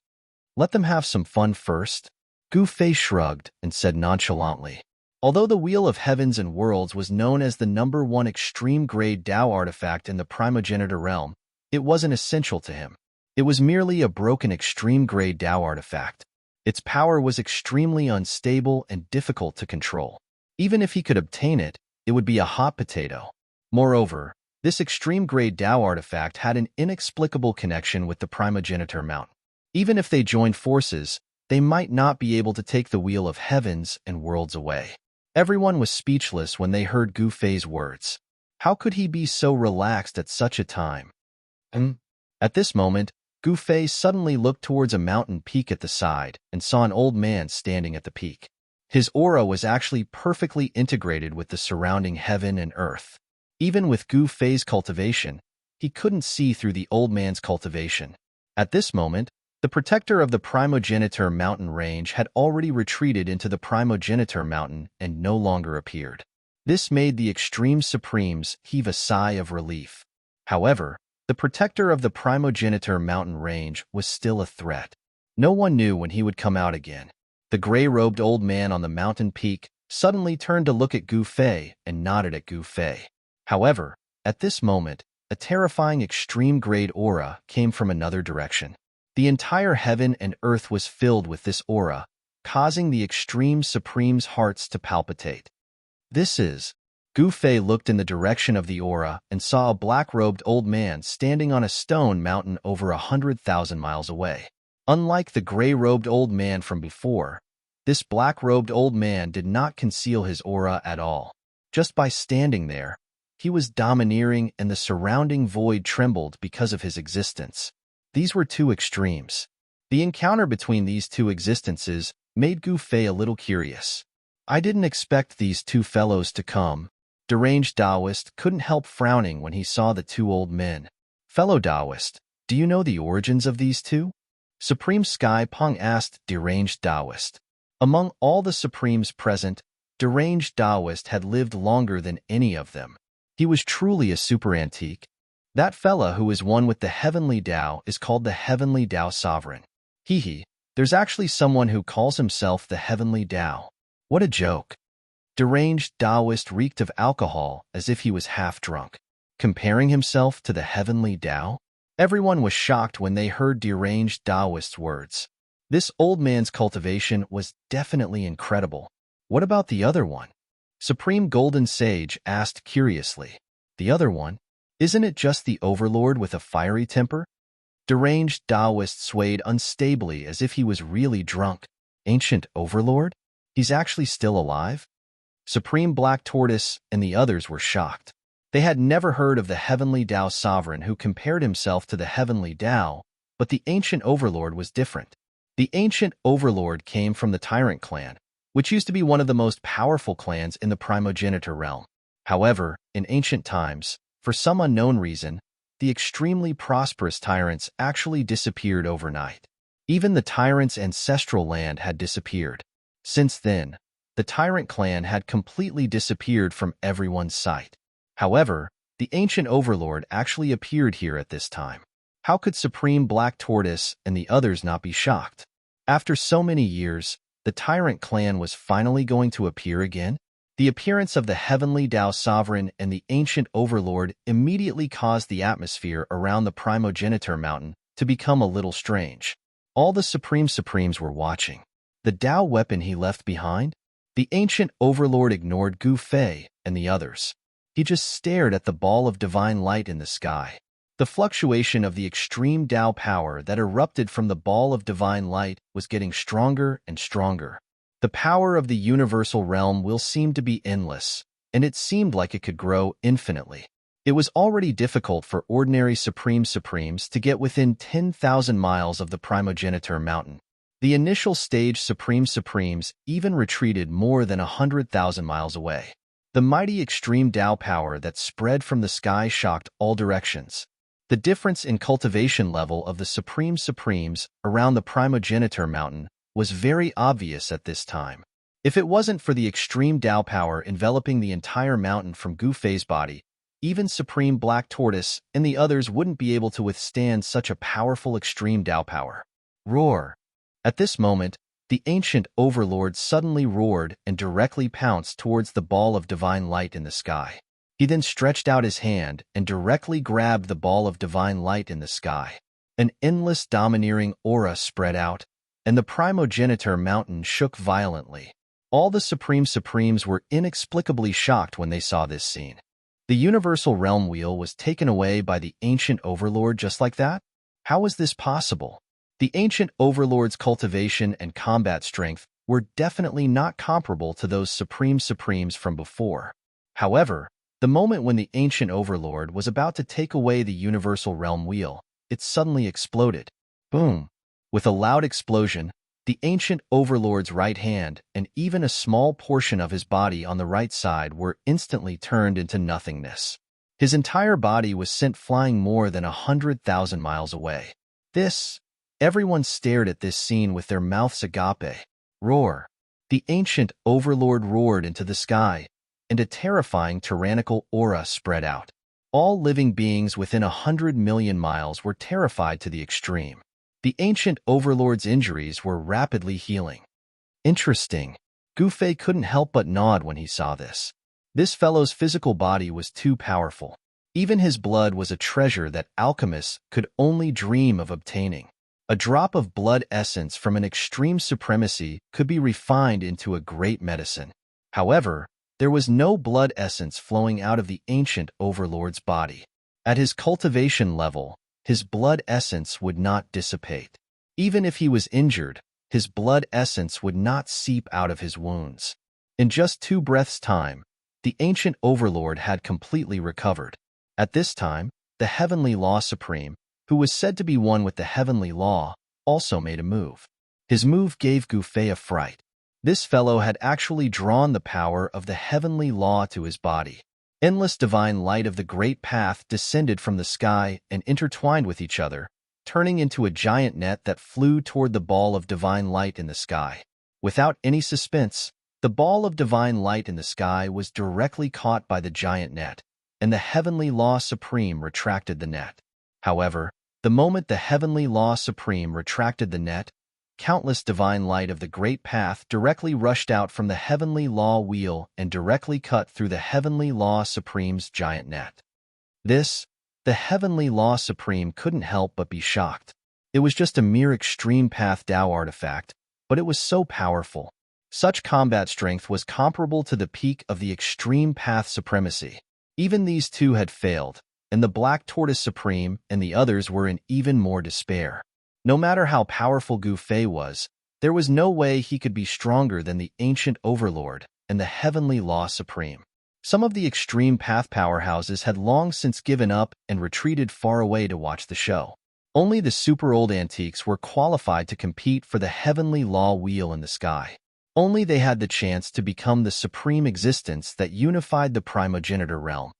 Let them have some fun first. Gu Fei shrugged and said nonchalantly. Although the Wheel of Heavens and Worlds was known as the #1 extreme-grade Tao artifact in the primogenitor realm, it wasn't essential to him. It was merely a broken extreme-grade Tao artifact. Its power was extremely unstable and difficult to control. Even if he could obtain it, it would be a hot potato. Moreover, this extreme-grade Tao artifact had an inexplicable connection with the primogenitor mountain. Even if they joined forces, they might not be able to take the Wheel of Heavens and Worlds away. Everyone was speechless when they heard Gu Fei's words. How could he be so relaxed at such a time? At this moment, Gu Fei suddenly looked towards a mountain peak at the side and saw an old man standing at the peak. His aura was actually perfectly integrated with the surrounding heaven and earth. Even with Gu Fei's cultivation, he couldn't see through the old man's cultivation. At this moment, the protector of the primogenitor mountain range had already retreated into the primogenitor mountain and no longer appeared. This made the extreme supremes heave a sigh of relief. However, the protector of the primogenitor mountain range was still a threat. No one knew when he would come out again. The gray-robed old man on the mountain peak suddenly turned to look at Gu Fei and nodded at Gu Fei. However, at this moment, a terrifying extreme-grade aura came from another direction. The entire heaven and earth was filled with this aura, causing the extreme supreme's hearts to palpitate. This is... Gu Fei looked in the direction of the aura and saw a black-robed old man standing on a stone mountain over 100,000 miles away. Unlike the gray-robed old man from before, this black-robed old man did not conceal his aura at all. Just by standing there, He was domineering and the surrounding void trembled because of his existence. These were two extremes. The encounter between these two existences made Gu Fei a little curious. I didn't expect these two fellows to come. Deranged Taoist couldn't help frowning when he saw the two old men. Fellow Taoist, do you know the origins of these two? Supreme Sky Peng asked Deranged Taoist. Among all the Supremes present, Deranged Taoist had lived longer than any of them. He was truly a super antique. That fella who is one with the Heavenly Tao is called the Heavenly Tao Sovereign. Hee, there's actually someone who calls himself the Heavenly Tao. What a joke. Deranged Taoist reeked of alcohol as if he was half drunk. Comparing himself to the Heavenly Tao? Everyone was shocked when they heard Deranged Taoist's words. This old man's cultivation was definitely incredible. What about the other one? Supreme Golden Sage asked curiously. The other one? Isn't it just the Overlord with a fiery temper? Deranged Taoist swayed unstably as if he was really drunk. Ancient Overlord? He's actually still alive? Supreme Black Tortoise and the others were shocked. They had never heard of the Heavenly Tao Sovereign who compared himself to the Heavenly Tao, but the Ancient Overlord was different. The Ancient Overlord came from the Tyrant clan, which used to be one of the most powerful clans in the primogenitor realm. However, in ancient times, for some unknown reason, the extremely prosperous tyrants actually disappeared overnight. Even the tyrant's ancestral land had disappeared. Since then, the Tyrant clan had completely disappeared from everyone's sight. However, the Ancient Overlord actually appeared here at this time. How could Supreme Black Tortoise and the others not be shocked? After so many years, the Tyrant clan was finally going to appear again? The appearance of the Heavenly Tao Sovereign and the Ancient Overlord immediately caused the atmosphere around the primogenitor mountain to become a little strange. All the Supremes were watching. The Tao weapon he left behind? The Ancient Overlord ignored Gu Fei and the others. He just stared at the ball of divine light in the sky. The fluctuation of the extreme Tao power that erupted from the ball of divine light was getting stronger and stronger. The power of the universal realm will seem to be endless, and it seemed like it could grow infinitely. It was already difficult for ordinary Supremes to get within 10,000 miles of the primogenitor mountain. The initial stage Supremes even retreated more than 100,000 miles away. The mighty extreme Tao power that spread from the sky shocked all directions. The difference in cultivation level of the Supremes around the primogenitor mountain was very obvious at this time. If it wasn't for the extreme Tao power enveloping the entire mountain from Gu Fei's body, even Supreme Black Tortoise and the others wouldn't be able to withstand such a powerful extreme Tao power. Roar! At this moment, the Ancient Overlord suddenly roared and directly pounced towards the ball of divine light in the sky. He then stretched out his hand and directly grabbed the ball of divine light in the sky. An endless domineering aura spread out, and the primogenitor mountain shook violently. All the Supremes were inexplicably shocked when they saw this scene. The universal realm wheel was taken away by the Ancient Overlord just like that? How was this possible? The Ancient Overlord's cultivation and combat strength were definitely not comparable to those Supremes from before. However, the moment when the Ancient Overlord was about to take away the universal realm wheel, it suddenly exploded. Boom! With a loud explosion, the Ancient Overlord's right hand and even a small portion of his body on the right side were instantly turned into nothingness. His entire body was sent flying more than 100,000 miles away. Everyone stared at this scene with their mouths agape. Roar! The Ancient Overlord roared into the sky, and a terrifying tyrannical aura spread out. All living beings within 100 million miles were terrified to the extreme. The Ancient Overlord's injuries were rapidly healing. Interesting. Gu Fei couldn't help but nod when he saw this. This fellow's physical body was too powerful. Even his blood was a treasure that alchemists could only dream of obtaining. A drop of blood essence from an extreme supremacy could be refined into a great medicine. However, there was no blood essence flowing out of the Ancient Overlord's body. At his cultivation level, his blood essence would not dissipate. Even if he was injured, his blood essence would not seep out of his wounds. In just 2 breaths' time, the ancient overlord had completely recovered. At this time, the Heavenly Law Supreme, who was said to be one with the Heavenly Law, also made a move. His move gave Gu Fei a fright. This fellow had actually drawn the power of the Heavenly Law to his body. Endless divine light of the Great Path descended from the sky and intertwined with each other, turning into a giant net that flew toward the ball of divine light in the sky. Without any suspense, the ball of divine light in the sky was directly caught by the giant net, and the Heavenly Law Supreme retracted the net. However, the moment the Heavenly Law Supreme retracted the net, countless divine light of the Great Path directly rushed out from the Heavenly Law Wheel and directly cut through the Heavenly Law Supreme's giant net. This, the Heavenly Law Supreme couldn't help but be shocked. It was just a mere extreme path Tao artifact, but it was so powerful. Such combat strength was comparable to the peak of the extreme path supremacy. Even these two had failed, and the Black Tortoise Supreme and the others were in even more despair. No matter how powerful Gu Fei was, there was no way he could be stronger than the ancient overlord and the Heavenly Law Supreme. Some of the extreme path powerhouses had long since given up and retreated far away to watch the show. Only the super old antiques were qualified to compete for the Heavenly Law Wheel in the sky. Only they had the chance to become the supreme existence that unified the primogenitor realm.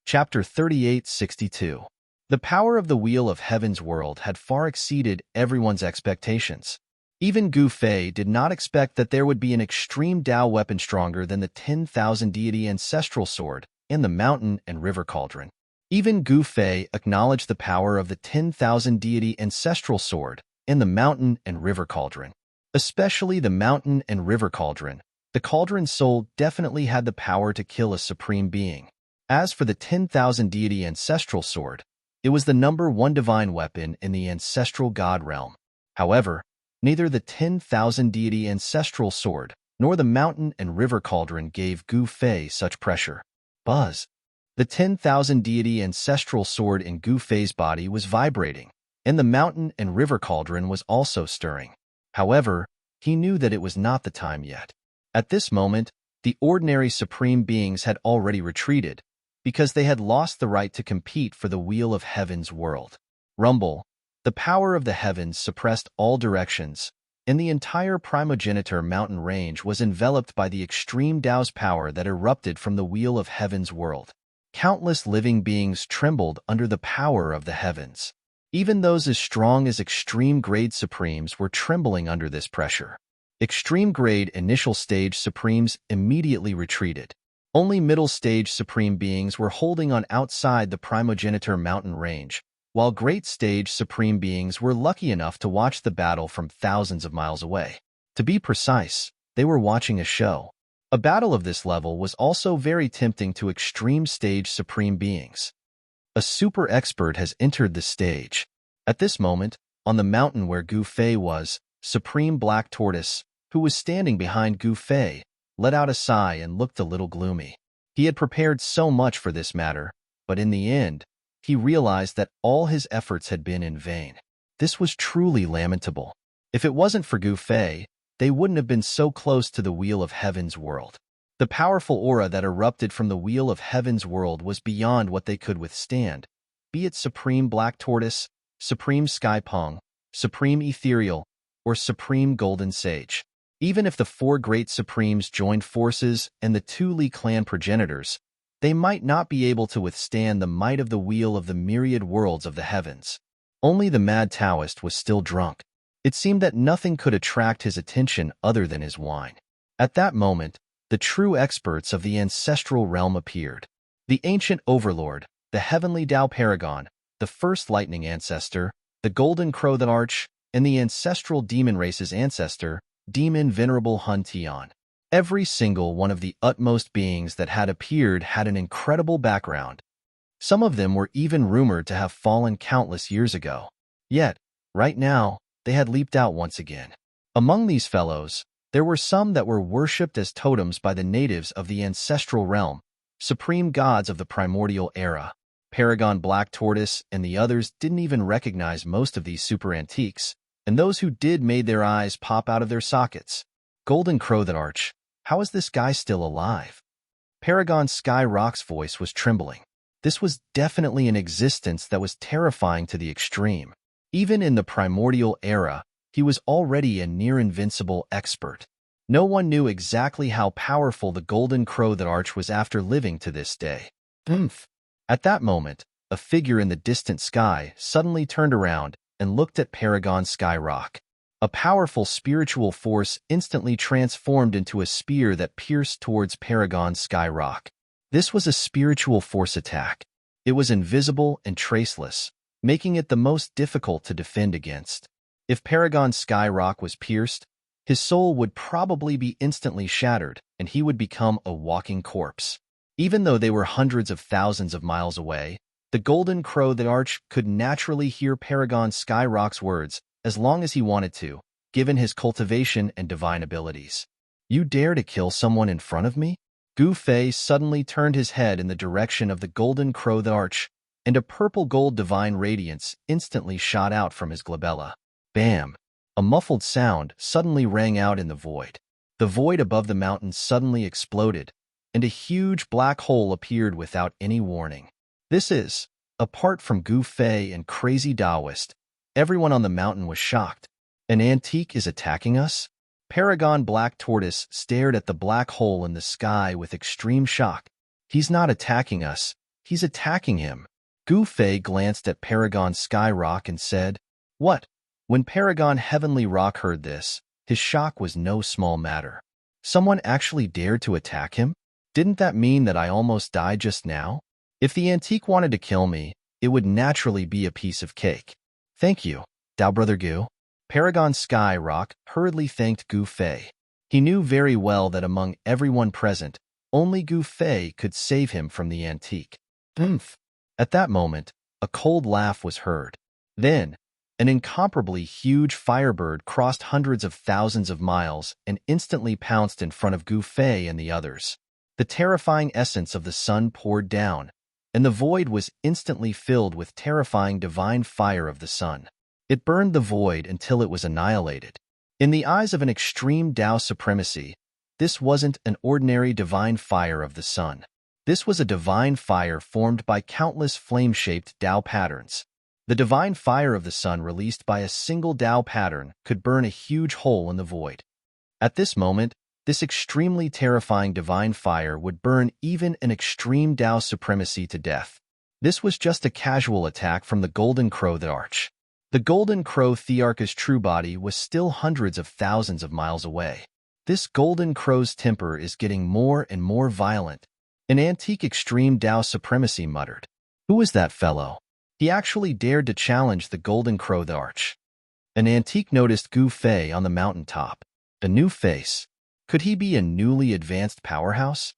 Chapter 3862. The power of the Wheel of Heaven's world had far exceeded everyone's expectations. Even Gu Fei did not expect that there would be an extreme Tao weapon stronger than the 10,000 deity ancestral sword and the mountain and river cauldron. Even Gu Fei acknowledged the power of the 10,000 deity ancestral sword and the mountain and river cauldron. Especially the mountain and river cauldron. The cauldron's soul definitely had the power to kill a supreme being. As for the 10,000 deity ancestral sword, it was the #1 divine weapon in the ancestral god realm. However, neither the 10,000 deity ancestral sword nor the mountain and river cauldron gave Gu Fei such pressure. Buzz! The 10,000 deity ancestral sword in Gu Fei's body was vibrating, and the mountain and river cauldron was also stirring. However, he knew that it was not the time yet. At this moment, the ordinary supreme beings had already retreated, because they had lost the right to compete for the Wheel of Heaven's world. Rumble, the power of the heavens suppressed all directions, and the entire primogenitor mountain range was enveloped by the extreme Tao's power that erupted from the Wheel of Heaven's world. Countless living beings trembled under the power of the heavens. Even those as strong as extreme-grade supremes were trembling under this pressure. Extreme-grade initial stage supremes immediately retreated. Only middle-stage supreme beings were holding on outside the primogenitor mountain range, while great-stage supreme beings were lucky enough to watch the battle from thousands of miles away. To be precise, they were watching a show. A battle of this level was also very tempting to extreme-stage supreme beings. A super expert has entered the stage. At this moment, on the mountain where Gu Fei was, Supreme Black Tortoise, who was standing behind Gu Fei, let out a sigh and looked a little gloomy. He had prepared so much for this matter, but in the end, he realized that all his efforts had been in vain. This was truly lamentable. If it wasn't for Gu Fei, they wouldn't have been so close to the Wheel of Heaven's world. The powerful aura that erupted from the Wheel of Heaven's world was beyond what they could withstand, be it Supreme Black Tortoise, Supreme Sky Pong, Supreme Ethereal, or Supreme Golden Sage. Even if the 4 great supremes joined forces and the 2 Li clan progenitors, they might not be able to withstand the might of the wheel of the myriad worlds of the heavens. Only the mad Taoist was still drunk. It seemed that nothing could attract his attention other than his wine. At that moment, the true experts of the ancestral realm appeared. The ancient overlord, the heavenly Tao paragon, the first lightning ancestor, the golden crow the arch, and the ancestral demon race's ancestor, Demon Venerable Hun Tian. Every single one of the utmost beings that had appeared had an incredible background. Some of them were even rumored to have fallen countless years ago. Yet, right now, they had leaped out once again. Among these fellows, there were some that were worshipped as totems by the natives of the ancestral realm, supreme gods of the primordial era. Paragon Black Tortoise and the others didn't even recognize most of these super antiques, and those who did made their eyes pop out of their sockets. Golden Crow that arch, how is this guy still alive? Paragon Sky Rock's voice was trembling. This was definitely an existence that was terrifying to the extreme. Even in the primordial era, he was already a near-invincible expert. No one knew exactly how powerful the Golden Crow that arch was after living to this day. Oomph! At that moment, a figure in the distant sky suddenly turned around and looked at Paragon Sky Rock. A powerful spiritual force instantly transformed into a spear that pierced towards Paragon Sky Rock. This was a spiritual force attack. It was invisible and traceless, making it the most difficult to defend against. If Paragon Sky Rock was pierced, his soul would probably be instantly shattered, and he would become a walking corpse. Even though they were hundreds of thousands of miles away, the Golden Crow the Arch could naturally hear Paragon Sky Rock's words as long as he wanted to, given his cultivation and divine abilities. You dare to kill someone in front of me? Gu Fei suddenly turned his head in the direction of the Golden Crow the Arch, and a purple-gold divine radiance instantly shot out from his glabella. Bam! A muffled sound suddenly rang out in the void. The void above the mountain suddenly exploded, and a huge black hole appeared without any warning. This is, apart from Gu Fei and Crazy Taoist, everyone on the mountain was shocked. An antique is attacking us? Paragon Black Tortoise stared at the black hole in the sky with extreme shock. He's not attacking us, he's attacking him. Gu Fei glanced at Paragon Sky Rock and said, "What?" When Paragon Heavenly Rock heard this, his shock was no small matter. Someone actually dared to attack him? Didn't that mean that I almost died just now? If the antique wanted to kill me, it would naturally be a piece of cake. Thank you, Dao Brother Gu. Paragon Sky Rock hurriedly thanked Gu Fei. He knew very well that among everyone present, only Gu Fei could save him from the antique. Oomph! At that moment, a cold laugh was heard. Then, an incomparably huge firebird crossed hundreds of thousands of miles and instantly pounced in front of Gu Fei and the others. The terrifying essence of the sun poured down, and the void was instantly filled with terrifying divine fire of the sun. It burned the void until it was annihilated. In the eyes of an extreme Tao supremacy, this wasn't an ordinary divine fire of the sun. This was a divine fire formed by countless flame-shaped Tao patterns. The divine fire of the sun released by a single Tao pattern could burn a huge hole in the void. At this moment, this extremely terrifying divine fire would burn even an extreme Tao supremacy to death. This was just a casual attack from the Golden Crow the Arch. The Golden Crow Thearch's true body was still hundreds of thousands of miles away. This Golden Crow's temper is getting more and more violent. An antique extreme Tao supremacy muttered. Who is that fellow? He actually dared to challenge the Golden Crow the Arch. An antique noticed Gu Fei on the mountaintop. A new face. Could he be a newly advanced powerhouse?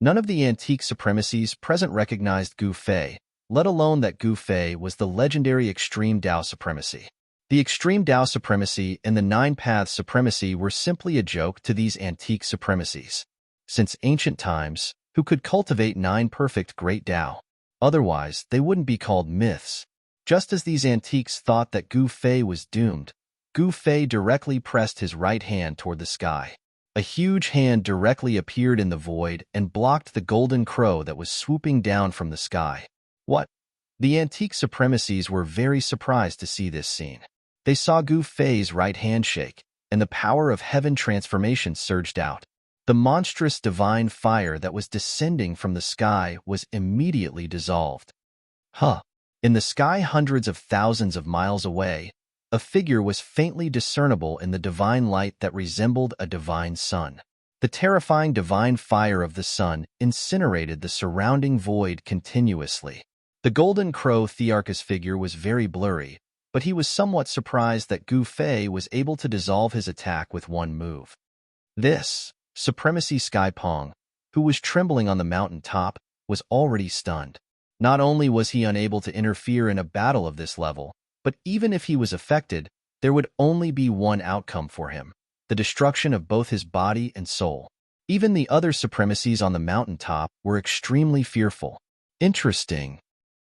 None of the antique supremacies present recognized Gu Fei, let alone that Gu Fei was the legendary extreme Tao supremacy. The extreme Tao supremacy and the Nine Paths supremacy were simply a joke to these antique supremacies. Since ancient times, who could cultivate 9 perfect great Tao? Otherwise, they wouldn't be called myths. Just as these antiques thought that Gu Fei was doomed, Gu Fei directly pressed his right hand toward the sky. A huge hand directly appeared in the void and blocked the Golden Crow that was swooping down from the sky. What? The antique supremacies were very surprised to see this scene. They saw Gu Fei's right hand shake, and the power of heaven transformation surged out. The monstrous divine fire that was descending from the sky was immediately dissolved. In the sky hundreds of thousands of miles away, a figure was faintly discernible in the divine light that resembled a divine sun. The terrifying divine fire of the sun incinerated the surrounding void continuously. The Golden Crow Thearch's figure was very blurry, but he was somewhat surprised that Gu Fei was able to dissolve his attack with one move. This Supremacy Sky Pong, who was trembling on the mountain top, was already stunned. Not only was he unable to interfere in a battle of this level, but even if he was affected, there would only be one outcome for him: the destruction of both his body and soul. Even the other supremacies on the mountain top were extremely fearful. Interesting.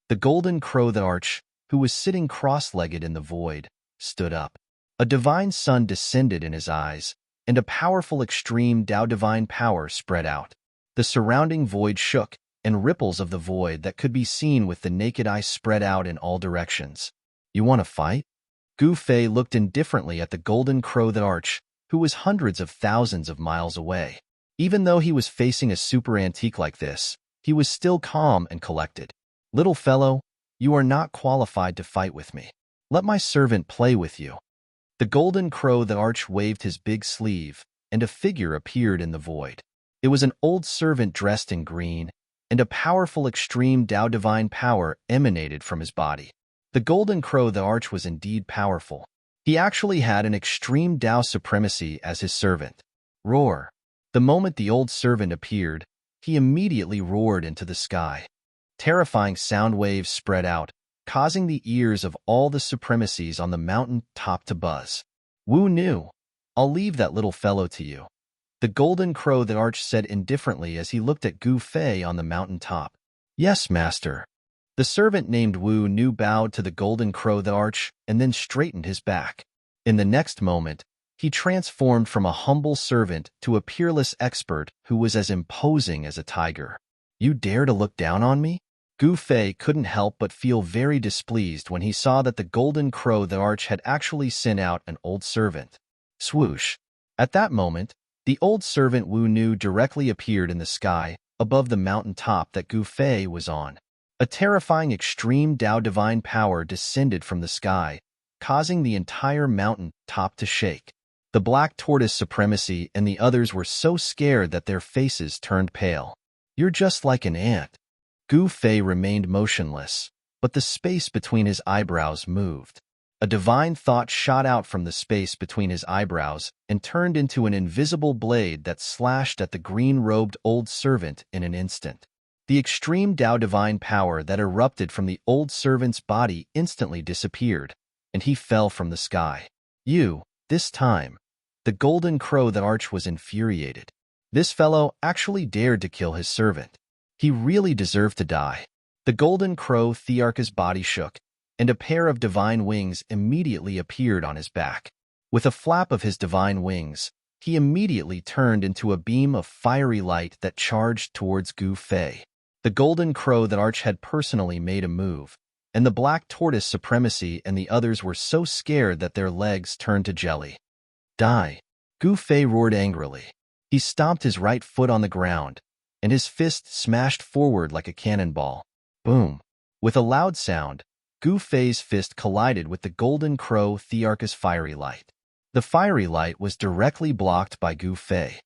The Golden Crow the Arch, who was sitting cross-legged in the void, stood up. A divine sun descended in his eyes, and a powerful extreme Tao divine power spread out. The surrounding void shook, and ripples of the void that could be seen with the naked eye spread out in all directions. You want to fight? Gu Fei looked indifferently at the golden crow the arch, who was hundreds of thousands of miles away. Even though he was facing a super antique like this, he was still calm and collected. Little fellow, you are not qualified to fight with me. Let my servant play with you. The golden crow the arch waved his big sleeve, and a figure appeared in the void. It was an old servant dressed in green, and a powerful extreme Tao divine power emanated from his body. The golden crow the arch was indeed powerful. He actually had an extreme Tao supremacy as his servant. Roar. The moment the old servant appeared, he immediately roared into the sky. Terrifying sound waves spread out, causing the ears of all the supremacies on the mountain top to buzz. Wu knew. I'll leave that little fellow to you. The golden crow the arch said indifferently as he looked at Gu Fei on the mountain top. Yes, master. The servant named Wu Nu bowed to the golden crow the arch and then straightened his back. In the next moment, he transformed from a humble servant to a peerless expert who was as imposing as a tiger. You dare to look down on me? Gu Fei couldn't help but feel very displeased when he saw that the golden crow the arch had actually sent out an old servant. Swoosh. At that moment, the old servant Wu Nu directly appeared in the sky, above the mountain top that Gu Fei was on. A terrifying extreme Tao divine power descended from the sky, causing the entire mountain top to shake. The black tortoise supremacy and the others were so scared that their faces turned pale. You're just like an ant. Gu Fei remained motionless, but the space between his eyebrows moved. A divine thought shot out from the space between his eyebrows and turned into an invisible blade that slashed at the green-robed old servant in an instant. The extreme Tao divine power that erupted from the old servant's body instantly disappeared, and he fell from the sky. This time, the golden crow the arch was infuriated. This fellow actually dared to kill his servant. He really deserved to die. The golden crow Thearch's body shook, and a pair of divine wings immediately appeared on his back. With a flap of his divine wings, he immediately turned into a beam of fiery light that charged towards Gu Fei. The golden crow the arch had personally made a move, and the black tortoise supremacy and the others were so scared that their legs turned to jelly. Die! Gu Fei roared angrily. He stomped his right foot on the ground, and his fist smashed forward like a cannonball. Boom! With a loud sound, Gu Fei's fist collided with the golden crow Thearch's fiery light. The fiery light was directly blocked by Gu Fei.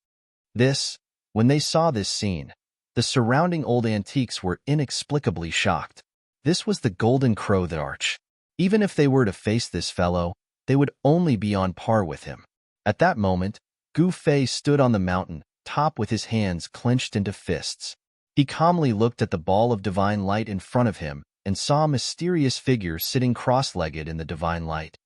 When they saw this scene, the surrounding old antiques were inexplicably shocked. This was the golden crow the arch. Even if they were to face this fellow, they would only be on par with him. At that moment, Gu Fei stood on the mountain top with his hands clenched into fists. He calmly looked at the ball of divine light in front of him and saw a mysterious figure sitting cross-legged in the divine light.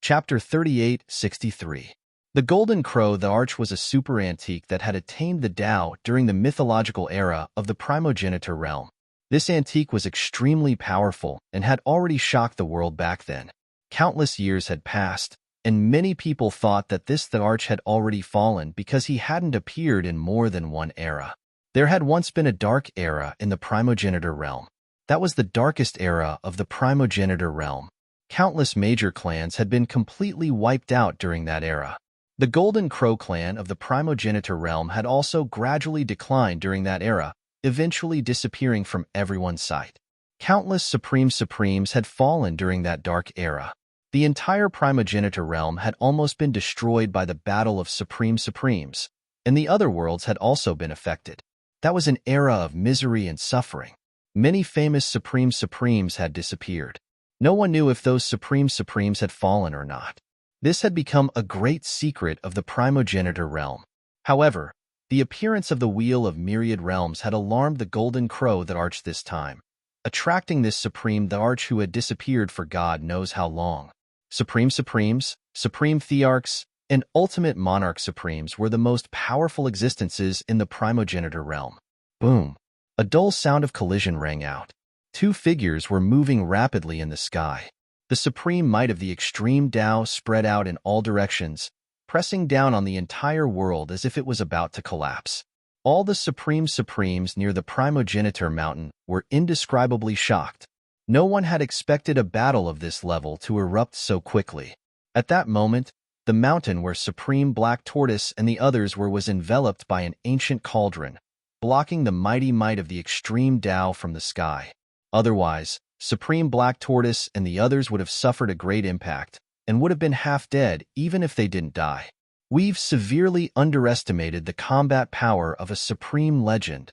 Chapter 38-63. The golden crow the arch was a super antique that had attained the Tao during the mythological era of the primogeniture realm. This antique was extremely powerful and had already shocked the world back then. Countless years had passed, and many people thought that the arch had already fallen because he hadn't appeared in more than one era. There had once been a dark era in the primogeniture realm. That was the darkest era of the primogeniture realm. Countless major clans had been completely wiped out during that era. The Golden Crow clan of the primogeniture realm had also gradually declined during that era, eventually disappearing from everyone's sight. Countless supremes had fallen during that dark era. The entire primogeniture realm had almost been destroyed by the battle of supremes, and the other worlds had also been affected. That was an era of misery and suffering. Many famous supremes had disappeared. No one knew if those supremes had fallen or not. This had become a great secret of the primogeniture realm. However, the appearance of the Wheel of Myriad Realms had alarmed the Golden Crow the arch this time, attracting this supreme the arch who had disappeared for God knows how long. Supreme Thearchs, and Ultimate Monarch Supremes were the most powerful existences in the primogeniture realm. Boom! A dull sound of collision rang out. Two figures were moving rapidly in the sky. The supreme might of the extreme Tao spread out in all directions, pressing down on the entire world as if it was about to collapse. All the supremes near the primogenitor mountain were indescribably shocked. No one had expected a battle of this level to erupt so quickly. At that moment, the mountain where Supreme Black Tortoise and the others were was enveloped by an ancient cauldron, blocking the mighty might of the extreme Tao from the sky. Otherwise, Supreme Black Tortoise and the others would have suffered a great impact and would have been half dead even if they didn't die. We've severely underestimated the combat power of a supreme legend.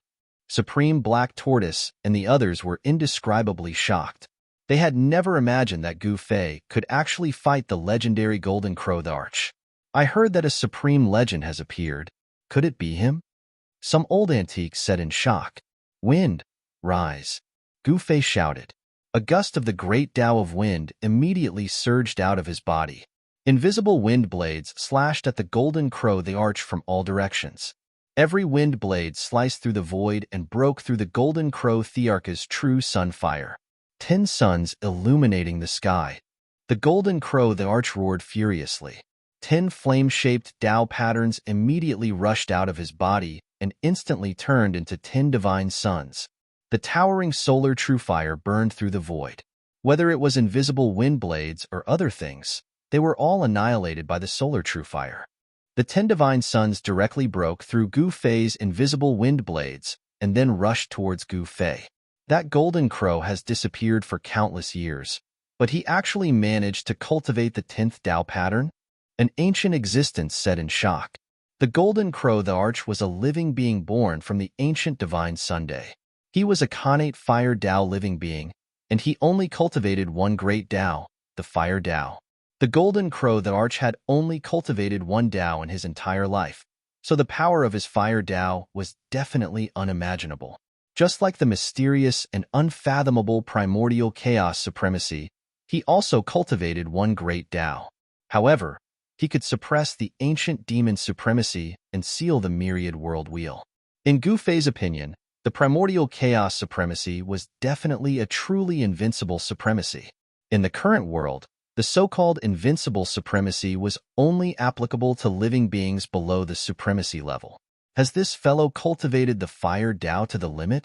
Supreme Black Tortoise and the others were indescribably shocked. They had never imagined that Gu Fei could actually fight the legendary Golden Crow the Arch. I heard that a supreme legend has appeared. Could it be him? Some old antiques said in shock. Wind, rise. Gu Fei shouted. A gust of the great Tao of wind immediately surged out of his body. Invisible wind blades slashed at the Golden Crow the Arch from all directions. Every wind blade sliced through the void and broke through the Golden Crow Thearch's true sun fire. 10 suns illuminating the sky. The Golden Crow the Arch roared furiously. 10 flame-shaped Tao patterns immediately rushed out of his body and instantly turned into 10 divine suns. The towering solar true fire burned through the void. Whether it was invisible wind blades or other things, they were all annihilated by the solar true fire. The 10 divine suns directly broke through Gu Fei's invisible wind blades and then rushed towards Gu Fei. That Golden Crow has disappeared for countless years, but he actually managed to cultivate the 10th Tao pattern? An ancient existence said in shock. The Golden Crow the Arch was a living being born from the ancient divine Sunday. He was a connate fire Tao living being, and he only cultivated one great Tao, the fire Tao. The Golden Crow the Arch had only cultivated one Tao in his entire life, so the power of his fire Tao was definitely unimaginable. Just like the mysterious and unfathomable primordial chaos supremacy, he also cultivated one great Tao. However, he could suppress the ancient demon supremacy and seal the myriad world wheel. In Gu Fei's opinion, the primordial chaos supremacy was definitely a truly invincible supremacy. In the current world, the so-called invincible supremacy was only applicable to living beings below the supremacy level. Has this fellow cultivated the fire Tao to the limit?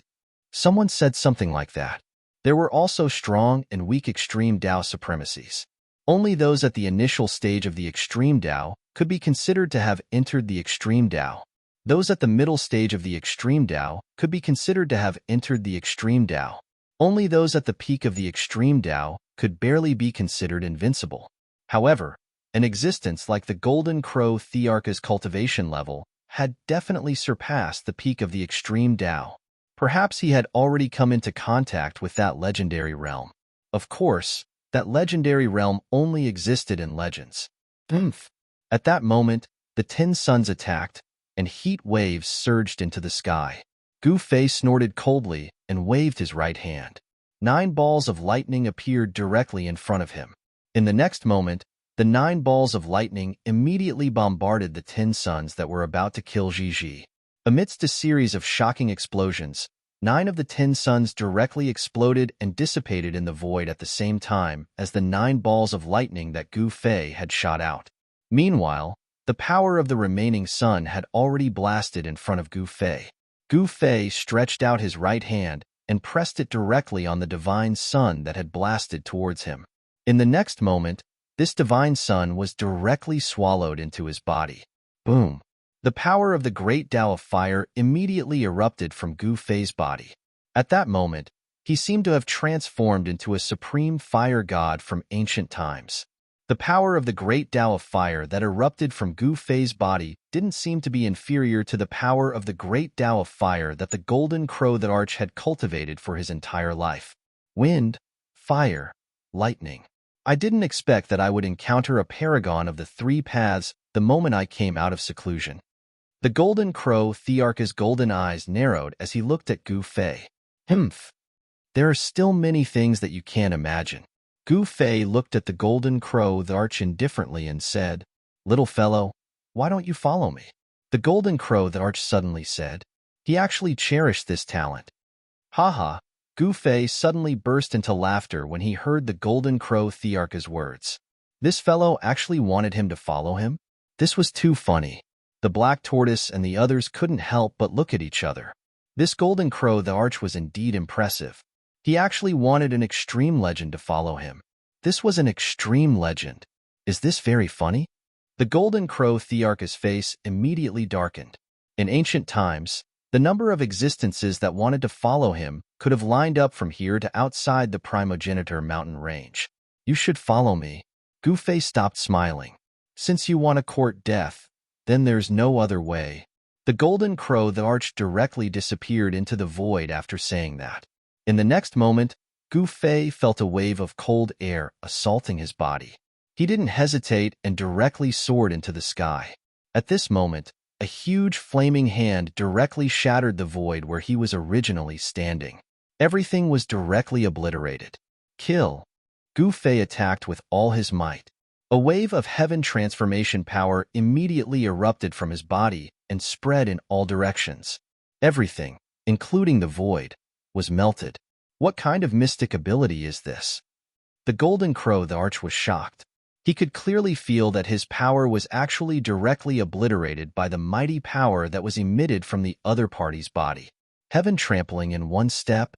Someone said something like that. There were also strong and weak extreme Tao supremacies. Only those at the initial stage of the extreme Tao could be considered to have entered the extreme Tao. Those at the middle stage of the extreme Tao could be considered to have entered the extreme Tao. Only those at the peak of the extreme Tao could barely be considered invincible. However, an existence like the Golden Crow Thearch's cultivation level had definitely surpassed the peak of the extreme Tao. Perhaps he had already come into contact with that legendary realm. Of course, that legendary realm only existed in legends. At that moment, the 10 suns attacked, and heat waves surged into the sky. Gu Fei snorted coldly and waved his right hand. 9 balls of lightning appeared directly in front of him. In the next moment, the 9 balls of lightning immediately bombarded the 10 suns that were about to kill Gigi. Amidst a series of shocking explosions, 9 of the 10 suns directly exploded and dissipated in the void at the same time as the 9 balls of lightning that Gu Fei had shot out. Meanwhile, the power of the remaining sun had already blasted in front of Gu Fei. Gu Fei stretched out his right hand and pressed it directly on the divine sun that had blasted towards him. In the next moment, this divine sun was directly swallowed into his body. Boom! The power of the great Tao of fire immediately erupted from Gu Fei's body. At that moment, he seemed to have transformed into a supreme fire god from ancient times. The power of the great Tao of fire that erupted from Gu Fei's body didn't seem to be inferior to the power of the great Tao of fire that the Golden Crow the Arch had cultivated for his entire life. Wind, fire, lightning. I didn't expect that I would encounter a paragon of the 3 paths the moment I came out of seclusion. The Golden Crow Thearch's golden eyes narrowed as he looked at Gu Fei. There are still many things that you can't imagine. Gu Fei looked at the Golden Crow the Arch indifferently and said, "Little fellow, why don't you follow me?" The Golden Crow the Arch suddenly said. He actually cherished this talent. Haha, Gu Fei suddenly burst into laughter when he heard the Golden Crow Thearch's words. This fellow actually wanted him to follow him? This was too funny. The Black Tortoise and the others couldn't help but look at each other. This Golden Crow the Arch was indeed impressive. He actually wanted an extreme legend to follow him. This was an extreme legend. Is this very funny? The Golden Crow Thearch's face immediately darkened. In ancient times, the number of existences that wanted to follow him could have lined up from here to outside the Primogenitor mountain range. You should follow me. Gu Fei stopped smiling. Since you want to court death, then there's no other way. The Golden Crow the Arch directly disappeared into the void after saying that. In the next moment, Gu Fei felt a wave of cold air assaulting his body. He didn't hesitate and directly soared into the sky. At this moment, a huge flaming hand directly shattered the void where he was originally standing. Everything was directly obliterated. Kill. Gu Fei attacked with all his might. A wave of heaven transformation power immediately erupted from his body and spread in all directions. Everything, including the void, was melted. What kind of mystic ability is this? The Golden Crow the Arch was shocked. He could clearly feel that his power was actually directly obliterated by the mighty power that was emitted from the other party's body. Heaven trampling in one step?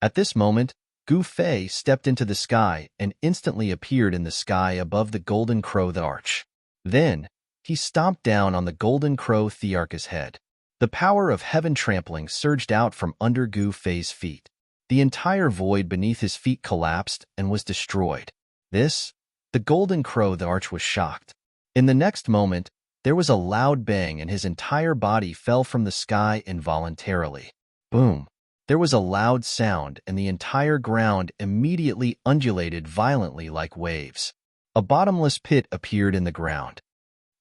At this moment, Gu Fei stepped into the sky and instantly appeared in the sky above the Golden Crow the Arch. Then, he stomped down on the Golden Crow Thearch's head. The power of heaven trampling surged out from under Gu Fei's feet. The entire void beneath his feet collapsed and was destroyed. The Golden Crow the Arch was shocked. In the next moment, there was a loud bang and his entire body fell from the sky involuntarily. Boom! There was a loud sound and the entire ground immediately undulated violently like waves. A bottomless pit appeared in the ground.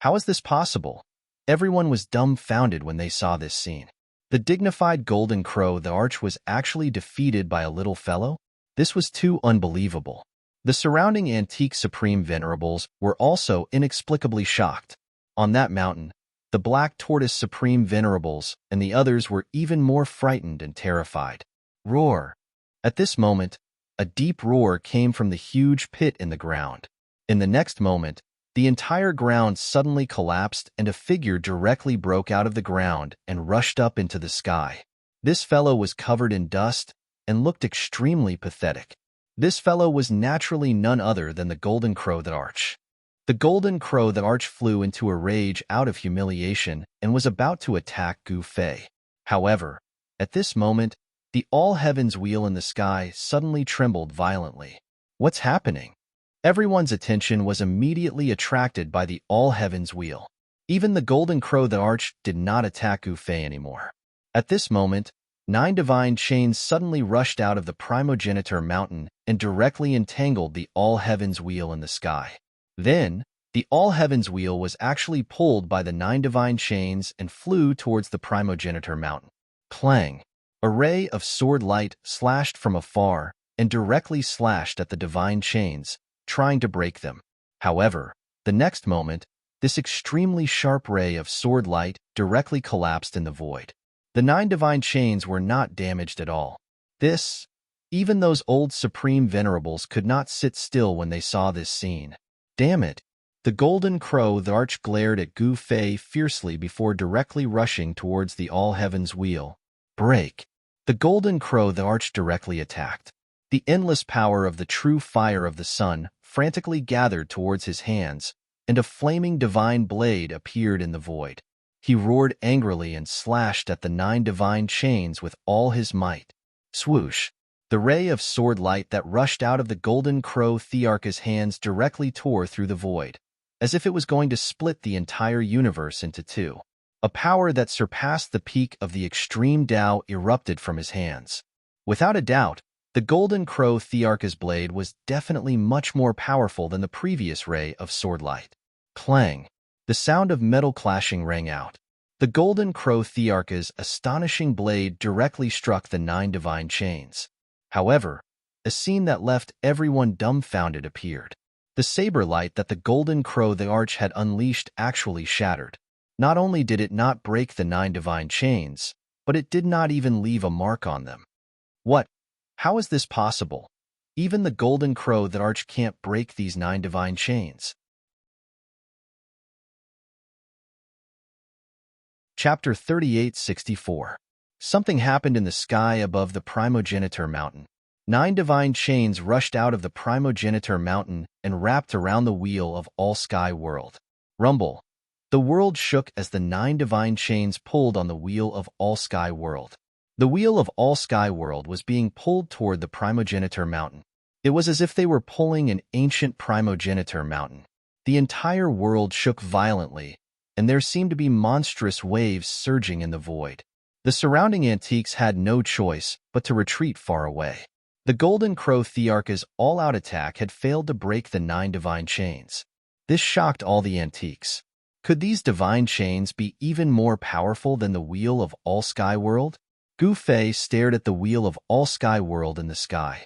How is this possible? Everyone was dumbfounded when they saw this scene. The dignified Golden Crow the Arch was actually defeated by a little fellow? This was too unbelievable. The surrounding antique Supreme Venerables were also inexplicably shocked. On that mountain, the Black Tortoise Supreme Venerables and the others were even more frightened and terrified. Roar! At this moment, a deep roar came from the huge pit in the ground. In the next moment, the entire ground suddenly collapsed and a figure directly broke out of the ground and rushed up into the sky. This fellow was covered in dust and looked extremely pathetic. This fellow was naturally none other than the Golden Crow the Arch. The Golden Crow the Arch flew into a rage out of humiliation and was about to attack Gu Fei. However, at this moment, the all-heavens wheel in the sky suddenly trembled violently. What's happening? Everyone's attention was immediately attracted by the all-heavens wheel. Even the Golden Crow the Arch did not attack Gu Fei anymore. At this moment, 9 divine chains suddenly rushed out of the Primogenitor mountain and directly entangled the all-heavens wheel in the sky. Then, the all-heavens wheel was actually pulled by the 9 divine chains and flew towards the Primogenitor mountain. Clang! A ray of sword light slashed from afar and directly slashed at the divine chains, trying to break them. However, the next moment, this extremely sharp ray of sword light directly collapsed in the void. The 9 divine chains were not damaged at all. Even those old Supreme Venerables could not sit still when they saw this scene. Damn it! The Golden Crow the Arch glared at Gu Fei fiercely before directly rushing towards the all-heavens wheel. Break! The Golden Crow the Arch directly attacked. The endless power of the true fire of the sun frantically gathered towards his hands, and a flaming divine blade appeared in the void. He roared angrily and slashed at the 9 divine chains with all his might. Swoosh! The ray of sword light that rushed out of the Golden Crow Thearch's hands directly tore through the void, as if it was going to split the entire universe into two. A power that surpassed the peak of the extreme Tao erupted from his hands. Without a doubt, the Golden Crow Thearch's blade was definitely much more powerful than the previous ray of sword light. Clang! The sound of metal clashing rang out. The Golden Crow Thearch's astonishing blade directly struck the 9 divine chains. However, a scene that left everyone dumbfounded appeared. The saber light that the Golden Crow the Arch had unleashed actually shattered. Not only did it not break the 9 divine chains, but it did not even leave a mark on them. What? How is this possible? Even the golden crow that arch can't break these 9 divine chains. Chapter 3864. Something happened in the sky above the primogenitor mountain. 9 divine chains rushed out of the primogenitor mountain and wrapped around the wheel of all sky world. Rumble. The world shook as the 9 divine chains pulled on the wheel of all sky world. The wheel of all sky world was being pulled toward the primogenitor mountain. It was as if they were pulling an ancient primogenitor mountain. The entire world shook violently, and there seemed to be monstrous waves surging in the void. The surrounding antiques had no choice but to retreat far away. The Golden Crow Thearch's all-out attack had failed to break the 9 divine chains. This shocked all the antiques. Could these divine chains be even more powerful than the wheel of all sky world? Gu Fei stared at the wheel of all sky world in the sky.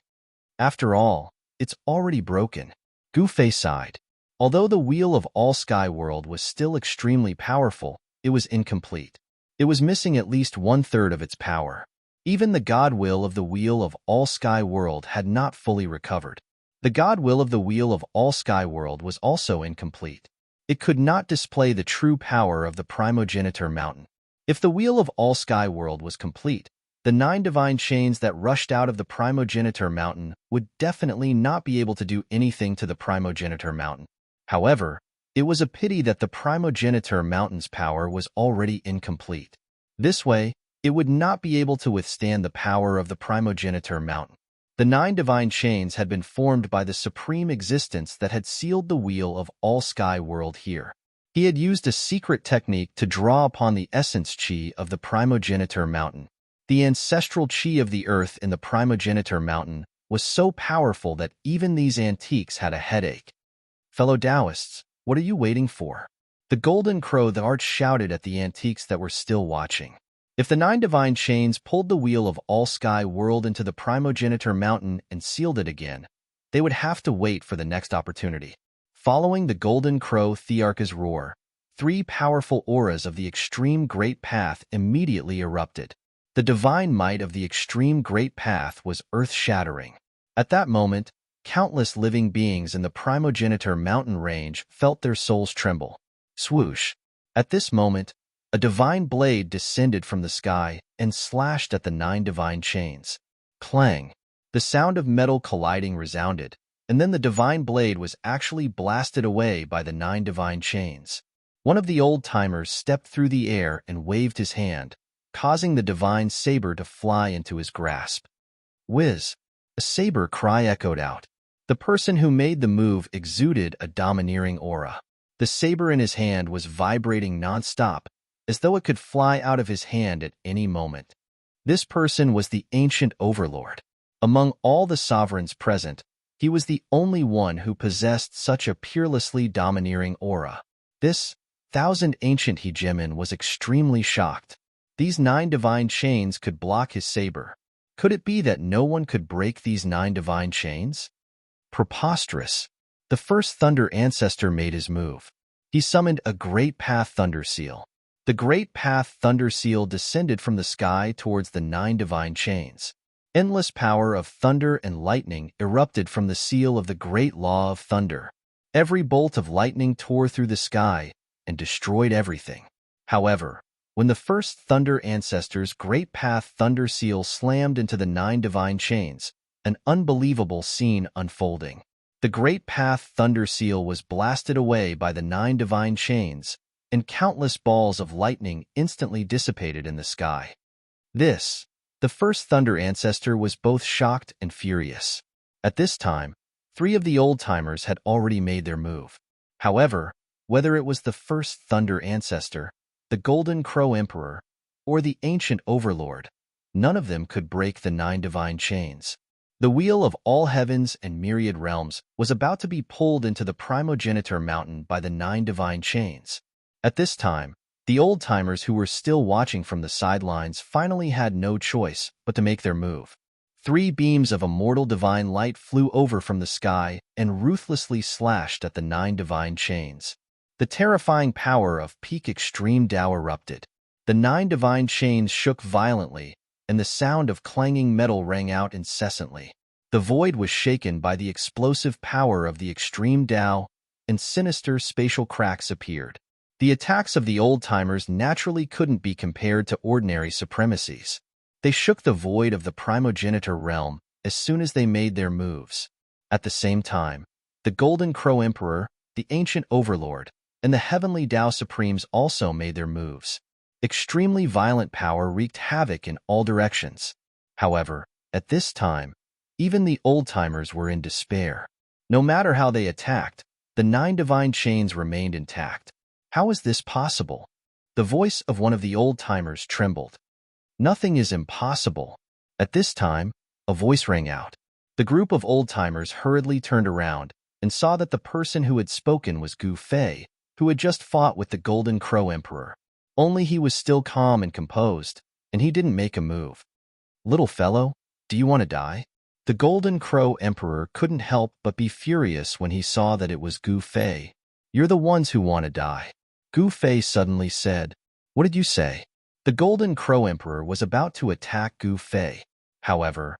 After all, it's already broken. Gu Fei sighed. Although the wheel of all sky world was still extremely powerful, it was incomplete. It was missing at least 1/3 of its power. Even the god will of the wheel of all sky world had not fully recovered. The god will of the wheel of all sky world was also incomplete. It could not display the true power of the primogenitor mountain. If the wheel of all sky world was complete, the 9 divine chains that rushed out of the primogenitor mountain would definitely not be able to do anything to the primogenitor mountain. However, it was a pity that the primogenitor mountain's power was already incomplete. This way, it would not be able to withstand the power of the primogenitor mountain. The 9 divine chains had been formed by the supreme existence that had sealed the wheel of all sky world here. He had used a secret technique to draw upon the essence chi of the primogenitor mountain. The ancestral chi of the earth in the primogenitor mountain was so powerful that even these antiques had a headache. Fellow Taoists, what are you waiting for? The Golden Crow the arch shouted at the antiques that were still watching. If the 9 divine chains pulled the wheel of all sky world into the primogenitor mountain and sealed it again, they would have to wait for the next opportunity. Following the Golden Crow Thearch's roar, 3 powerful auras of the Extreme Great Path immediately erupted. The divine might of the Extreme Great Path was earth-shattering. At that moment, countless living beings in the primogenitor mountain range felt their souls tremble. Swoosh! At this moment, a divine blade descended from the sky and slashed at the 9 divine chains. Clang! The sound of metal colliding resounded, and then the divine blade was actually blasted away by the 9 divine chains. One of the old-timers stepped through the air and waved his hand, causing the divine saber to fly into his grasp. Whiz! A saber cry echoed out. The person who made the move exuded a domineering aura. The saber in his hand was vibrating non-stop, as though it could fly out of his hand at any moment. This person was the ancient overlord. Among all the sovereigns present, he was the only one who possessed such a peerlessly domineering aura. This 1000 ancient hegemon was extremely shocked. These 9 divine chains could block his saber. Could it be that no one could break these 9 divine chains? Preposterous. The first Thunder Ancestor made his move. He summoned a Great Path Thunder Seal. The Great Path Thunder Seal descended from the sky towards the 9 divine chains. Endless power of thunder and lightning erupted from the seal of the Great Law of Thunder. Every bolt of lightning tore through the sky and destroyed everything. However, when the first Thunder Ancestor's Great Path Thunder Seal slammed into the 9 divine chains, an unbelievable scene unfolding. The Great Path Thunder Seal was blasted away by the 9 divine chains, and countless balls of lightning instantly dissipated in the sky. This, the first Thunder Ancestor, was both shocked and furious. At this time, 3 of the old-timers had already made their move. However, whether it was the first Thunder Ancestor, the Golden Crow Emperor, or the Ancient Overlord, none of them could break the 9 divine chains. The wheel of all heavens and myriad realms was about to be pulled into the primogenitor mountain by the 9 divine chains. At this time, the old-timers who were still watching from the sidelines finally had no choice but to make their move. 3 beams of immortal divine light flew over from the sky and ruthlessly slashed at the 9 divine chains. The terrifying power of peak extreme Tao erupted. The 9 divine chains shook violently, and the sound of clanging metal rang out incessantly. The void was shaken by the explosive power of the extreme Tao, and sinister spatial cracks appeared. The attacks of the old-timers naturally couldn't be compared to ordinary supremacies. They shook the void of the primogenitor realm as soon as they made their moves. At the same time, the Golden Crow Emperor, the ancient overlord, and the heavenly Tao Supremes also made their moves. Extremely violent power wreaked havoc in all directions. However, at this time, even the old-timers were in despair. No matter how they attacked, the 9 divine chains remained intact. How is this possible? The voice of one of the old-timers trembled. Nothing is impossible. At this time, a voice rang out. The group of old-timers hurriedly turned around and saw that the person who had spoken was Gu Fei, who had just fought with the Golden Crow Emperor. Only he was still calm and composed, and he didn't make a move. "Little fellow, do you want to die?" The Golden Crow Emperor couldn't help but be furious when he saw that it was Gu Fei. "You're the ones who want to die," Gu Fei suddenly said. "What did you say?" The Golden Crow Emperor was about to attack Gu Fei. However,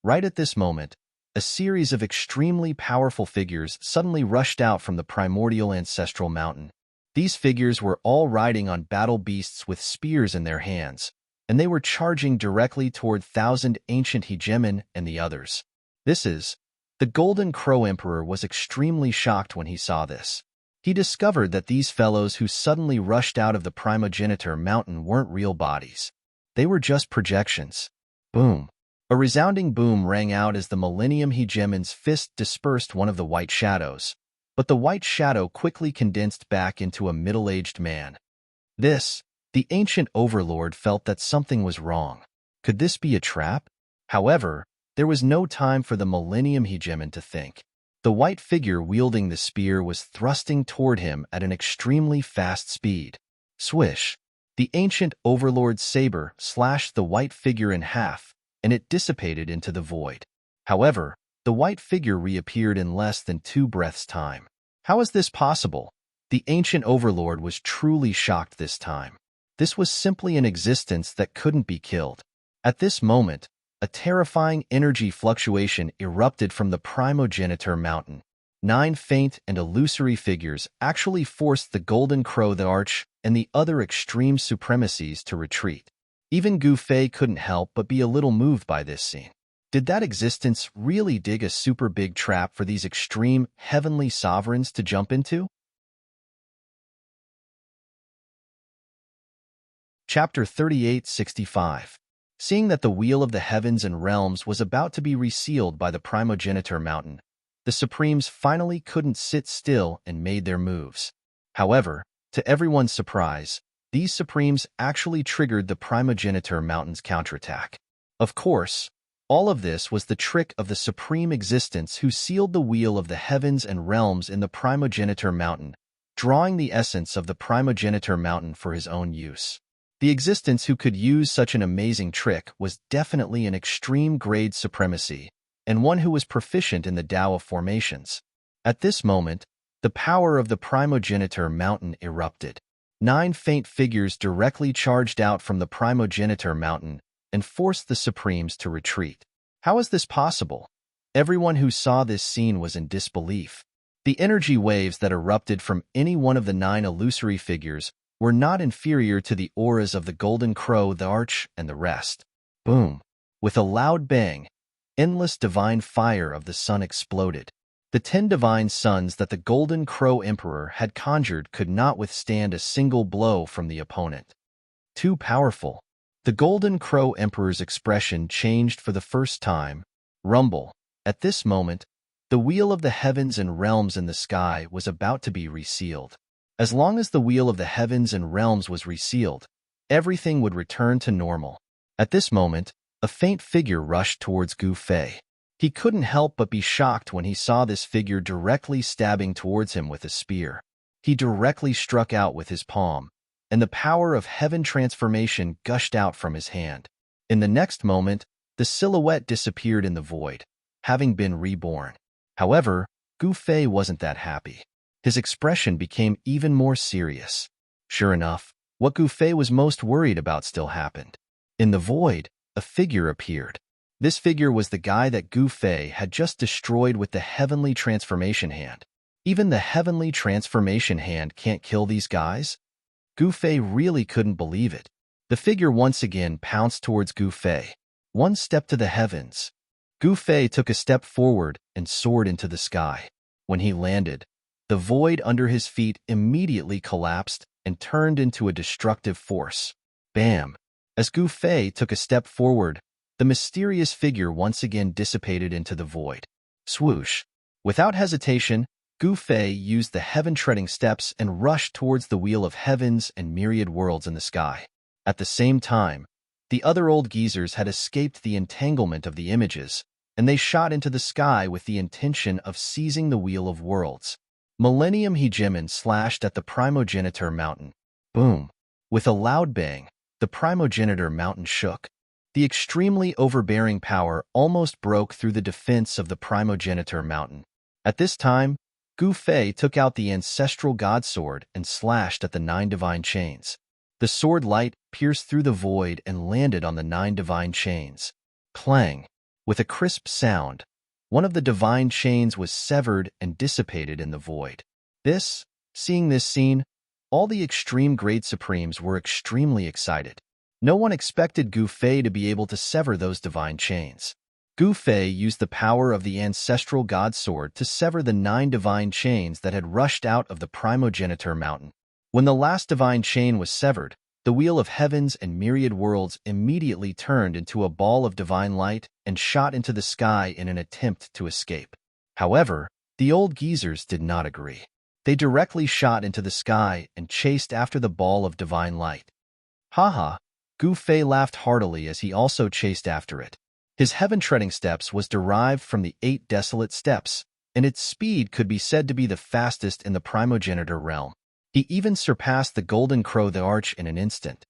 right at this moment, a series of extremely powerful figures suddenly rushed out from the primordial ancestral mountain. These figures were all riding on battle beasts with spears in their hands, and they were charging directly toward Thousand Ancient Hegemon and the others. The Golden Crow Emperor was extremely shocked when he saw this. He discovered that these fellows who suddenly rushed out of the primogenitor mountain weren't real bodies. They were just projections. Boom! A resounding boom rang out as the Millennium Hegemon's fist dispersed one of the white shadows, but the white shadow quickly condensed back into a middle-aged man. The ancient overlord felt that something was wrong. Could this be a trap? However, there was no time for the Millennium Hegemon to think. The white figure wielding the spear was thrusting toward him at an extremely fast speed. Swish! The ancient overlord's saber slashed the white figure in half, and it dissipated into the void. However, the white figure reappeared in less than 2 breaths' time. How is this possible? The ancient overlord was truly shocked this time. This was simply an existence that couldn't be killed. At this moment, a terrifying energy fluctuation erupted from the primogenitor mountain. 9 faint and illusory figures actually forced the Golden Crow the Arch and the other extreme supremacies to retreat. Even Gu Fei couldn't help but be a little moved by this scene. Did that existence really dig a super big trap for these extreme heavenly sovereigns to jump into? Chapter 3865. Seeing that the wheel of the heavens and realms was about to be resealed by the primogenitor mountain, the Supremes finally couldn't sit still and made their moves. However, to everyone's surprise, these Supremes actually triggered the primogenitor mountain's counterattack. Of course, all of this was the trick of the Supreme Existence who sealed the wheel of the heavens and realms in the primogenitor mountain, drawing the essence of the primogenitor mountain for his own use. The Existence who could use such an amazing trick was definitely an extreme-grade supremacy, and one who was proficient in the Tao of formations. At this moment, the power of the primogenitor mountain erupted. 9 faint figures directly charged out from the primogenitor mountain and forced the Supremes to retreat. How is this possible? Everyone who saw this scene was in disbelief. The energy waves that erupted from any one of the 9 illusory figures were not inferior to the auras of the Golden Crow, the Arch, and the rest. Boom! With a loud bang, endless divine fire of the sun exploded. The 10 divine suns that the Golden Crow Emperor had conjured could not withstand a single blow from the opponent. Too powerful. The Golden Crow Emperor's expression changed for the first time. Rumble. At this moment, the wheel of the heavens and realms in the sky was about to be resealed. As long as the wheel of the heavens and realms was resealed, everything would return to normal. At this moment, a faint figure rushed towards Gu Fei. He couldn't help but be shocked when he saw this figure directly stabbing towards him with a spear. He directly struck out with his palm, and the power of heaven transformation gushed out from his hand. In the next moment, the silhouette disappeared in the void, having been reborn. However, Gu Fei wasn't that happy. His expression became even more serious. Sure enough, what Gu Fei was most worried about still happened. In the void, a figure appeared. This figure was the guy that Gu Fei had just destroyed with the Heavenly Transformation Hand. Even the Heavenly Transformation Hand can't kill these guys? Gu Fei really couldn't believe it. The figure once again pounced towards Gu Fei. One step to the heavens. Gu Fei took a step forward and soared into the sky. When he landed, the void under his feet immediately collapsed and turned into a destructive force. Bam! As Gu Fei took a step forward, the mysterious figure once again dissipated into the void. Swoosh! Without hesitation, Gu Fei used the heaven-treading steps and rushed towards the wheel of heavens and myriad worlds in the sky. At the same time, the other old geezers had escaped the entanglement of the images, and they shot into the sky with the intention of seizing the wheel of worlds. Millennium Hegemon slashed at the Primogenitor Mountain. Boom! With a loud bang, the Primogenitor Mountain shook. The extremely overbearing power almost broke through the defense of the Primogenitor Mountain. At this time, Gu Fei took out the ancestral god sword and slashed at the 9 divine chains. The sword light pierced through the void and landed on the 9 divine chains. Clang! With a crisp sound, one of the divine chains was severed and dissipated in the void. Seeing this scene, all the extreme grade supremes were extremely excited. No one expected Gu Fei to be able to sever those divine chains. Gu Fei used the power of the ancestral god sword to sever the 9 divine chains that had rushed out of the Primogenitor Mountain. When the last divine chain was severed, the wheel of heavens and myriad worlds immediately turned into a ball of divine light and shot into the sky in an attempt to escape. However, the old geezers did not agree. They directly shot into the sky and chased after the ball of divine light. Haha! Gu Fei laughed heartily as he also chased after it. His heaven-treading steps was derived from the 8 desolate steps, and its speed could be said to be the fastest in the primogenitor realm. He even surpassed the Golden Crow the Arch in an instant.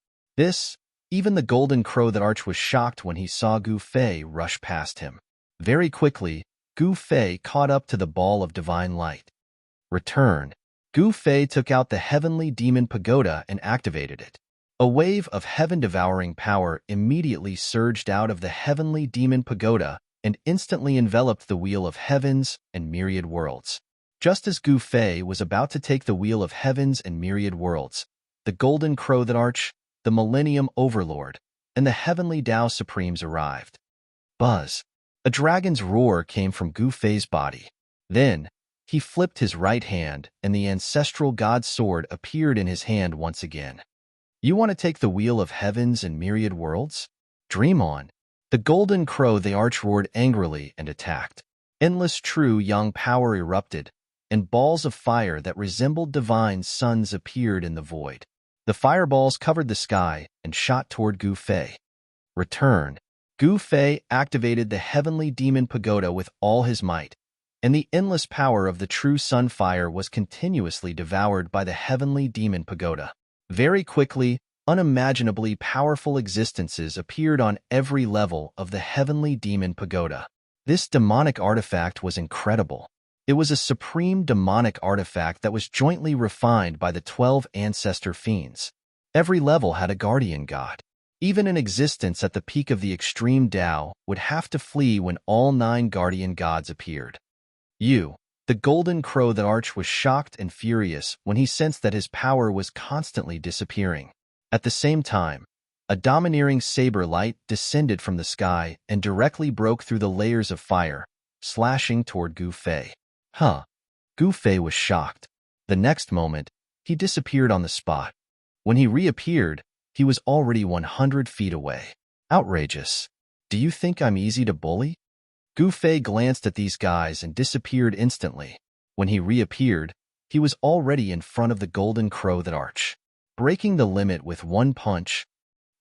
Even the Golden Crow the Arch was shocked when he saw Gu Fei rush past him. Very quickly, Gu Fei caught up to the ball of divine light. Return. Gu Fei took out the Heavenly Demon Pagoda and activated it. A wave of heaven-devouring power immediately surged out of the Heavenly Demon Pagoda and instantly enveloped the Wheel of Heavens and Myriad Worlds. Just as Gu Fei was about to take the Wheel of Heavens and Myriad Worlds, the Golden Crow that Arch, the Millennium Overlord, and the Heavenly Tao Supremes arrived. Buzz! A dragon's roar came from Gu Fei's body. Then, he flipped his right hand and the ancestral god sword appeared in his hand once again. You want to take the Wheel of Heavens and Myriad Worlds? Dream on. The Golden Crow the Arch roared angrily and attacked. Endless true young power erupted, and balls of fire that resembled divine suns appeared in the void. The fireballs covered the sky and shot toward Gu Fei. Return. Gu Fei activated the Heavenly Demon Pagoda with all his might, and the endless power of the true sun fire was continuously devoured by the Heavenly Demon Pagoda. Very quickly, unimaginably powerful existences appeared on every level of the Heavenly Demon Pagoda. This demonic artifact was incredible. It was a supreme demonic artifact that was jointly refined by the 12 ancestor fiends. Every level had a guardian god. Even an existence at the peak of the extreme Tao would have to flee when all 9 guardian gods appeared. The Golden Crow the Arch was shocked and furious when he sensed that his power was constantly disappearing. At the same time, a domineering saber light descended from the sky and directly broke through the layers of fire, slashing toward Gu Fei. Gu Fei was shocked. The next moment, he disappeared on the spot. When he reappeared, he was already 100 feet away. Outrageous. Do you think I'm easy to bully? Gu Fei glanced at these guys and disappeared instantly. When he reappeared, he was already in front of the Golden Crow that Arch. Breaking the limit with one punch,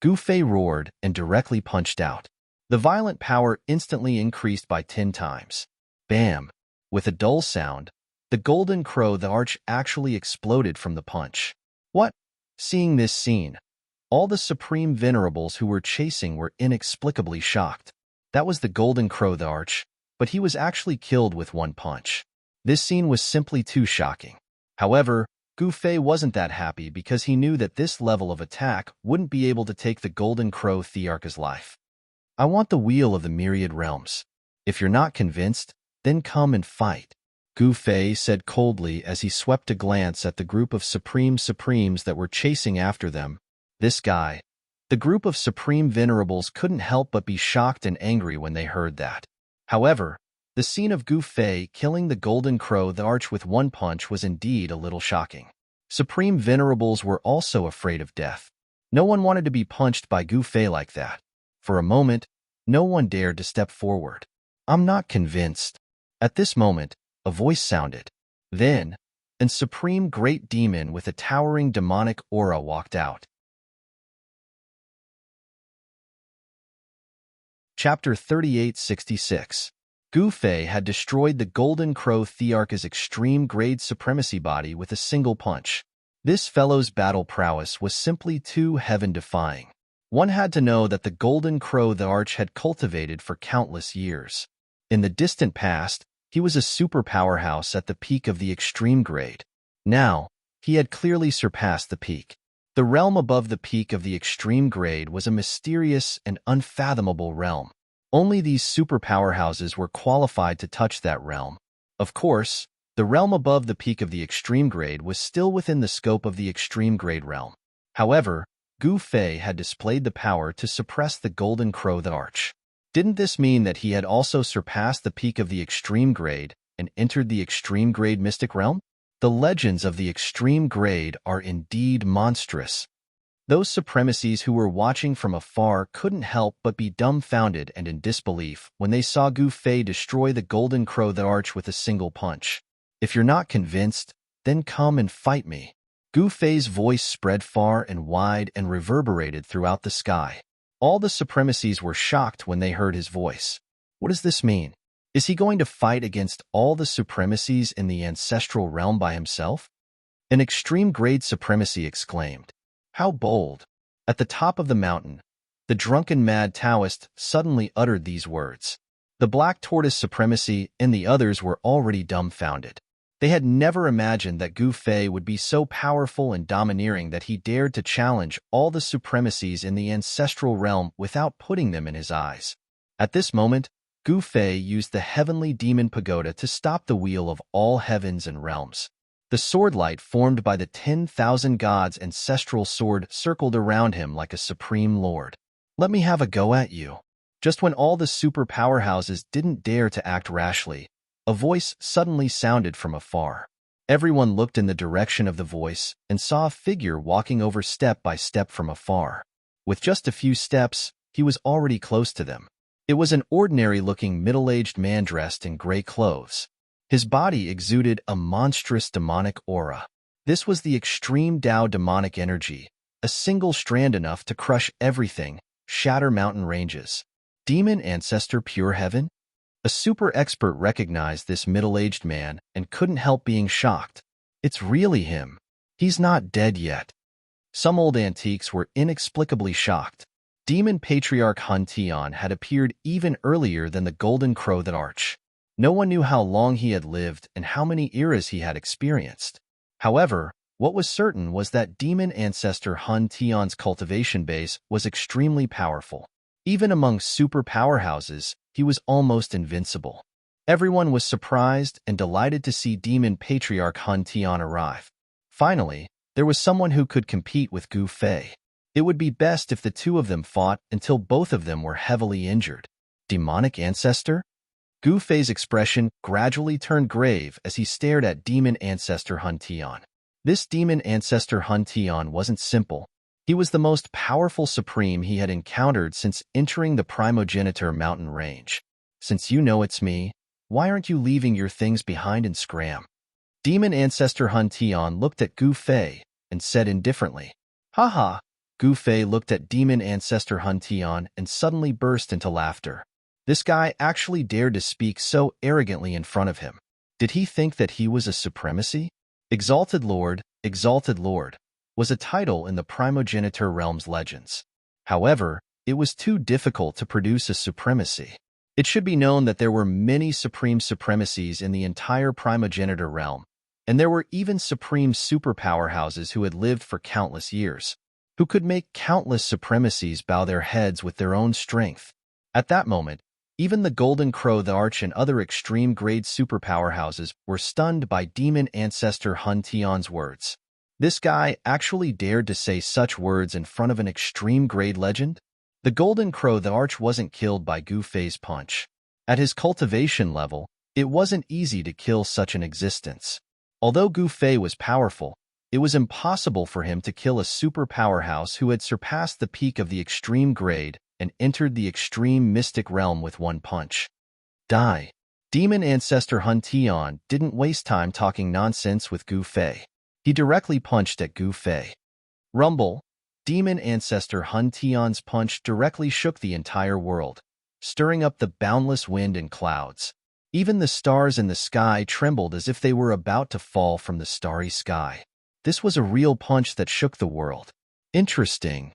Gu Fei roared and directly punched out. The violent power instantly increased by 10 times. Bam! With a dull sound, the Golden Crow the Arch actually exploded from the punch. What? Seeing this scene, all the Supreme Venerables who were chasing were inexplicably shocked. That was the Golden Crow the Arch, but he was actually killed with one punch. This scene was simply too shocking. However, Gu Fei wasn't that happy because he knew that this level of attack wouldn't be able to take the Golden Crow Thearch's life. I want the wheel of the myriad realms. If you're not convinced, then come and fight. Gu Fei said coldly as he swept a glance at the group of supremes that were chasing after them. This guy. The group of supreme venerables couldn't help but be shocked and angry when they heard that. However, the scene of Gu Fei killing the golden crow the arch with one punch was indeed a little shocking. Supreme venerables were also afraid of death. No one wanted to be punched by Gu Fei like that. For a moment, no one dared to step forward. I'm not convinced. At this moment, a voice sounded. Then, a supreme great demon with a towering demonic aura walked out. Chapter 3866. Gu Fei had destroyed the Golden Crow Thearch's extreme-grade supremacy body with a single punch. This fellow's battle prowess was simply too heaven-defying. One had to know that the Golden Crow the Arch had cultivated for countless years. In the distant past, he was a super powerhouse at the peak of the extreme grade. Now, he had clearly surpassed the peak. The realm above the peak of the extreme grade was a mysterious and unfathomable realm. Only these super powerhouses were qualified to touch that realm. Of course, the realm above the peak of the extreme grade was still within the scope of the extreme grade realm. However, Gu Fei had displayed the power to suppress the Golden Crow the Arch. Didn't this mean that he had also surpassed the peak of the extreme grade and entered the extreme grade mystic realm? The legends of the extreme grade are indeed monstrous. Those supremacies who were watching from afar couldn't help but be dumbfounded and in disbelief when they saw Gu Fei destroy the Golden Crow the Arch with a single punch. If you're not convinced, then come and fight me. Gu Fei's voice spread far and wide and reverberated throughout the sky. All the supremacies were shocked when they heard his voice. What does this mean? Is he going to fight against all the supremacies in the ancestral realm by himself? An extreme-grade supremacy exclaimed. How bold! At the top of the mountain, the drunken mad Taoist suddenly uttered these words. The Black Tortoise supremacy and the others were already dumbfounded. They had never imagined that Gu Fei would be so powerful and domineering that he dared to challenge all the supremacies in the ancestral realm without putting them in his eyes. At this moment, Gu Fei used the heavenly demon pagoda to stop the wheel of all heavens and realms. The swordlight formed by the 10,000 gods' ancestral sword circled around him like a supreme lord. Let me have a go at you. Just when all the super powerhouses didn't dare to act rashly, a voice suddenly sounded from afar. Everyone looked in the direction of the voice and saw a figure walking over step by step from afar. With just a few steps, he was already close to them. It was an ordinary-looking middle-aged man dressed in gray clothes. His body exuded a monstrous demonic aura. This was the extreme Tao demonic energy, a single strand enough to crush everything, shatter mountain ranges. Demon Ancestor Pure Heaven? A super expert recognized this middle-aged man and couldn't help being shocked. It's really him. He's not dead yet. Some old antiques were inexplicably shocked. Demon Patriarch Hun Tian had appeared even earlier than the Golden Crow the Arch. No one knew how long he had lived and how many eras he had experienced. However, what was certain was that Demon Ancestor Hun Tian's cultivation base was extremely powerful. Even among super powerhouses, he was almost invincible. Everyone was surprised and delighted to see Demon Patriarch Hun Tian arrive. Finally, there was someone who could compete with Gu Fei. It would be best if the two of them fought until both of them were heavily injured. Demonic Ancestor? Gu Fei's expression gradually turned grave as he stared at Demon Ancestor Hun Tian. This Demon Ancestor Hun Tian wasn't simple. He was the most powerful supreme he had encountered since entering the Primogenitor mountain range. Since you know it's me, why aren't you leaving your things behind and scram? Demon Ancestor Hun Tian looked at Gu Fei and said indifferently, "Haha." Gu Fei looked at Demon Ancestor Hun Tian and suddenly burst into laughter. This guy actually dared to speak so arrogantly in front of him. Did he think that he was a supremacy? Exalted Lord, was a title in the Primogenitor realm's legends. However, it was too difficult to produce a supremacy. It should be known that there were many supreme supremacies in the entire Primogenitor realm, and there were even supreme superpowerhouses who had lived for countless years, who could make countless supremacies bow their heads with their own strength. At that moment, even the Golden Crow the Arch and other extreme-grade superpowerhouses were stunned by Demon Ancestor Hun Tian's words. This guy actually dared to say such words in front of an extreme-grade legend? The Golden Crow the Arch wasn't killed by Gu Fei's punch. At his cultivation level, it wasn't easy to kill such an existence. Although Gu Fei was powerful, it was impossible for him to kill a super powerhouse who had surpassed the peak of the extreme grade and entered the extreme mystic realm with one punch. Die. Demon Ancestor Hun Tian didn't waste time talking nonsense with Gu Fei. He directly punched at Gu Fei. Rumble. Demon Ancestor Hun Tian's punch directly shook the entire world, stirring up the boundless wind and clouds. Even the stars in the sky trembled as if they were about to fall from the starry sky. This was a real punch that shook the world. Interesting.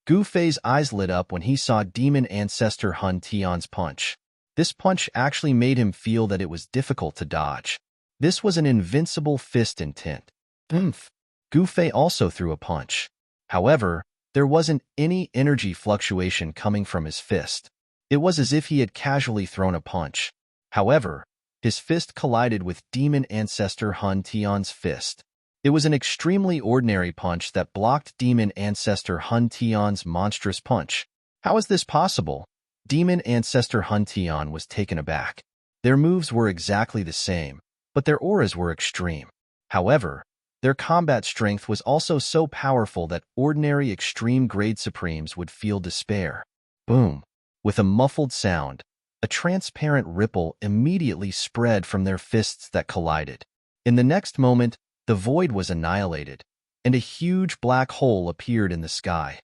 Gu Fei's eyes lit up when he saw Demon Ancestor Hun Tian's punch. This punch actually made him feel that it was difficult to dodge. This was an invincible fist intent. Gu Fei also threw a punch. However, there wasn't any energy fluctuation coming from his fist. It was as if he had casually thrown a punch. However, his fist collided with Demon Ancestor Hun Tian's fist. It was an extremely ordinary punch that blocked Demon Ancestor Hun Tian's monstrous punch. How is this possible? Demon Ancestor Hun Tian was taken aback. Their moves were exactly the same, but their auras were extreme. However, their combat strength was also so powerful that ordinary extreme-grade Supremes would feel despair. Boom! With a muffled sound, a transparent ripple immediately spread from their fists that collided. In the next moment, the void was annihilated, and a huge black hole appeared in the sky.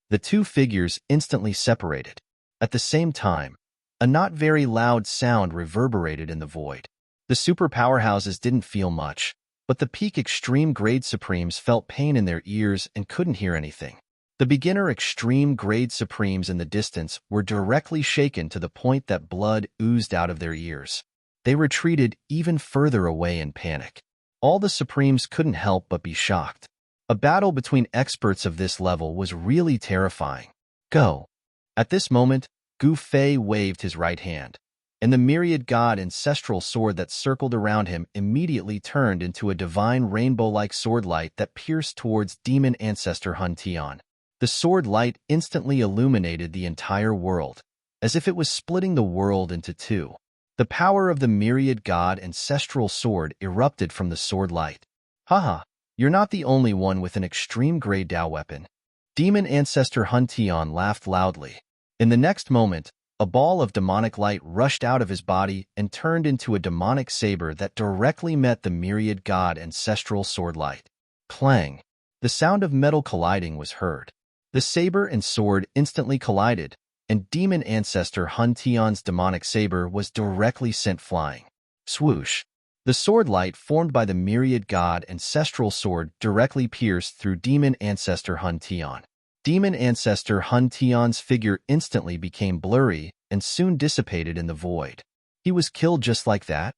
The two figures instantly separated. At the same time, a not very loud sound reverberated in the void. The super powerhouses didn't feel much, but the peak extreme-grade Supremes felt pain in their ears and couldn't hear anything. The beginner extreme-grade Supremes in the distance were directly shaken to the point that blood oozed out of their ears. They retreated even further away in panic. All the Supremes couldn't help but be shocked. A battle between experts of this level was really terrifying. Go! At this moment, Gu Fei waved his right hand, and the myriad god ancestral sword that circled around him immediately turned into a divine rainbow-like sword light that pierced towards Demon Ancestor Hun Tian. The sword light instantly illuminated the entire world, as if it was splitting the world into two. The power of the myriad god ancestral sword erupted from the sword light. Haha, you're not the only one with an extreme-grade Dao weapon. Demon Ancestor Hun Tian laughed loudly. In the next moment, a ball of demonic light rushed out of his body and turned into a demonic saber that directly met the myriad god ancestral sword light. Clang! The sound of metal colliding was heard. The saber and sword instantly collided, and Demon Ancestor Hun Tian's demonic saber was directly sent flying. Swoosh! The sword light formed by the myriad god ancestral sword directly pierced through Demon Ancestor Hun Tian. Demon Ancestor Hun Tian's figure instantly became blurry and soon dissipated in the void. He was killed just like that?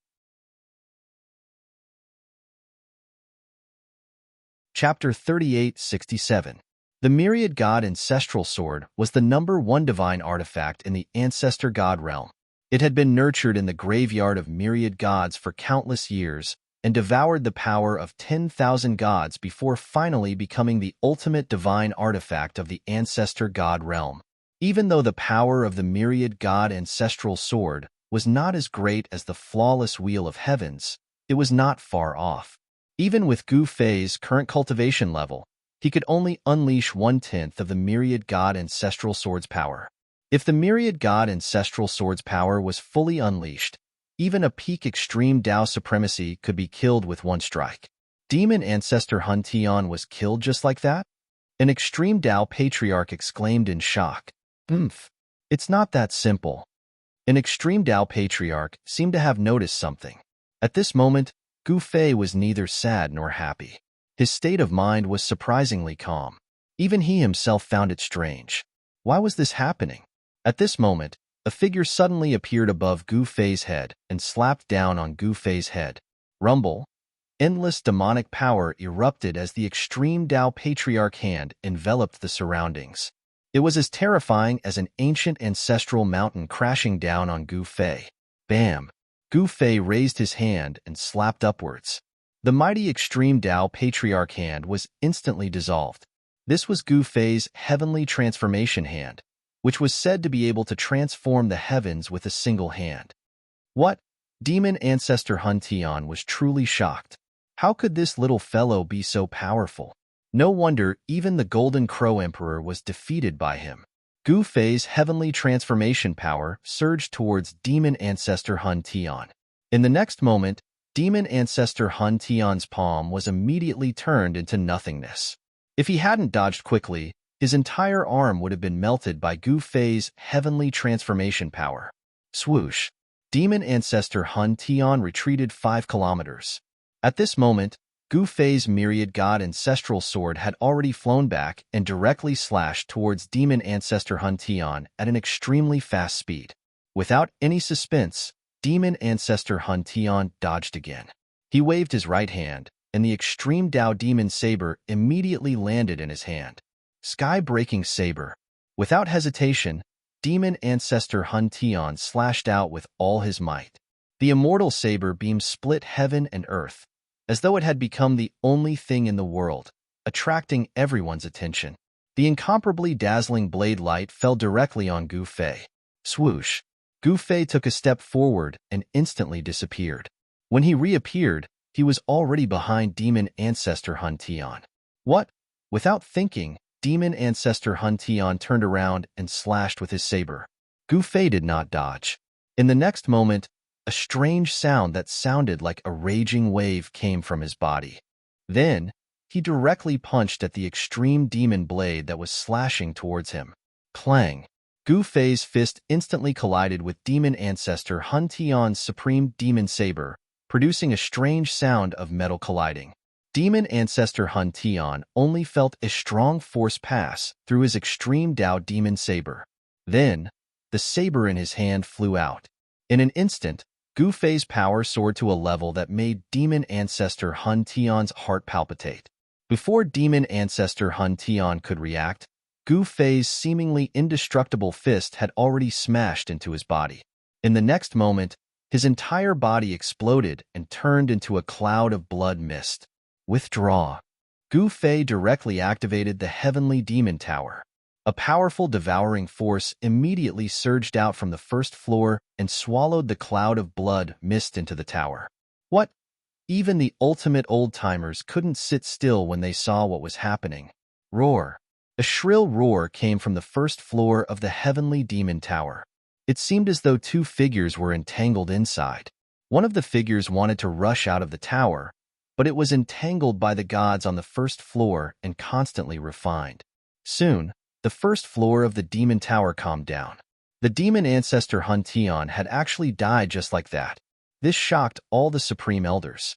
Chapter 3867. The Myriad God Ancestral Sword was the #1 divine artifact in the Ancestor God realm. It had been nurtured in the graveyard of myriad gods for countless years and devoured the power of 10,000 gods before finally becoming the ultimate divine artifact of the Ancestor God realm. Even though the power of the Myriad God Ancestral Sword was not as great as the flawless Wheel of Heavens, it was not far off. Even with Gu Fei's current cultivation level, he could only unleash 1/10 of the Myriad God Ancestral Sword's power. If the Myriad God Ancestral Sword's power was fully unleashed, even a peak extreme Dao supremacy could be killed with one strike. Demon Ancestor Hun Tian was killed just like that? An extreme Dao patriarch exclaimed in shock. It's not that simple. An extreme Dao patriarch seemed to have noticed something. At this moment, Gu Fei was neither sad nor happy. His state of mind was surprisingly calm. Even he himself found it strange. Why was this happening? At this moment, a figure suddenly appeared above Gu Fei's head and slapped down on Gu Fei's head. Rumble! Endless demonic power erupted as the extreme Dao Patriarch hand enveloped the surroundings. It was as terrifying as an ancient ancestral mountain crashing down on Gu Fei. Bam! Gu Fei raised his hand and slapped upwards. The mighty extreme Tao Patriarch hand was instantly dissolved. This was Gu Fei's heavenly transformation hand, which was said to be able to transform the heavens with a single hand. What? Demon Ancestor Hun Tian was truly shocked. How could this little fellow be so powerful? No wonder even the Golden Crow Emperor was defeated by him. Gu Fei's heavenly transformation power surged towards Demon Ancestor Hun Tian. In the next moment, Demon Ancestor Hun Tian's palm was immediately turned into nothingness. If he hadn't dodged quickly, his entire arm would have been melted by Gu Fei's heavenly transformation power. Swoosh! Demon Ancestor Hun Tian retreated 5 kilometers. At this moment, Gu Fei's myriad god ancestral sword had already flown back and directly slashed towards Demon Ancestor Hun Tian at an extremely fast speed. Without any suspense, Demon Ancestor Hun Tian dodged again. He waved his right hand, and the extreme Tao Demon Saber immediately landed in his hand. Sky-breaking saber. Without hesitation, Demon Ancestor Hun Tian slashed out with all his might. The immortal saber beam split heaven and earth, as though it had become the only thing in the world, attracting everyone's attention. The incomparably dazzling blade light fell directly on Gu Fei. Swoosh! Gu Fei took a step forward and instantly disappeared. When he reappeared, he was already behind Demon Ancestor Hun Tian. What? Without thinking, Demon Ancestor Hun Tian turned around and slashed with his saber. Gu Fei did not dodge. In the next moment, a strange sound that sounded like a raging wave came from his body. Then, he directly punched at the extreme demon blade that was slashing towards him. Clang! Gu Fei's fist instantly collided with Demon Ancestor Hun Tian's supreme demon saber, producing a strange sound of metal colliding. Demon Ancestor Hun Tian only felt a strong force pass through his extreme Tao demon saber. Then, the saber in his hand flew out. In an instant, Gu Fei's power soared to a level that made Demon Ancestor Hun Tian's heart palpitate. Before Demon Ancestor Hun Tian could react, Gu Fei's seemingly indestructible fist had already smashed into his body. In the next moment, his entire body exploded and turned into a cloud of blood mist. Withdraw. Gu Fei directly activated the Heavenly Demon Tower. A powerful devouring force immediately surged out from the first floor and swallowed the cloud of blood mist into the tower. What? Even the ultimate old-timers couldn't sit still when they saw what was happening. Roar. A shrill roar came from the first floor of the Heavenly Demon Tower. It seemed as though 2 figures were entangled inside. One of the figures wanted to rush out of the tower, but it was entangled by the gods on the first floor and constantly refined. Soon, the first floor of the Demon Tower calmed down. The Demon Ancestor Hun Tian had actually died just like that. This shocked all the Supreme Elders.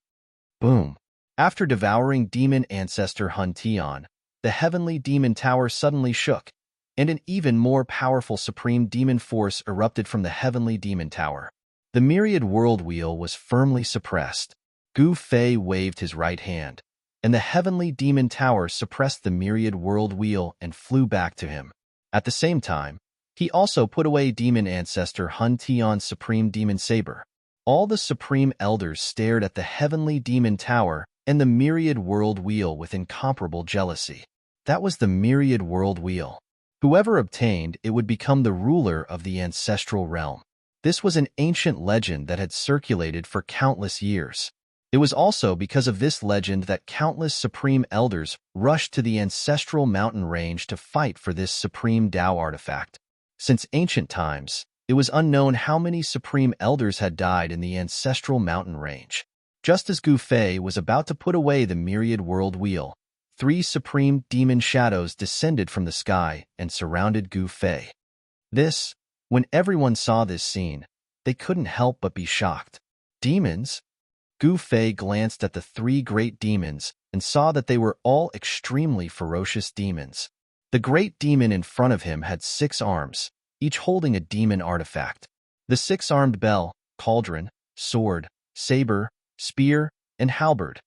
Boom! After devouring Demon Ancestor Hun Tian, the Heavenly Demon Tower suddenly shook, and an even more powerful Supreme Demon Force erupted from the Heavenly Demon Tower. The myriad world wheel was firmly suppressed. Gu Fei waved his right hand, and the Heavenly Demon Tower suppressed the myriad world wheel and flew back to him. At the same time, he also put away Demon Ancestor Hun Tian's Supreme Demon Saber. All the Supreme Elders stared at the Heavenly Demon Tower and the myriad world wheel with incomparable jealousy. That was the myriad world wheel. Whoever obtained it would become the ruler of the ancestral realm. This was an ancient legend that had circulated for countless years. It was also because of this legend that countless Supreme Elders rushed to the ancestral mountain range to fight for this Supreme Tao artifact. Since ancient times, it was unknown how many Supreme Elders had died in the ancestral mountain range. Just as Gu Fei was about to put away the myriad world wheel, 3 supreme demon shadows descended from the sky and surrounded Gu Fei. When everyone saw this scene, they couldn't help but be shocked. Demons? Gu Fei glanced at the 3 great demons and saw that they were all extremely ferocious demons. The great demon in front of him had 6 arms, each holding a demon artifact. The 6-armed bell, cauldron, sword, saber, spear, and halberd.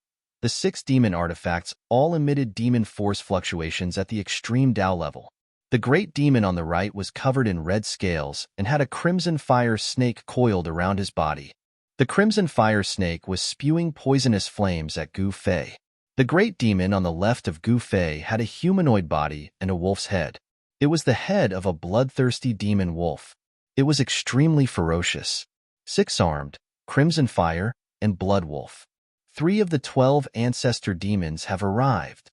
The 6 demon artifacts all emitted demon force fluctuations at the extreme Tao level. The great demon on the right was covered in red scales and had a crimson fire snake coiled around his body. The crimson fire snake was spewing poisonous flames at Gu Fei. The great demon on the left of Gu Fei had a humanoid body and a wolf's head. It was the head of a bloodthirsty demon wolf. It was extremely ferocious. Six-armed, crimson fire, and blood wolf. 3 of the 12 ancestor demons have arrived.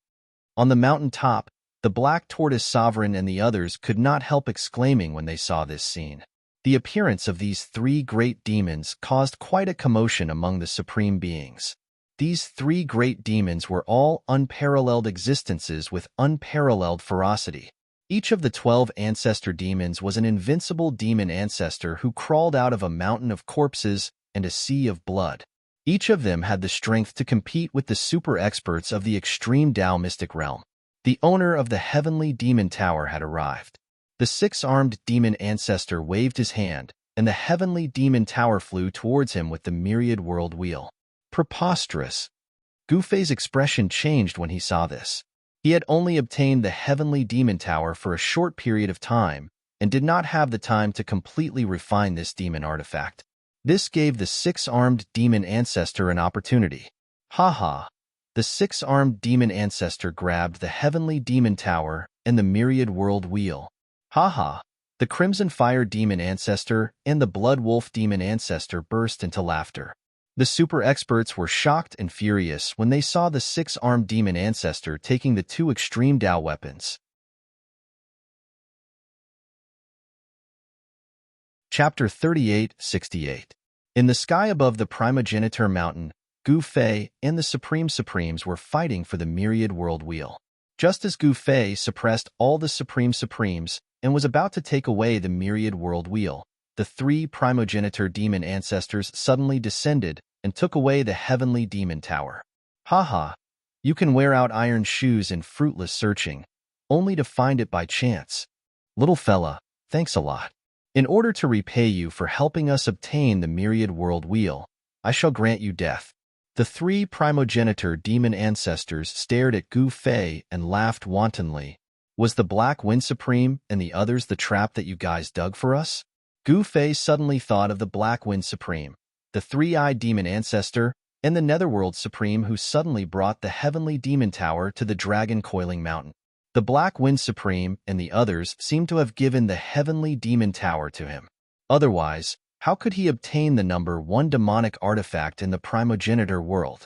On the mountain top, the black tortoise sovereign and the others could not help exclaiming when they saw this scene. The appearance of these 3 great demons caused quite a commotion among the supreme beings. These 3 great demons were all unparalleled existences with unparalleled ferocity. Each of the 12 ancestor demons was an invincible demon ancestor who crawled out of a mountain of corpses and a sea of blood. Each of them had the strength to compete with the super experts of the extreme Tao mystic realm. The owner of the heavenly demon tower had arrived. The 6-armed demon ancestor waved his hand, and the heavenly demon tower flew towards him with the myriad world wheel. Preposterous! Gu Fei's expression changed when he saw this. He had only obtained the heavenly demon tower for a short period of time, and did not have the time to completely refine this demon artifact. This gave the 6-armed demon ancestor an opportunity. Ha! The 6-armed demon ancestor grabbed the heavenly demon tower and the myriad world wheel. Ha! The crimson fire demon ancestor and the blood wolf demon ancestor burst into laughter. The super experts were shocked and furious when they saw the 6-armed demon ancestor taking the 2 extreme Tao weapons. Chapter 38-68. In the sky above the primogeniture mountain, Gu Fei and the Supreme Supremes were fighting for the myriad world wheel. Just as Gu Fei suppressed all the Supreme Supremes and was about to take away the myriad world wheel, the 3 primogeniture demon ancestors suddenly descended and took away the heavenly demon tower. Ha! You can wear out iron shoes in fruitless searching, only to find it by chance. Little fella, thanks a lot. In order to repay you for helping us obtain the myriad world wheel, I shall grant you death. The 3 primogeniture demon ancestors stared at Gu Fei and laughed wantonly. Was the Black Wind Supreme and the others the trap that you guys dug for us? Gu Fei suddenly thought of the Black Wind Supreme, the 3-eyed demon ancestor, and the Netherworld Supreme who suddenly brought the heavenly demon tower to the dragon coiling mountain. The Black Wind Supreme and the others seemed to have given the heavenly demon tower to him. Otherwise, how could he obtain the number 1 demonic artifact in the primogeniture world?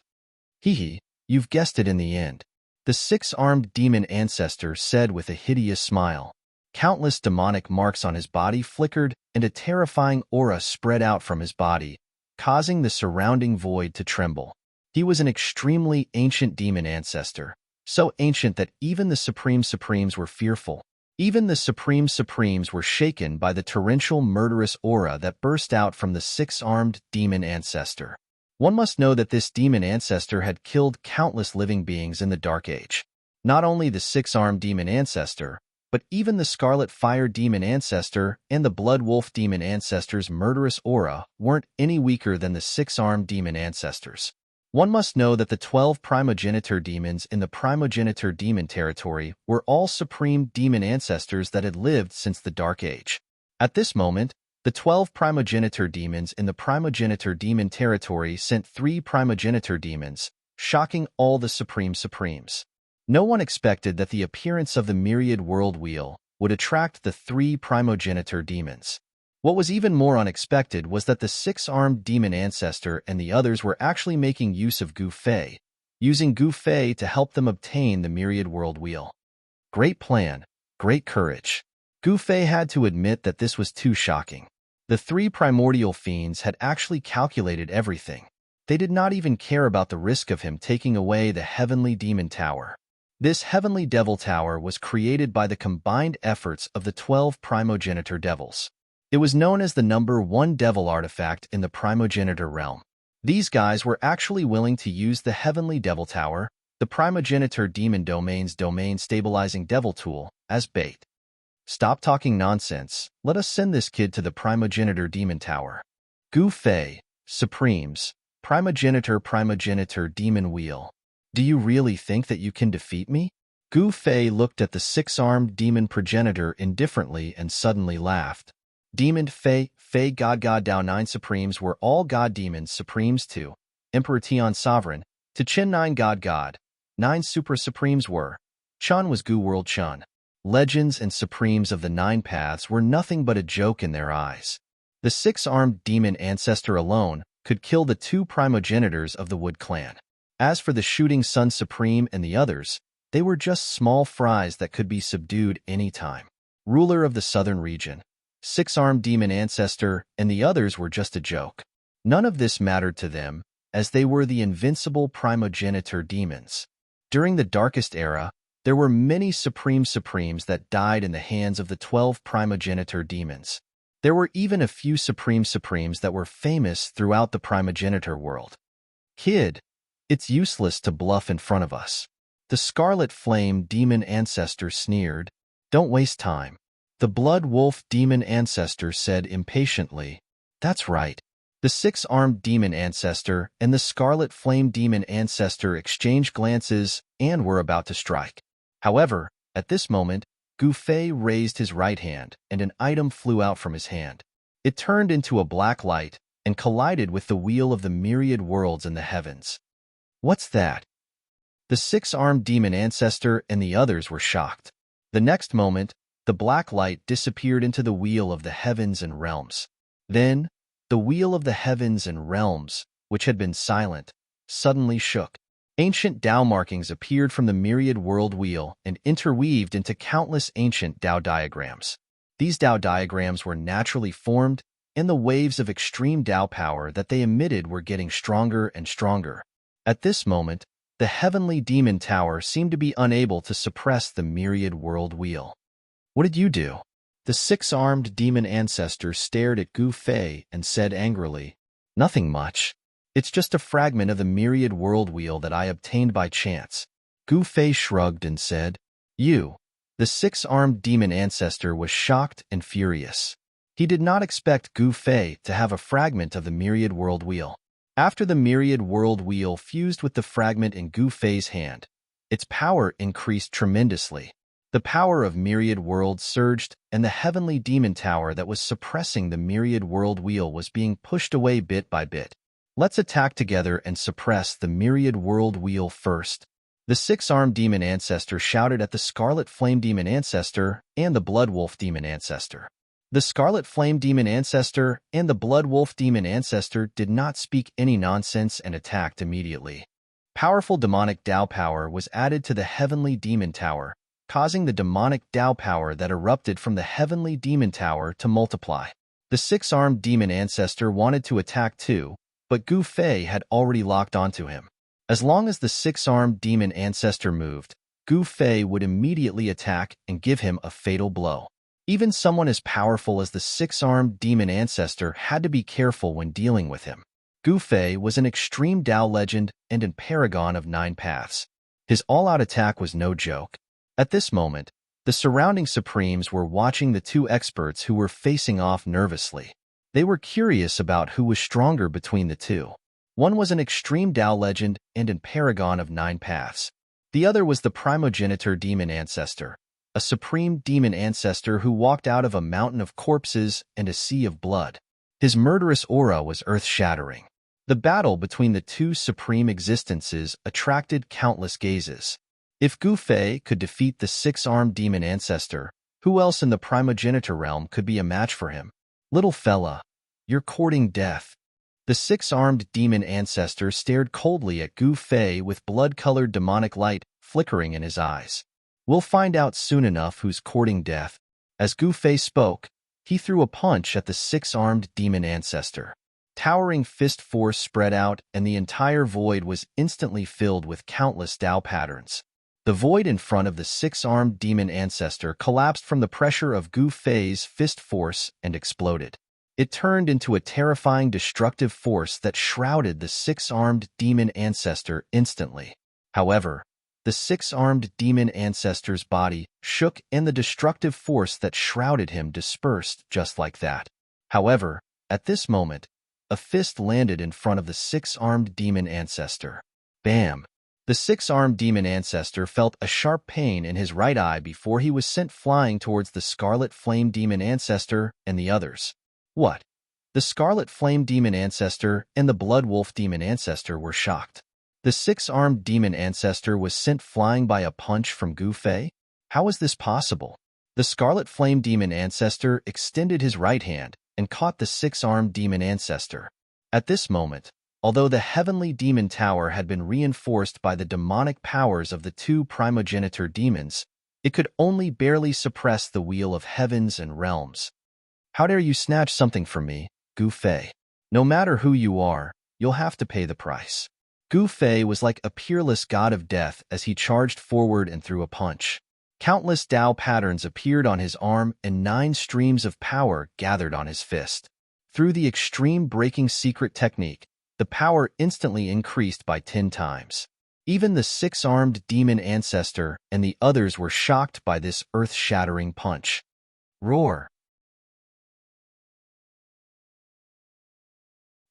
You've guessed it in the end. The 6-armed demon ancestor said with a hideous smile. Countless demonic marks on his body flickered, and a terrifying aura spread out from his body, causing the surrounding void to tremble. He was an extremely ancient demon ancestor, so ancient that even the Supreme Supremes were fearful. Even the Supreme Supremes were shaken by the torrential murderous aura that burst out from the 6-armed demon ancestor. One must know that this demon ancestor had killed countless living beings in the Dark Age. Not only the 6-armed demon ancestor, but even the Scarlet Fire demon ancestor and the Blood Wolf demon ancestor's murderous aura weren't any weaker than the 6-armed demon ancestors. One must know that the 12 primogeniture demons in the primogeniture demon territory were all supreme demon ancestors that had lived since the Dark Age. At this moment, the 12 primogeniture demons in the primogeniture demon territory sent 3 primogeniture demons, shocking all the Supreme Supremes. No one expected that the appearance of the myriad world wheel would attract the 3 primogeniture demons. What was even more unexpected was that the 6-armed demon ancestor and the others were actually making use of Gu Fei, using Gu Fei to help them obtain the myriad world wheel. Great plan, great courage. Gu Fei had to admit that this was too shocking. The 3 primordial fiends had actually calculated everything. They did not even care about the risk of him taking away the heavenly demon tower. This heavenly devil tower was created by the combined efforts of the 12 primogeniture devils. It was known as the number 1 devil artifact in the primogeniture realm. These guys were actually willing to use the heavenly devil tower, the primogeniture demon domain's domain stabilizing devil tool, as bait. Stop talking nonsense. Let us send this kid to the primogeniture demon tower. Gu Fei, Supremes, primogeniture demon wheel. Do you really think that you can defeat me? Gu Fei looked at the six-armed demon progenitor indifferently and suddenly laughed. Demon Fei, God Dao 9 Supremes were all God Demons Supremes too. Emperor Tian Sovereign, to Qin 9 God. 9 Supra Supremes were. Chun was Gu World Chun. Legends and Supremes of the 9 Paths were nothing but a joke in their eyes. The six-armed demon ancestor alone could kill the 2 primogenitors of the Wood clan. As for the Shooting Sun Supreme and the others, they were just small fries that could be subdued any time. Ruler of the southern region, six-armed demon ancestor, and the others were just a joke. None of this mattered to them, as they were the invincible primogenitor demons. During the darkest era, there were many Supremes that died in the hands of the 12 primogenitor demons. There were even a few Supremes that were famous throughout the primogenitor world. Kid, it's useless to bluff in front of us. The Scarlet Flame demon ancestor sneered. Don't waste time. The Blood Wolf demon ancestor said impatiently. That's right. The six-armed demon ancestor and the Scarlet Flame demon ancestor exchanged glances and were about to strike. However, at this moment, Gu Fei raised his right hand and an item flew out from his hand. It turned into a black light and collided with the wheel of the myriad worlds in the heavens. What's that? The six-armed demon ancestor and the others were shocked. The next moment, the black light disappeared into the wheel of the heavens and realms. Then, the wheel of the heavens and realms, which had been silent, suddenly shook. Ancient Tao markings appeared from the myriad world wheel and interweaved into countless ancient Tao diagrams. These Tao diagrams were naturally formed, and the waves of extreme Tao power that they emitted were getting stronger and stronger. At this moment, the heavenly demon tower seemed to be unable to suppress the myriad world wheel. What did you do? The six-armed demon ancestor stared at Gu Fei and said angrily, Nothing much. It's just a fragment of the myriad world wheel that I obtained by chance. Gu Fei shrugged and said, You. The six-armed demon ancestor was shocked and furious. He did not expect Gu Fei to have a fragment of the myriad world wheel. After the myriad world wheel fused with the fragment in Gu Fei's hand, its power increased tremendously. The power of myriad worlds surged, and the heavenly demon tower that was suppressing the myriad world wheel was being pushed away bit by bit. Let's attack together and suppress the myriad world wheel first. The six-armed demon ancestor shouted at the Scarlet Flame demon ancestor and the Blood Wolf demon ancestor. The Scarlet Flame demon ancestor and the Blood Wolf demon ancestor did not speak any nonsense and attacked immediately. Powerful demonic Tao power was added to the heavenly demon tower, causing the demonic Tao power that erupted from the heavenly demon tower to multiply. The six-armed demon ancestor wanted to attack too, but Gu Fei had already locked onto him. As long as the six-armed demon ancestor moved, Gu Fei would immediately attack and give him a fatal blow. Even someone as powerful as the six-armed demon ancestor had to be careful when dealing with him. Gu Fei was an extreme Tao legend and a paragon of 9 paths. His all-out attack was no joke. At this moment, the surrounding Supremes were watching the 2 experts who were facing off nervously. They were curious about who was stronger between the 2. One was an extreme Tao legend and a paragon of 9 paths. The other was the primogenitor demon ancestor, a supreme demon ancestor who walked out of a mountain of corpses and a sea of blood. His murderous aura was earth-shattering. The battle between the 2 supreme existences attracted countless gazes. If Gu Fei could defeat the 6-armed demon ancestor, who else in the primogenitor realm could be a match for him? Little fella, you're courting death. The 6-armed demon ancestor stared coldly at Gu Fei with blood-colored demonic light flickering in his eyes. We'll find out soon enough who's courting death. As Gu Fei spoke, he threw a punch at the 6-armed demon ancestor. Towering fist force spread out, and the entire void was instantly filled with countless Tao patterns. The void in front of the 6-armed demon ancestor collapsed from the pressure of Gu Fei's fist force and exploded. It turned into a terrifying destructive force that shrouded the 6-armed demon ancestor instantly. However, the 6-armed demon ancestor's body shook and the destructive force that shrouded him dispersed just like that. However, at this moment, a fist landed in front of the 6-armed demon ancestor. Bam! The The six-armed demon ancestor felt a sharp pain in his right eye before he was sent flying towards the scarlet flame demon ancestor and the others. What? The scarlet flame demon ancestor and the blood wolf demon ancestor were shocked. The six-armed demon ancestor was sent flying by a punch from Gu Fei? How is this possible? The scarlet flame demon ancestor extended his right hand and caught the six-armed demon ancestor. At this moment, although the heavenly demon tower had been reinforced by the demonic powers of the two primogenitor demons, it could only barely suppress the wheel of heavens and realms. How dare you snatch something from me, Gu Fei? No matter who you are, you'll have to pay the price. Gu Fei was like a peerless god of death as he charged forward and threw a punch. Countless Tao patterns appeared on his arm and 9 streams of power gathered on his fist. Through the extreme breaking secret technique, the power instantly increased by 10 times. Even the six-armed demon ancestor and the others were shocked by this earth-shattering punch. Roar!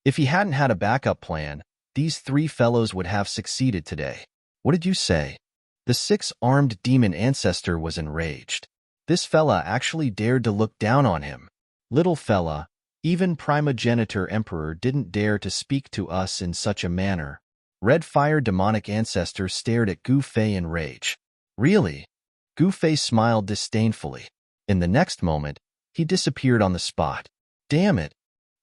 If he hadn't had a backup plan, these 3 fellows would have succeeded today. What did you say? The six-armed demon ancestor was enraged. This fella actually dared to look down on him. Little fella, even primogenitor emperor didn't dare to speak to us in such a manner. Red fire demonic ancestor stared at Gu Fei in rage. Really? Gu Fei smiled disdainfully. In the next moment, he disappeared on the spot. Damn it!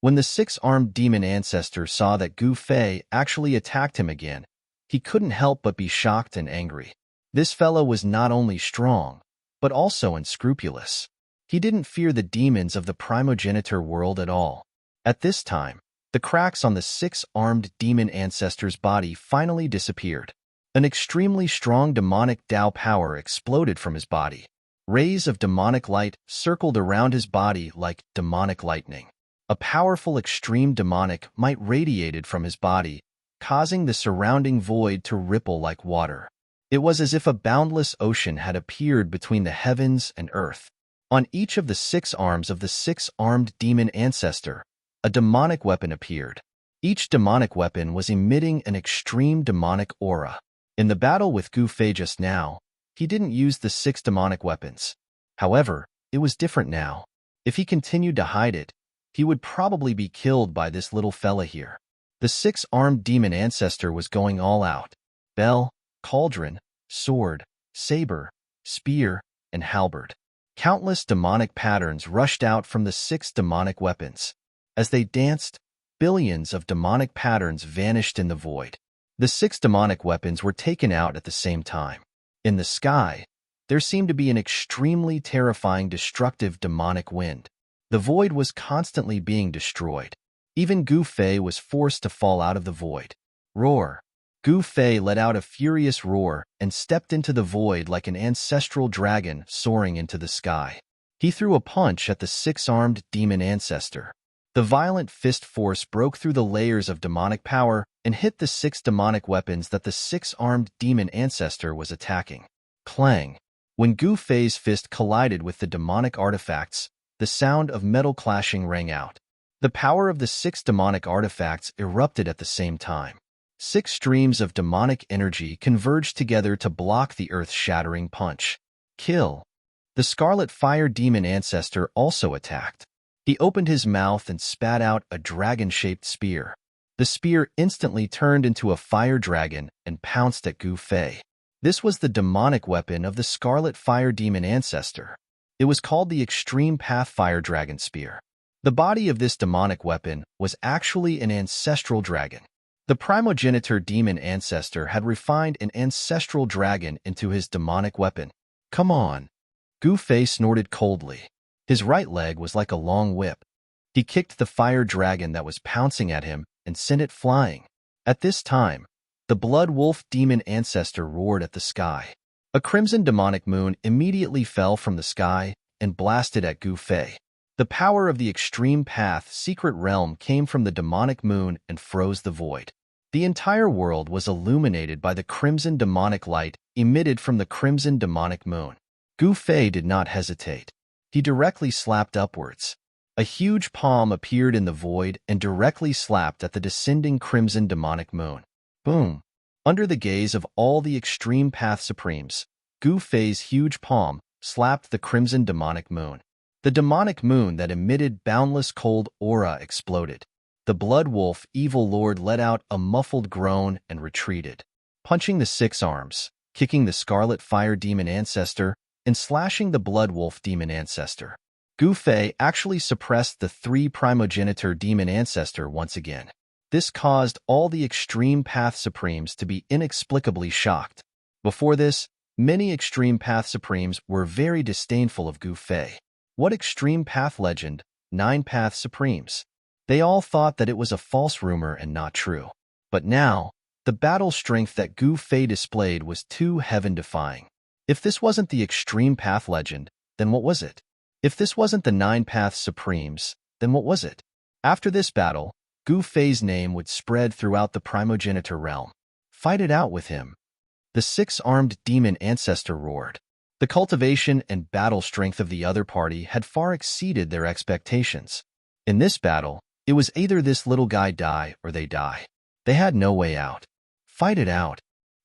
When the six-armed demon ancestor saw that Gu Fei actually attacked him again, he couldn't help but be shocked and angry. This fellow was not only strong, but also unscrupulous. He didn't fear the demons of the primogenitor world at all. At this time, the cracks on the six-armed demon ancestor's body finally disappeared. An extremely strong demonic Tao power exploded from his body. Rays of demonic light circled around his body like demonic lightning. A powerful extreme demonic might radiated from his body, causing the surrounding void to ripple like water. It was as if a boundless ocean had appeared between the heavens and earth. On each of the 6 arms of the six-armed demon ancestor, a demonic weapon appeared. Each demonic weapon was emitting an extreme demonic aura. In the battle with Gu Fei just now, he didn't use the 6 demonic weapons. However, it was different now. If he continued to hide it, he would probably be killed by this little fella here. The 6-armed demon ancestor was going all out. Bell, cauldron, sword, saber, spear, and halberd. Countless demonic patterns rushed out from the 6 demonic weapons. As they danced, billions of demonic patterns vanished in the void. The 6 demonic weapons were taken out at the same time. In the sky, there seemed to be an extremely terrifying destructive demonic wind. The void was constantly being destroyed. Even Gu Fei was forced to fall out of the void. Roar! Gu Fei let out a furious roar and stepped into the void like an ancestral dragon soaring into the sky. He threw a punch at the 6-armed demon ancestor. The violent fist force broke through the layers of demonic power and hit the 6 demonic weapons that the 6-armed demon ancestor was attacking. Clang! When Gu Fei's fist collided with the demonic artifacts, the sound of metal clashing rang out. The power of the 6 demonic artifacts erupted at the same time. 6 streams of demonic energy converged together to block the earth-shattering punch. Kill! The scarlet fire demon ancestor also attacked. He opened his mouth and spat out a dragon-shaped spear. The spear instantly turned into a fire dragon and pounced at Gu Fei. This was the demonic weapon of the scarlet fire demon ancestor. It was called the Extreme Path Fire Dragon Spear. The body of this demonic weapon was actually an ancestral dragon. The primogenitor demon ancestor had refined an ancestral dragon into his demonic weapon. Come on! Gu Fei snorted coldly. His right leg was like a long whip. He kicked the fire dragon that was pouncing at him and sent it flying. At this time, the blood wolf demon ancestor roared at the sky. A crimson demonic moon immediately fell from the sky and blasted at Gu Fei. The power of the Extreme Path secret realm came from the demonic moon and froze the void. The entire world was illuminated by the crimson demonic light emitted from the crimson demonic moon. Gu Fei did not hesitate. He directly slapped upwards. A huge palm appeared in the void and directly slapped at the descending crimson demonic moon. Boom! Under the gaze of all the extreme path supremes, Gu Fei's huge palm slapped the crimson demonic moon. The demonic moon that emitted boundless cold aura exploded. The blood wolf evil lord let out a muffled groan and retreated, punching the six arms, kicking the scarlet fire demon ancestor, and slashing the blood wolf demon ancestor. Gu Fei actually suppressed the three primogenitor demon ancestor once again. This caused all the extreme path supremes to be inexplicably shocked. Before this, many extreme path supremes were very disdainful of Gu Fei. What extreme path legend, 9 path supremes? They all thought that it was a false rumor and not true. But now, the battle strength that Gu Fei displayed was too heaven-defying. If this wasn't the extreme path legend, then what was it? If this wasn't the 9 path supremes, then what was it? After this battle, Gu Fei's name would spread throughout the primogenitor realm. Fight it out with him. The 6-armed demon ancestor roared. The cultivation and battle strength of the other party had far exceeded their expectations. In this battle, it was either this little guy die or they die. They had no way out. Fight it out.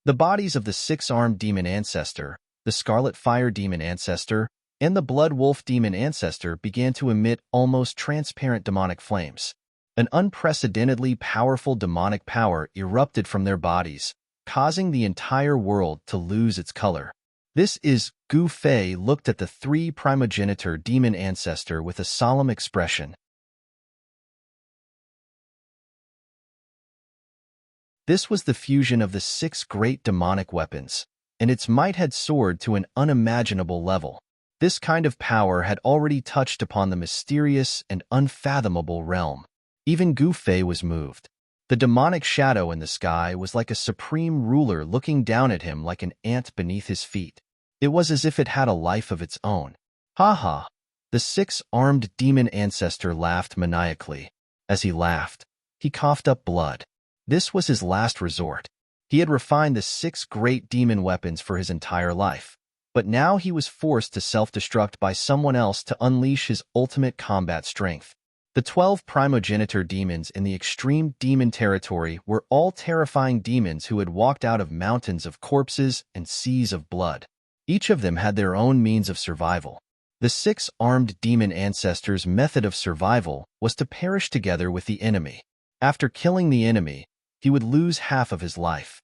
The bodies of the 6-armed demon ancestor, the scarlet fire demon ancestor, and the blood wolf demon ancestor began to emit almost transparent demonic flames. An unprecedentedly powerful demonic power erupted from their bodies, causing the entire world to lose its color. This is Gu Fei looked at the 3 primogenitor demon ancestor with a solemn expression. This was the fusion of the 6 great demonic weapons, and its might had soared to an unimaginable level. This kind of power had already touched upon the mysterious and unfathomable realm. Even Gu Fei was moved. The demonic shadow in the sky was like a supreme ruler looking down at him like an ant beneath his feet. It was as if it had a life of its own. Ha ha! The 6-armed demon ancestor laughed maniacally. As he laughed, he coughed up blood. This was his last resort. He had refined the 6 great demon weapons for his entire life, but now he was forced to self-destruct by someone else to unleash his ultimate combat strength. The 12 primogenitor demons in the extreme demon territory were all terrifying demons who had walked out of mountains of corpses and seas of blood. Each of them had their own means of survival. The 6-armed demon ancestor's method of survival was to perish together with the enemy. After killing the enemy, he would lose half of his life.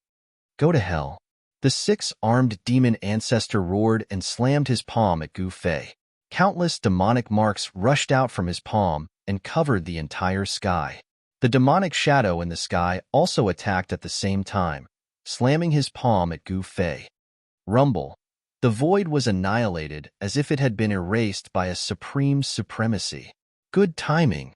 Go to hell. The 6-armed demon ancestor roared and slammed his palm at Gu Fei. Countless demonic marks rushed out from his palm and covered the entire sky. The demonic shadow in the sky also attacked at the same time, slamming his palm at Gu Fei. Rumble. The void was annihilated as if it had been erased by a supreme supremacy. Good timing.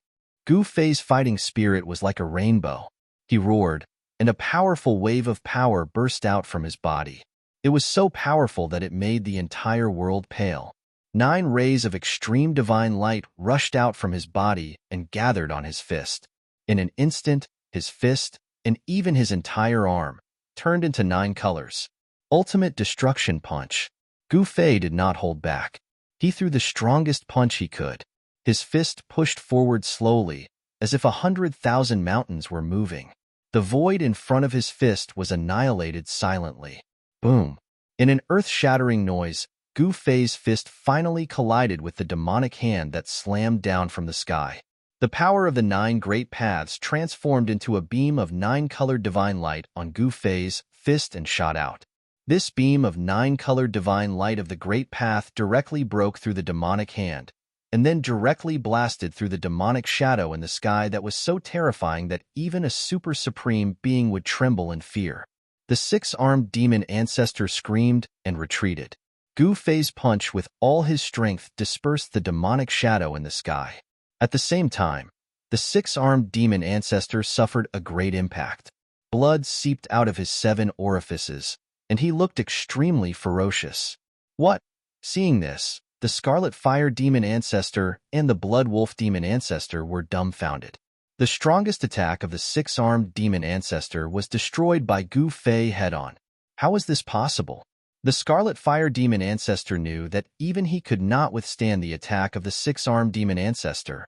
Gu Fei's fighting spirit was like a rainbow. He roared, and a powerful wave of power burst out from his body. It was so powerful that it made the entire world pale. 9 rays of extreme divine light rushed out from his body and gathered on his fist. In an instant, his fist, and even his entire arm, turned into 9 colors. Ultimate destruction punch. Gu Fei did not hold back. He threw the strongest punch he could. His fist pushed forward slowly, as if 100,000 mountains were moving. The void in front of his fist was annihilated silently. Boom! In an earth-shattering noise, Gu Fei's fist finally collided with the demonic hand that slammed down from the sky. The power of the 9 great paths transformed into a beam of 9-colored divine light on Gu Fei's fist and shot out. This beam of 9-colored divine light of the great path directly broke through the demonic hand, and then directly blasted through the demonic shadow in the sky that was so terrifying that even a super supreme being would tremble in fear. The 6-armed demon ancestor screamed and retreated. Gu Fei's punch with all his strength dispersed the demonic shadow in the sky. At the same time, the 6-armed demon ancestor suffered a great impact. Blood seeped out of his 7 orifices, and he looked extremely ferocious. What? Seeing this, the scarlet fire demon ancestor and the blood wolf demon ancestor were dumbfounded. The strongest attack of the 6-armed demon ancestor was destroyed by Gu Fei head-on. How was this possible? The scarlet fire demon ancestor knew that even he could not withstand the attack of the 6-armed demon ancestor.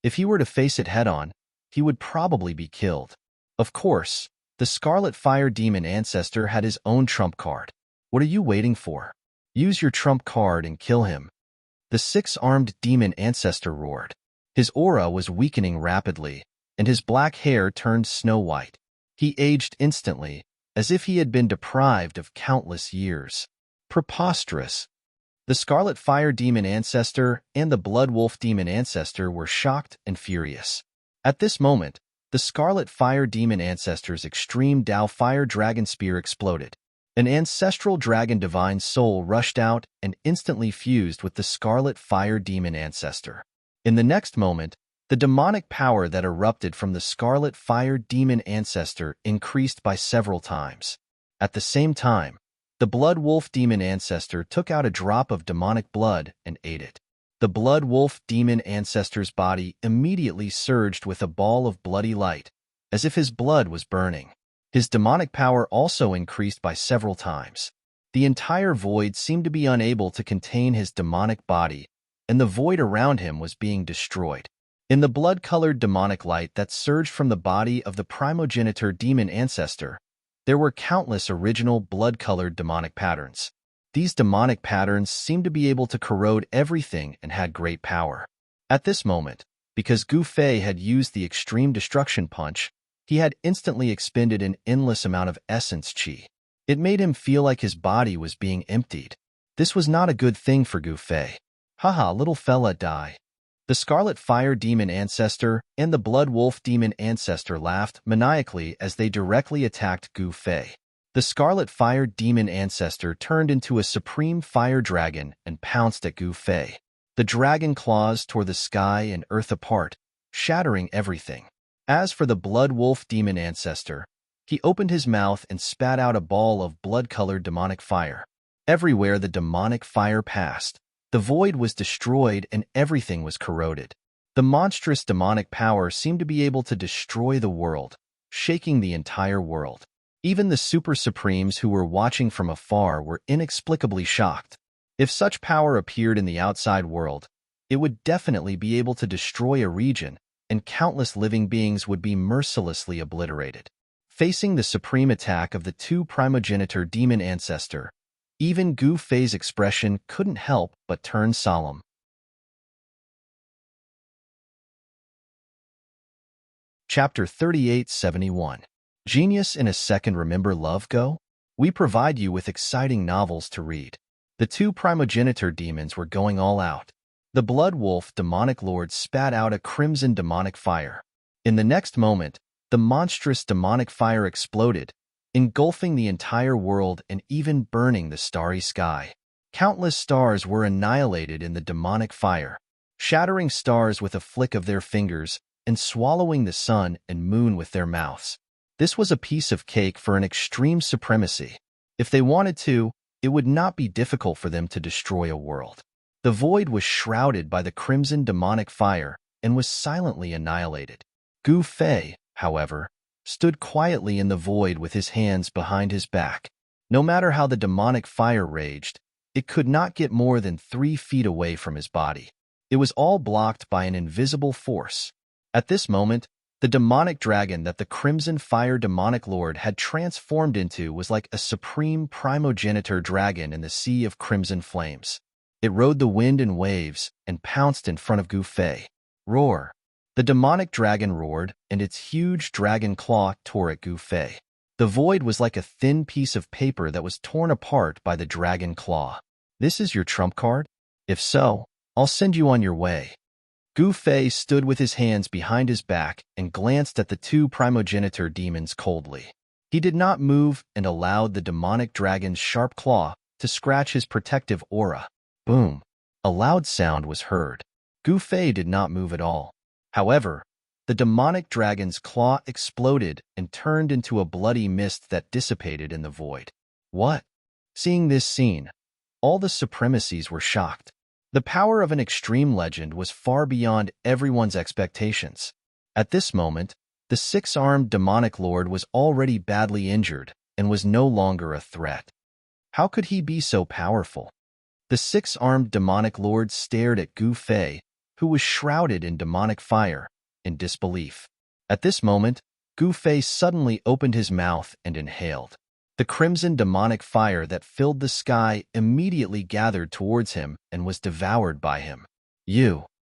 If he were to face it head-on, he would probably be killed. Of course, The Scarlet Fire Demon Ancestor had his own trump card. What are you waiting for? Use your trump card and kill him. The six-armed demon ancestor roared. His aura was weakening rapidly, and his black hair turned snow-white. He aged instantly, as if he had been deprived of countless years. Preposterous. The Scarlet Fire Demon Ancestor and the Blood Wolf Demon Ancestor were shocked and furious. At this moment, the Scarlet Fire Demon Ancestor's extreme Dao Fire Dragon Spear exploded. An ancestral dragon divine soul rushed out and instantly fused with the Scarlet Fire Demon Ancestor. In the next moment, the demonic power that erupted from the Scarlet Fire Demon Ancestor increased by several times. At the same time, the Blood Wolf Demon Ancestor took out a drop of demonic blood and ate it. The Blood Wolf Demon Ancestor's body immediately surged with a ball of bloody light, as if his blood was burning. His demonic power also increased by several times. The entire void seemed to be unable to contain his demonic body, and the void around him was being destroyed. In the blood-colored demonic light that surged from the body of the primogenitor demon ancestor, there were countless original blood-colored demonic patterns. These demonic patterns seemed to be able to corrode everything and had great power. At this moment, because Gu Fei had used the extreme destruction punch, he had instantly expended an endless amount of essence qi. It made him feel like his body was being emptied. This was not a good thing for Gu Fei. Haha, little fella, die. The Scarlet Fire Demon Ancestor and the Blood Wolf Demon Ancestor laughed maniacally as they directly attacked Gu Fei. The Scarlet Fire Demon Ancestor turned into a supreme fire dragon and pounced at Gu Fei. The dragon claws tore the sky and earth apart, shattering everything. As for the Blood Wolf Demon Ancestor, he opened his mouth and spat out a ball of blood-colored demonic fire. Everywhere the demonic fire passed, the void was destroyed and everything was corroded. The monstrous demonic power seemed to be able to destroy the world, shaking the entire world. Even the Super Supremes who were watching from afar were inexplicably shocked. If such power appeared in the outside world, it would definitely be able to destroy a region, and countless living beings would be mercilessly obliterated. Facing the supreme attack of the two primogenitor demon ancestor, even Gu Fei's expression couldn't help but turn solemn. Chapter 3871. Genius in a Second. Remember Love Go? We provide you with exciting novels to read. The two primogenitor demons were going all out. The Blood Wolf demonic lord spat out a crimson demonic fire. In the next moment, the monstrous demonic fire exploded, engulfing the entire world and even burning the starry sky. Countless stars were annihilated in the demonic fire, shattering stars with a flick of their fingers and swallowing the sun and moon with their mouths. This was a piece of cake for an extreme supremacy. If they wanted to, it would not be difficult for them to destroy a world. The void was shrouded by the crimson demonic fire and was silently annihilated. Gu Fei, however, stood quietly in the void with his hands behind his back. No matter how the demonic fire raged, it could not get more than 3 feet away from his body. It was all blocked by an invisible force. At this moment, the demonic dragon that the Crimson Fire Demonic Lord had transformed into was like a supreme primogenitor dragon in the sea of crimson flames. It rode the wind and waves and pounced in front of Gu Fei. Roar! The demonic dragon roared, and its huge dragon claw tore at Gu Fei. The void was like a thin piece of paper that was torn apart by the dragon claw. This is your trump card? If so, I'll send you on your way. Gu Fei stood with his hands behind his back and glanced at the two primogenitor demons coldly. He did not move and allowed the demonic dragon's sharp claw to scratch his protective aura. Boom! A loud sound was heard. Gu Fei did not move at all. However, the demonic dragon's claw exploded and turned into a bloody mist that dissipated in the void. What? Seeing this scene, all the supremacies were shocked. The power of an extreme legend was far beyond everyone's expectations. At this moment, the six-armed demonic lord was already badly injured and was no longer a threat. How could he be so powerful? The six-armed demonic lord stared at Gu Fei, who was shrouded in demonic fire, in disbelief. At this moment, Gu Fei suddenly opened his mouth and inhaled. The crimson demonic fire that filled the sky immediately gathered towards him and was devoured by him.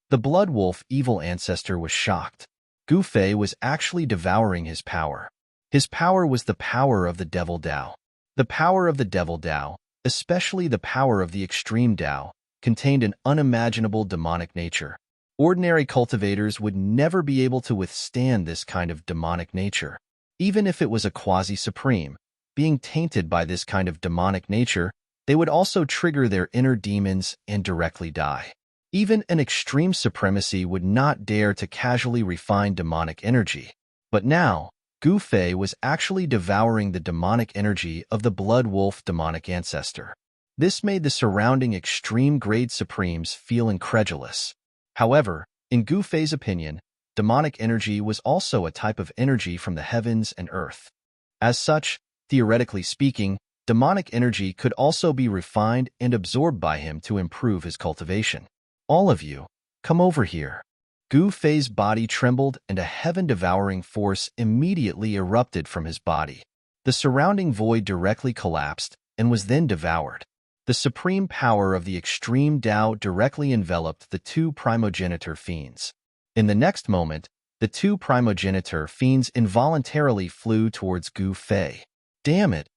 The blood wolf evil ancestor was shocked. Gu Fei was actually devouring his power. His power was the power of the devil Dao. The power of the devil Dao, especially the power of the extreme Dao, contained an unimaginable demonic nature. Ordinary cultivators would never be able to withstand this kind of demonic nature. Even if it was a quasi-supreme, being tainted by this kind of demonic nature, they would also trigger their inner demons and directly die. Even an extreme supremacy would not dare to casually refine demonic energy. But now, Gu Fei was actually devouring the demonic energy of the blood wolf demonic ancestor. This made the surrounding extreme-grade supremes feel incredulous. However, in Gu Fei's opinion, demonic energy was also a type of energy from the heavens and earth. As such, theoretically speaking, demonic energy could also be refined and absorbed by him to improve his cultivation. All of you, come over here. Gu Fei's body trembled and a heaven-devouring force immediately erupted from his body. The surrounding void directly collapsed and was then devoured. The supreme power of the extreme Dao directly enveloped the two primogenitor fiends. In the next moment, the two primogenitor fiends involuntarily flew towards Gu Fei. Damn it!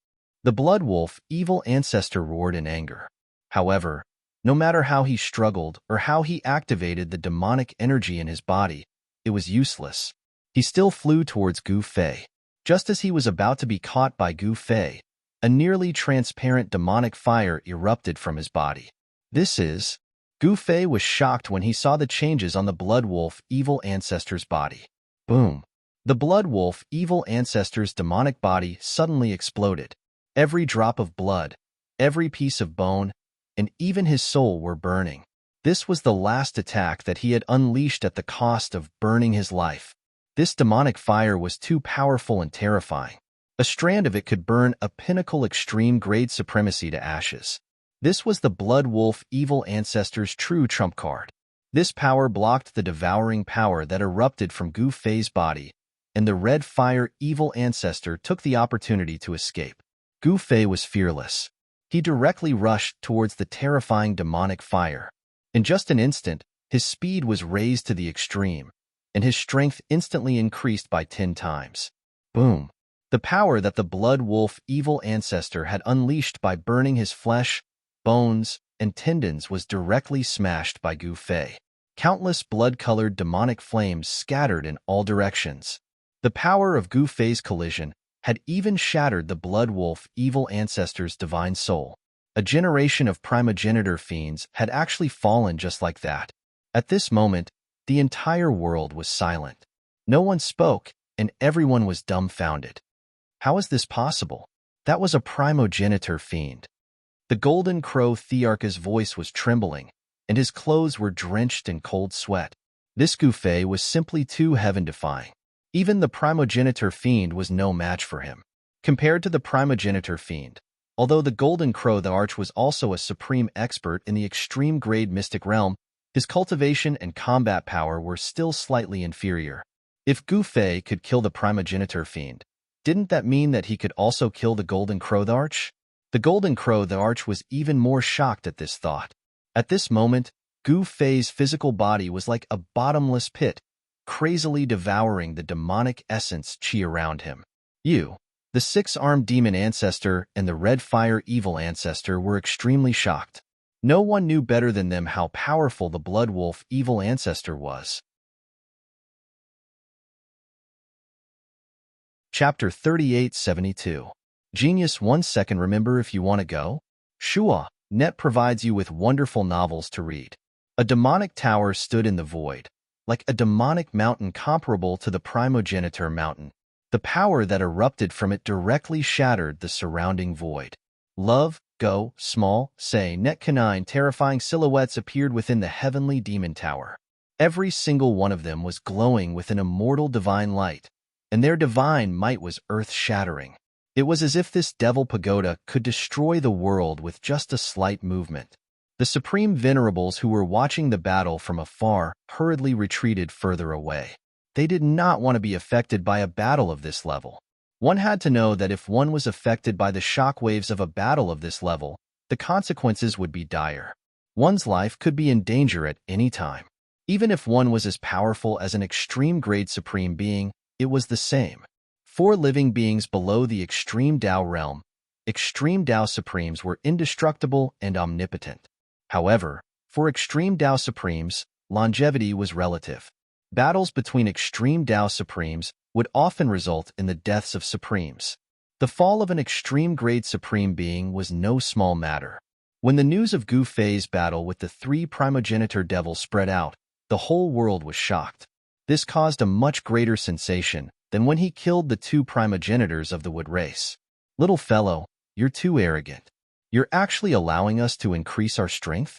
The blood wolf evil ancestor roared in anger. However, no matter how he struggled or how he activated the demonic energy in his body, it was useless. He still flew towards Gu Fei. Just as he was about to be caught by Gu Fei, a nearly transparent demonic fire erupted from his body. Gu Fei was shocked when he saw the changes on the blood wolf evil ancestor's body. Boom! The blood wolf evil ancestor's demonic body suddenly exploded. Every drop of blood, every piece of bone, and even his soul were burning. This was the last attack that he had unleashed at the cost of burning his life. This demonic fire was too powerful and terrifying. A strand of it could burn a pinnacle extreme-grade supremacy to ashes. This was the blood wolf evil ancestor's true trump card. This power blocked the devouring power that erupted from Gu Fei's body, and the red fire evil ancestor took the opportunity to escape. Gu Fei was fearless. He directly rushed towards the terrifying demonic fire. In just an instant, his speed was raised to the extreme, and his strength instantly increased by 10 times. Boom! The power that the blood wolf evil ancestor had unleashed by burning his flesh, bones, and tendons was directly smashed by Gu Fei. Countless blood-colored demonic flames scattered in all directions. The power of Gu Fei's collision had even shattered the blood wolf evil ancestor's divine soul. A generation of primogenitor fiends had actually fallen just like that. At this moment, the entire world was silent. No one spoke, and everyone was dumbfounded. How is this possible? That was a primogenitor fiend. The golden crow Thearcha's voice was trembling, and his clothes were drenched in cold sweat. This Gu Fei was simply too heaven-defying. Even the primogenitor fiend was no match for him. Compared to the primogenitor fiend, although the golden crow the arch was also a supreme expert in the extreme-grade mystic realm, his cultivation and combat power were still slightly inferior. If Gu Fei could kill the primogenitor fiend, didn't that mean that he could also kill the golden crow the arch? The golden crow the arch was even more shocked at this thought. At this moment, Gu Fei's physical body was like a bottomless pit, crazily devouring the demonic essence chi around him. The six-armed demon ancestor and the red fire evil ancestor were extremely shocked. No one knew better than them how powerful the blood wolf evil ancestor was. Chapter 3872. Genius 1 second. Remember, if you want to go? Shua, Net provides you with wonderful novels to read. A demonic tower stood in the void, like a demonic mountain comparable to the primogenitor mountain. The power that erupted from it directly shattered the surrounding void. Love, Go, Small, Say, Net canine terrifying silhouettes appeared within the heavenly demon tower. Every single one of them was glowing with an immortal divine light, and their divine might was earth-shattering. It was as if this devil pagoda could destroy the world with just a slight movement. The supreme venerables who were watching the battle from afar hurriedly retreated further away. They did not want to be affected by a battle of this level. One had to know that if one was affected by the shockwaves of a battle of this level, the consequences would be dire. One's life could be in danger at any time. Even if one was as powerful as an extreme-grade supreme being, it was the same. 4 living beings below the extreme Tao realm, extreme Tao supremes were indestructible and omnipotent. However, for extreme Tao supremes, longevity was relative. Battles between extreme Tao supremes would often result in the deaths of supremes. The fall of an extreme-grade supreme being was no small matter. When the news of Gu Fei's battle with the 3 primogenitor devils spread out, the whole world was shocked. This caused a much greater sensation than when he killed the 2 primogenitors of the wood race. Little fellow, you're too arrogant. You're actually allowing us to increase our strength?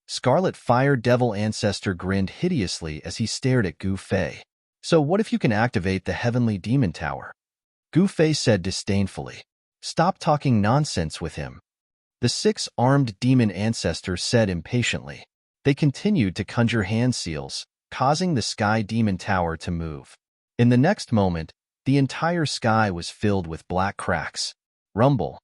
Scarlet Fire Devil Ancestor grinned hideously as he stared at Gu Fei. So what if you can activate the Heavenly Demon Tower? Gu Fei said disdainfully. Stop talking nonsense with him. The 6-armed demon ancestor said impatiently. They continued to conjure hand seals, causing the Sky Demon Tower to move. In the next moment, the entire sky was filled with black cracks. Rumble.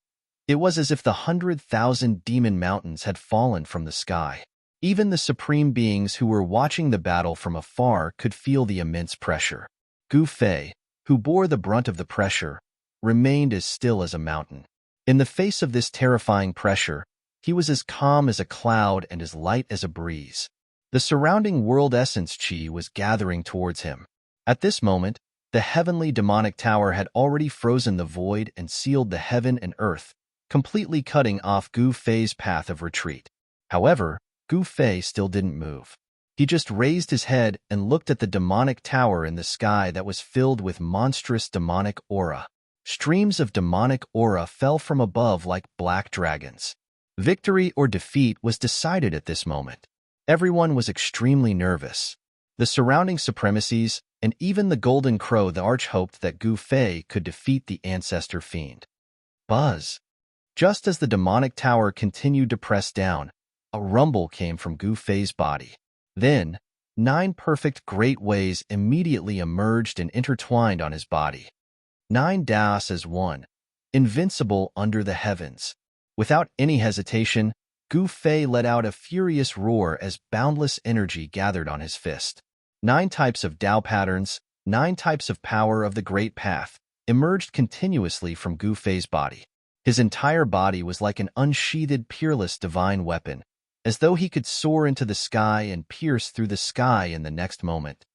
It was as if the 100,000 demon mountains had fallen from the sky. Even the supreme beings who were watching the battle from afar could feel the immense pressure. Gu Fei, who bore the brunt of the pressure, remained as still as a mountain. In the face of this terrifying pressure, he was as calm as a cloud and as light as a breeze. The surrounding world essence chi was gathering towards him. At this moment, the heavenly demonic tower had already frozen the void and sealed the heaven and earth, completely cutting off Gu Fei's path of retreat. However, Gu Fei still didn't move. He just raised his head and looked at the demonic tower in the sky that was filled with monstrous demonic aura. Streams of demonic aura fell from above like black dragons. Victory or defeat was decided at this moment. Everyone was extremely nervous. The surrounding supremacies and even the Golden Crow the Arch hoped that Gu Fei could defeat the Ancestor Fiend. Buzz. Just as the demonic tower continued to press down, a rumble came from Gu Fei's body. Then, 9 perfect great ways immediately emerged and intertwined on his body. 9 Daos as one, invincible under the heavens. Without any hesitation, Gu Fei let out a furious roar as boundless energy gathered on his fist. 9 types of Tao patterns, 9 types of power of the Great Path, emerged continuously from Gu Fei's body. His entire body was like an unsheathed, peerless divine weapon, as though he could soar into the sky and pierce through the sky in the next moment.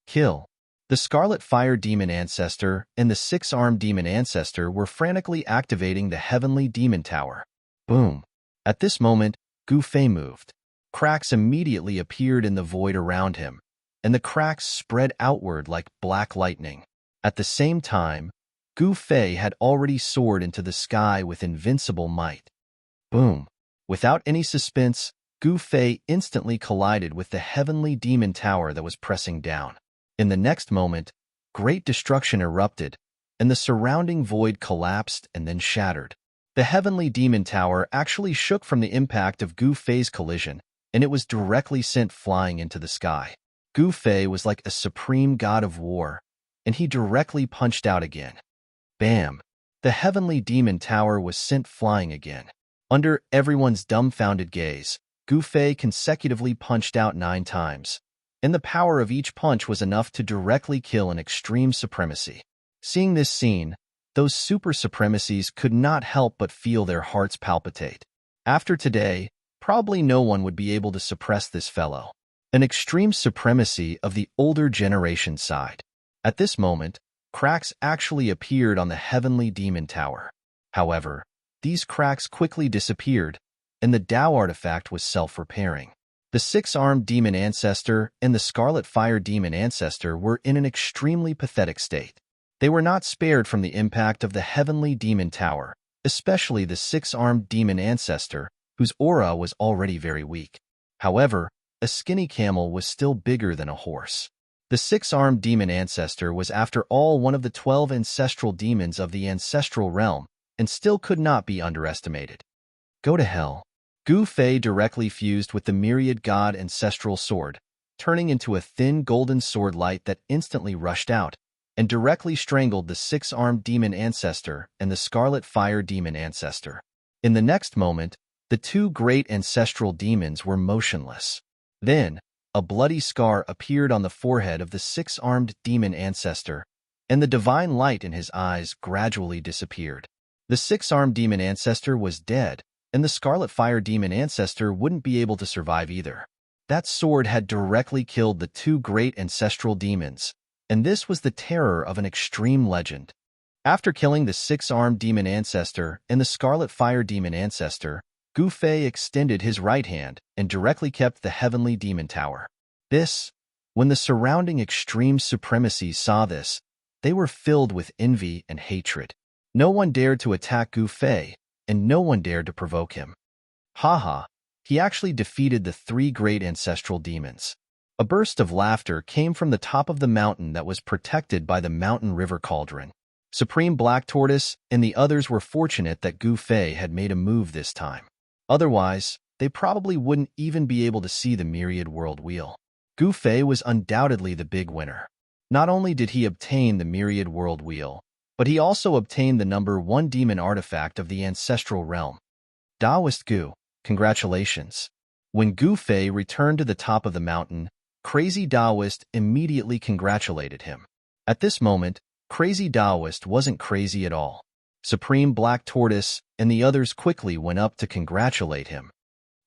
Kill. The Scarlet Fire Demon Ancestor and the 6-armed Demon Ancestor were frantically activating the Heavenly Demon Tower. Boom. At this moment, Gu Fei moved. Cracks immediately appeared in the void around him, and the cracks spread outward like black lightning. At the same time, Gu Fei had already soared into the sky with invincible might. Boom. Without any suspense, Gu Fei instantly collided with the Heavenly Demon Tower that was pressing down. In the next moment, great destruction erupted, and the surrounding void collapsed and then shattered. The Heavenly Demon Tower actually shook from the impact of Gu Fei's collision, and it was directly sent flying into the sky. Gu Fei was like a supreme god of war, and he directly punched out again. Bam! The Heavenly Demon Tower was sent flying again. Under everyone's dumbfounded gaze, Gu Fei consecutively punched out 9 times, and the power of each punch was enough to directly kill an extreme supremacy. Seeing this scene, those super supremacies could not help but feel their hearts palpitate. After today, probably no one would be able to suppress this fellow. An extreme supremacy of the older generation side. At this moment, cracks actually appeared on the Heavenly Demon Tower. However, these cracks quickly disappeared, and the Tao artifact was self-repairing. The 6-armed Demon Ancestor and the Scarlet Fire Demon Ancestor were in an extremely pathetic state. They were not spared from the impact of the Heavenly Demon Tower, especially the 6-armed Demon Ancestor, whose aura was already very weak. However, a skinny camel was still bigger than a horse. The 6-armed Demon Ancestor was after all one of the 12 ancestral demons of the ancestral realm, and still could not be underestimated. Go to hell. Gu Fei directly fused with the myriad god ancestral sword, turning into a thin golden sword light that instantly rushed out and directly strangled the six-armed demon ancestor and the scarlet fire demon ancestor. In the next moment, the two great ancestral demons were motionless. Then, a bloody scar appeared on the forehead of the six-armed demon ancestor, and the divine light in his eyes gradually disappeared. The six-armed demon ancestor was dead, and the scarlet fire demon ancestor wouldn't be able to survive either. That sword had directly killed the two great ancestral demons, and this was the terror of an extreme legend. After killing the six-armed demon ancestor and the scarlet fire demon ancestor, Gu Fei extended his right hand and directly kept the heavenly demon tower. When the surrounding extreme supremacies saw this, they were filled with envy and hatred. No one dared to attack Gu Fei, and no one dared to provoke him. Haha, he actually defeated the three great ancestral demons. A burst of laughter came from the top of the mountain that was protected by the mountain river cauldron. Supreme Black Tortoise and the others were fortunate that Gu Fei had made a move this time. Otherwise, they probably wouldn't even be able to see the myriad world wheel. Gu Fei was undoubtedly the big winner. Not only did he obtain the myriad world wheel, but he also obtained the number 1 demon artifact of the ancestral realm. Taoist Gu, congratulations. When Gu Fei returned to the top of the mountain, Crazy Taoist immediately congratulated him. At this moment, Crazy Taoist wasn't crazy at all. Supreme Black Tortoise and the others quickly went up to congratulate him.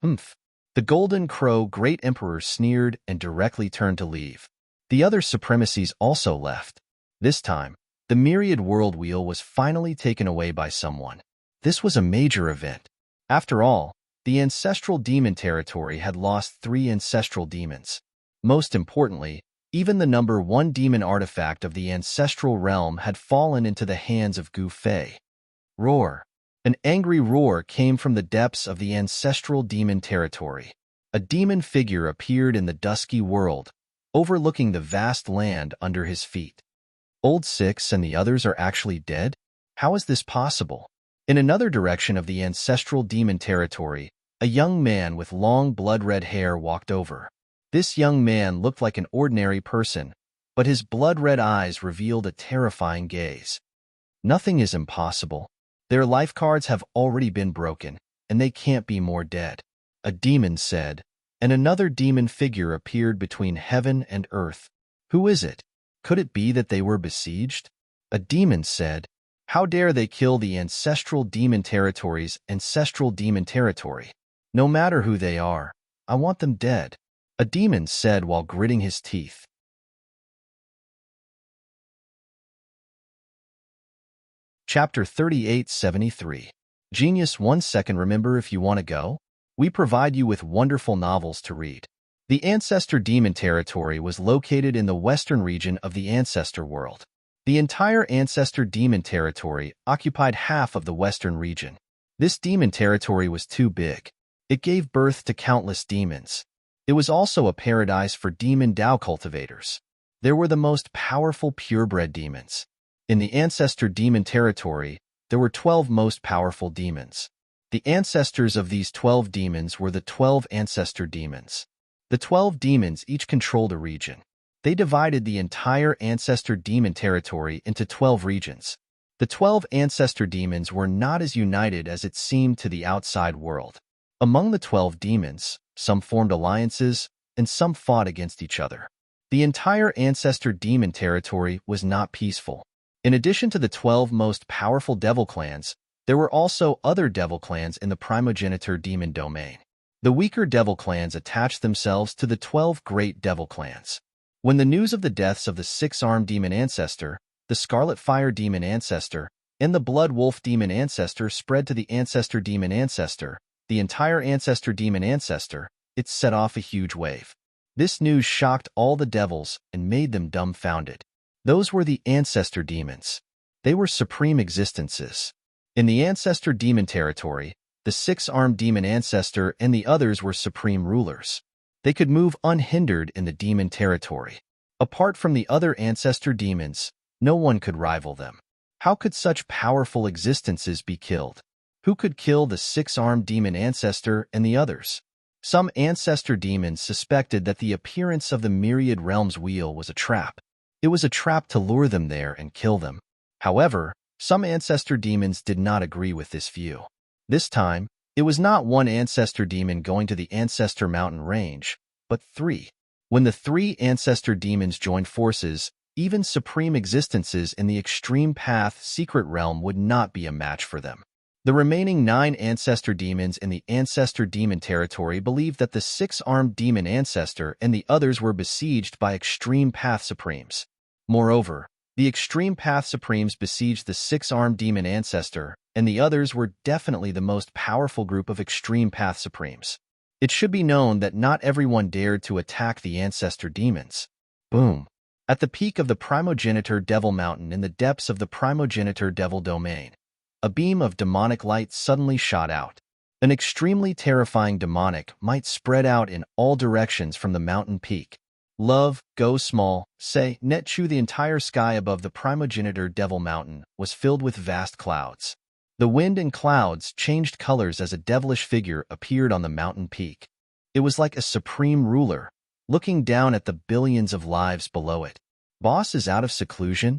Humph. The Golden Crow Great Emperor sneered and directly turned to leave. The other supremacies also left. This time, the myriad world wheel was finally taken away by someone. This was a major event. After all, the ancestral demon territory had lost 3 ancestral demons. Most importantly, even the number 1 demon artifact of the ancestral realm had fallen into the hands of Gu Fei. Roar. An angry roar came from the depths of the ancestral demon territory. A demon figure appeared in the dusky world, overlooking the vast land under his feet. Old Six and the others are actually dead? How is this possible? In another direction of the ancestral demon territory, a young man with long blood-red hair walked over. This young man looked like an ordinary person, but his blood-red eyes revealed a terrifying gaze. Nothing is impossible. Their life cards have already been broken, and they can't be more dead. A demon said, and another demon figure appeared between heaven and earth. Who is it? Could it be that they were besieged? A demon said, how dare they kill the ancestral demon territory's ancestral demon territory? No matter who they are, I want them dead. A demon said while gritting his teeth. Chapter 3873. Genius 1 second. Remember, if you want to go, we provide you with wonderful novels to read. The Ancestor Demon Territory was located in the western region of the Ancestor world. The entire Ancestor Demon Territory occupied half of the western region. This demon territory was too big. It gave birth to countless demons. It was also a paradise for demon Dao cultivators. There were the most powerful purebred demons. In the Ancestor Demon Territory, there were 12 most powerful demons. The ancestors of these 12 demons were the 12 Ancestor Demons. The 12 demons each controlled a region. They divided the entire Ancestor Demon Territory into 12 regions. The 12 Ancestor Demons were not as united as it seemed to the outside world. Among the 12 demons, some formed alliances, and some fought against each other. The entire Ancestor Demon Territory was not peaceful. In addition to the 12 most powerful devil clans, there were also other devil clans in the primogeniture demon domain. The weaker devil clans attached themselves to the 12 great devil clans. When the news of the deaths of the 6-armed demon ancestor, the scarlet fire demon ancestor, and the blood wolf demon ancestor spread to the Ancestor Demon Ancestor, the entire Ancestor Demon Ancestor, it set off a huge wave. This news shocked all the devils and made them dumbfounded. Those were the Ancestor Demons. They were supreme existences. In the Ancestor Demon Territory, the 6-armed demon ancestor and the others were supreme rulers. They could move unhindered in the demon territory. Apart from the other Ancestor Demons, no one could rival them. How could such powerful existences be killed? Who could kill the 6-armed demon ancestor and the others? Some ancestor demons suspected that the appearance of the myriad realms wheel was a trap. It was a trap to lure them there and kill them. However, some ancestor demons did not agree with this view. This time, it was not one ancestor demon going to the ancestor mountain range, but 3. When the 3 ancestor demons joined forces, even supreme existences in the extreme path secret realm would not be a match for them. The remaining 9 ancestor demons in the ancestor demon territory believed that the 6-armed demon ancestor and the others were besieged by extreme path supremes. Moreover, the extreme path supremes besieged the 6-armed demon ancestor, and the others were definitely the most powerful group of extreme path supremes. It should be known that not everyone dared to attack the ancestor demons. Boom! At the peak of the primogenitor devil mountain in the depths of the primogenitor devil domain, a beam of demonic light suddenly shot out. An extremely terrifying demonic might spread out in all directions from the mountain peak. Love, go small, say, net chew. The entire sky above the primogenitor devil mountain was filled with vast clouds. The wind and clouds changed colors as a devilish figure appeared on the mountain peak. It was like a supreme ruler, looking down at the billions of lives below it. Boss is out of seclusion?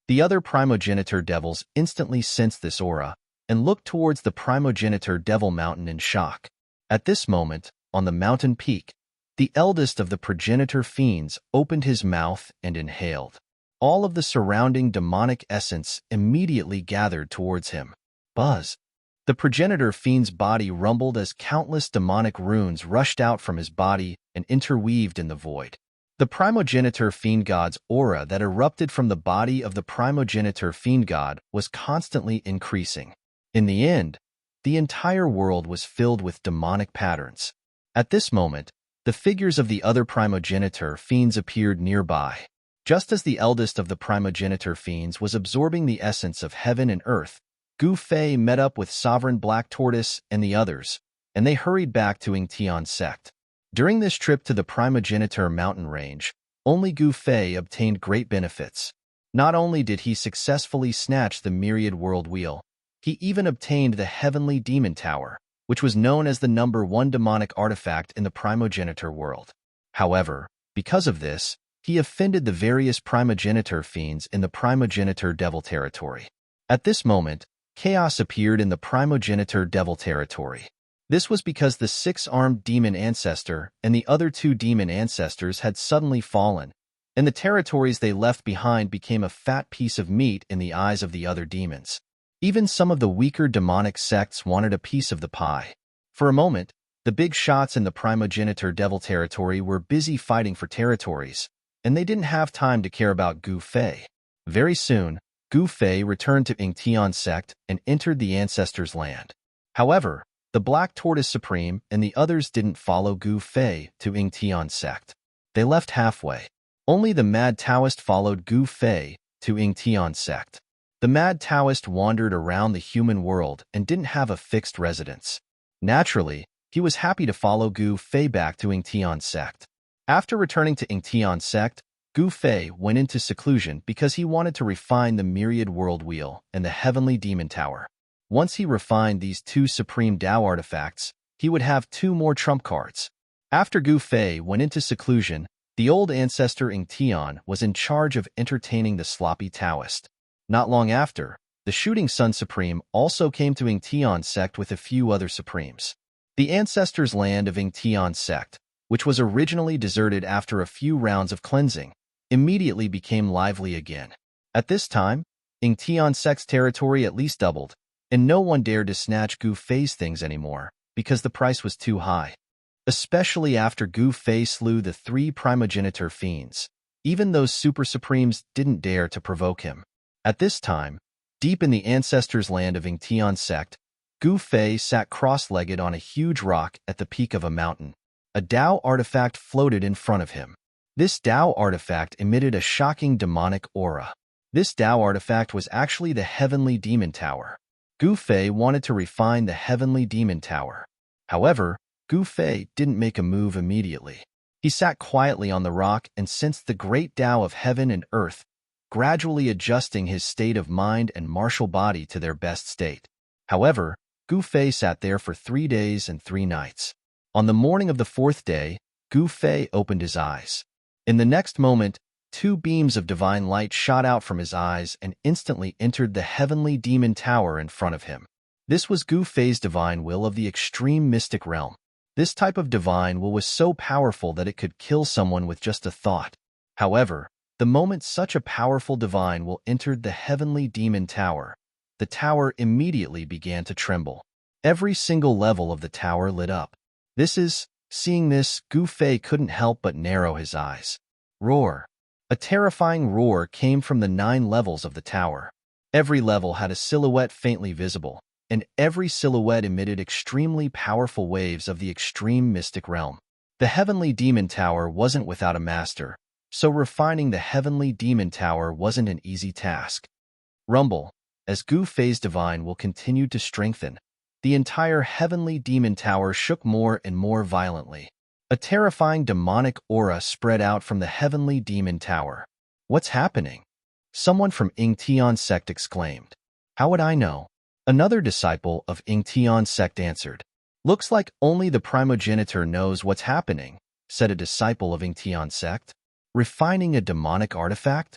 The other primogenitor devils instantly sensed this aura and looked towards the primogenitor devil mountain in shock. At this moment, on the mountain peak, the eldest of the progenitor fiends opened his mouth and inhaled. All of the surrounding demonic essence immediately gathered towards him. Buzz! The progenitor fiend's body rumbled as countless demonic runes rushed out from his body and interweaved in the void. The primogenitor fiend god's aura that erupted from the body of the primogenitor fiend god was constantly increasing. In the end, the entire world was filled with demonic patterns. At this moment, the figures of the other primogenitor fiends appeared nearby. Just as the eldest of the primogenitor fiends was absorbing the essence of heaven and earth, Gu Fei met up with Sovereign Black Tortoise and the others, and they hurried back to Yingtian sect. During this trip to the primogenitor mountain range, only Gu Fei obtained great benefits. Not only did he successfully snatch the myriad world wheel, he even obtained the heavenly demon tower, which was known as the #1 demonic artifact in the primogenitor world. However, because of this, he offended the various primogenitor fiends in the primogenitor devil territory. At this moment, chaos appeared in the primogenitor devil territory. This was because the 6-armed demon ancestor and the other 2 demon ancestors had suddenly fallen, and the territories they left behind became a fat piece of meat in the eyes of the other demons. Even some of the weaker demonic sects wanted a piece of the pie. For a moment, the big shots in the primogenitor devil territory were busy fighting for territories, and they didn't have time to care about Gu Fei. Very soon, Gu Fei returned to Yingtian sect and entered the ancestors' land. However, the Black Tortoise Supreme and the others didn't follow Gu Fei to Yingtian sect. They left halfway. Only the Mad Taoist followed Gu Fei to Yingtian sect. The Mad Taoist wandered around the human world and didn't have a fixed residence. Naturally, he was happy to follow Gu Fei back to Yingtian sect. After returning to Yingtian sect, Gu Fei went into seclusion because he wanted to refine the myriad world wheel and the heavenly demon tower. Once he refined these 2 supreme Tao artifacts, he would have 2 more trump cards. After Gu Fei went into seclusion, the old ancestor Yingtian was in charge of entertaining the sloppy Taoist. Not long after, the Shooting Sun Supreme also came to Yingtian sect with a few other supremes. The ancestors' land of Yingtian sect, which was originally deserted after a few rounds of cleansing, immediately became lively again. At this time, Yingtian sect's territory at least doubled, and no one dared to snatch Gu Fei's things anymore because the price was too high. Especially after Gu Fei slew the 3 primogenitor fiends, even those super supremes didn't dare to provoke him. At this time, deep in the ancestors' land of Yingtian sect, Gu Fei sat cross-legged on a huge rock at the peak of a mountain. A Tao artifact floated in front of him. This Tao artifact emitted a shocking demonic aura. This Tao artifact was actually the heavenly demon tower. Gu Fei wanted to refine the heavenly demon tower. However, Gu Fei didn't make a move immediately. He sat quietly on the rock and sensed the great Tao of heaven and earth, gradually adjusting his state of mind and martial body to their best state. However, Gu Fei sat there for 3 days and 3 nights. On the morning of the fourth day, Gu Fei opened his eyes. In the next moment, two beams of divine light shot out from his eyes and instantly entered the heavenly demon tower in front of him. This was Gu Fei's divine will of the extreme mystic realm. This type of divine will was so powerful that it could kill someone with just a thought. However, the moment such a powerful divine will entered the heavenly demon tower, the tower immediately began to tremble. Every single level of the tower lit up. Seeing this, Gu Fei couldn't help but narrow his eyes. Roar. A terrifying roar came from the 9 levels of the tower. Every level had a silhouette faintly visible, and every silhouette emitted extremely powerful waves of the extreme mystic realm. The heavenly demon tower wasn't without a master, so refining the heavenly demon tower wasn't an easy task. Rumble. As Gu Fei's divine will continued to strengthen, the entire heavenly demon tower shook more and more violently. A terrifying demonic aura spread out from the heavenly demon tower. What's happening? Someone from Ying Tian sect exclaimed. How would I know? Another disciple of Ying Tian sect answered. Looks like only the primogenitor knows what's happening, said a disciple of Ying Tian sect. Refining a demonic artifact?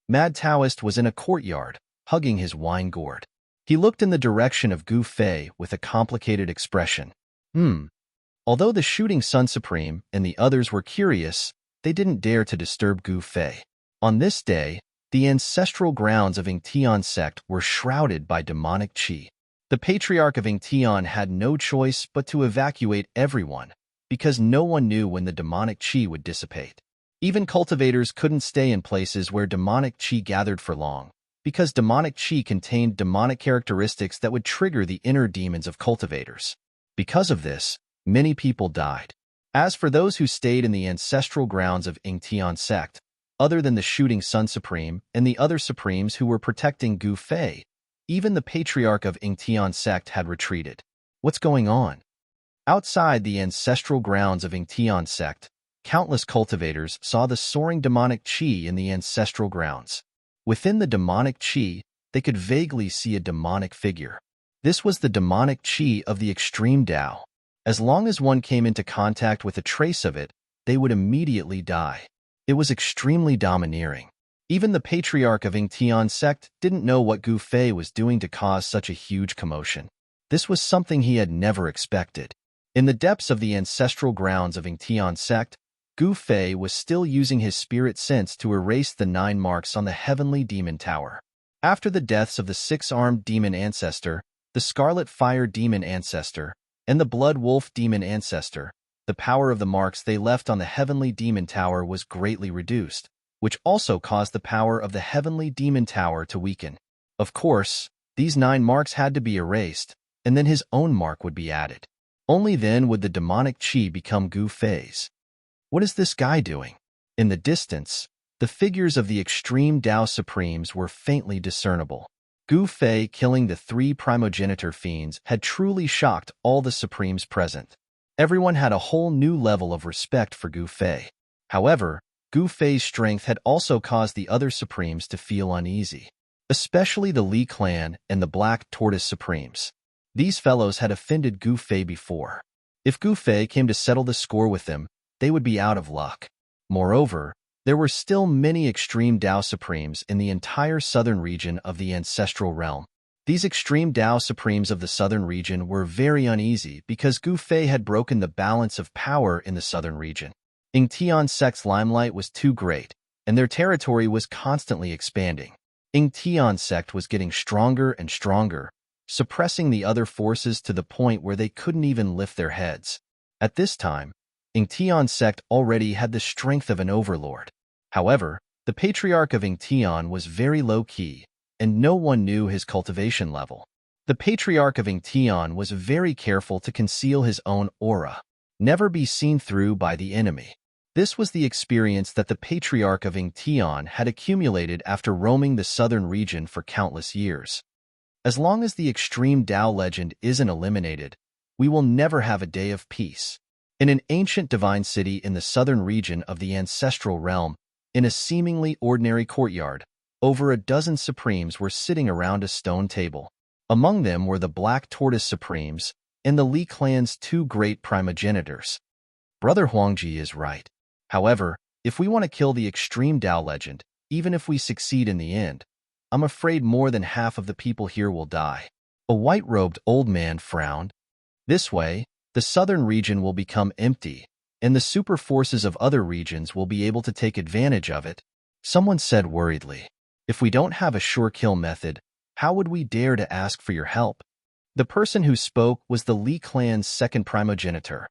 Mad Taoist was in a courtyard, hugging his wine gourd. He looked in the direction of Gu Fei with a complicated expression. Although the Shooting Sun Supreme and the others were curious, they didn't dare to disturb Gu Fei. On this day, the ancestral grounds of Ying Tian sect were shrouded by demonic qi. The Patriarch of Ying Tian had no choice but to evacuate everyone, because no one knew when the demonic qi would dissipate. Even cultivators couldn't stay in places where demonic qi gathered for long, because demonic qi contained demonic characteristics that would trigger the inner demons of cultivators. Because of this, many people died. As for those who stayed in the ancestral grounds of Ying Tian sect, other than the Shooting Sun Supreme and the other Supremes who were protecting Gu Fei, even the Patriarch of Ying Tian sect had retreated. What's going on? Outside the ancestral grounds of Ying Tian sect, countless cultivators saw the soaring demonic qi in the ancestral grounds. Within the demonic qi, they could vaguely see a demonic figure. This was the demonic qi of the extreme Tao. As long as one came into contact with a trace of it, they would immediately die. It was extremely domineering. Even the Patriarch of Ying Tian sect didn't know what Gu Fei was doing to cause such a huge commotion. This was something he had never expected. In the depths of the ancestral grounds of Ying Tian sect, Gu Fei was still using his spirit sense to erase the 9 marks on the heavenly demon tower. After the deaths of the 6-armed demon ancestor, the scarlet fire demon ancestor, and the blood wolf demon ancestor, the power of the marks they left on the heavenly demon tower was greatly reduced, which also caused the power of the heavenly demon tower to weaken. Of course, these 9 marks had to be erased, and then his own mark would be added. Only then would the demonic qi become Gu Fei's. What is this guy doing? In the distance, the figures of the extreme Tao Supremes were faintly discernible. Gu Fei killing the 3 primogenitor fiends had truly shocked all the Supremes present. Everyone had a whole new level of respect for Gu Fei. However, Gu Fei's strength had also caused the other Supremes to feel uneasy, especially the Li clan and the Black Tortoise Supremes. These fellows had offended Gu Fei before. If Gu Fei came to settle the score with them, they would be out of luck. Moreover, there were still many extreme Tao Supremes in the entire southern region of the ancestral realm. These extreme Tao Supremes of the southern region were very uneasy because Gu Fei had broken the balance of power in the southern region. Ying Tian sect's limelight was too great, and their territory was constantly expanding. Ying Tian sect was getting stronger and stronger, suppressing the other forces to the point where they couldn't even lift their heads. At this time, Ying Tian sect already had the strength of an overlord. However, the Patriarch of Ying Tian was very low-key, and no one knew his cultivation level. The Patriarch of Ying Tian was very careful to conceal his own aura, never be seen through by the enemy. This was the experience that the Patriarch of Ying Tian had accumulated after roaming the southern region for countless years. As long as the extreme Tao legend isn't eliminated, we will never have a day of peace. In an ancient divine city in the southern region of the ancestral realm, in a seemingly ordinary courtyard, over a dozen Supremes were sitting around a stone table. Among them were the Black Tortoise Supremes and the Li clan's two great primogenitors. Brother Huangji is right. However, if we want to kill the extreme Tao legend, even if we succeed in the end, I'm afraid more than half of the people here will die. A white-robed old man frowned. This way, the southern region will become empty, and the super forces of other regions will be able to take advantage of it. Someone said worriedly, if we don't have a sure kill method, how would we dare to ask for your help? The person who spoke was the Li clan's second primogenitor.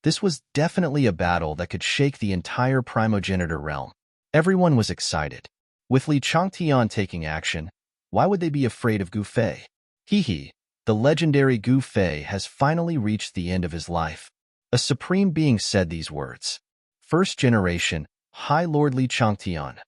This was definitely a battle that could shake the entire primogenitor realm. Everyone was excited. With Li Changtian taking action, why would they be afraid of Gu Fei? Hee, the legendary Gu Fei has finally reached the end of his life. A supreme being said these words. First generation, High Lord Li Changtian.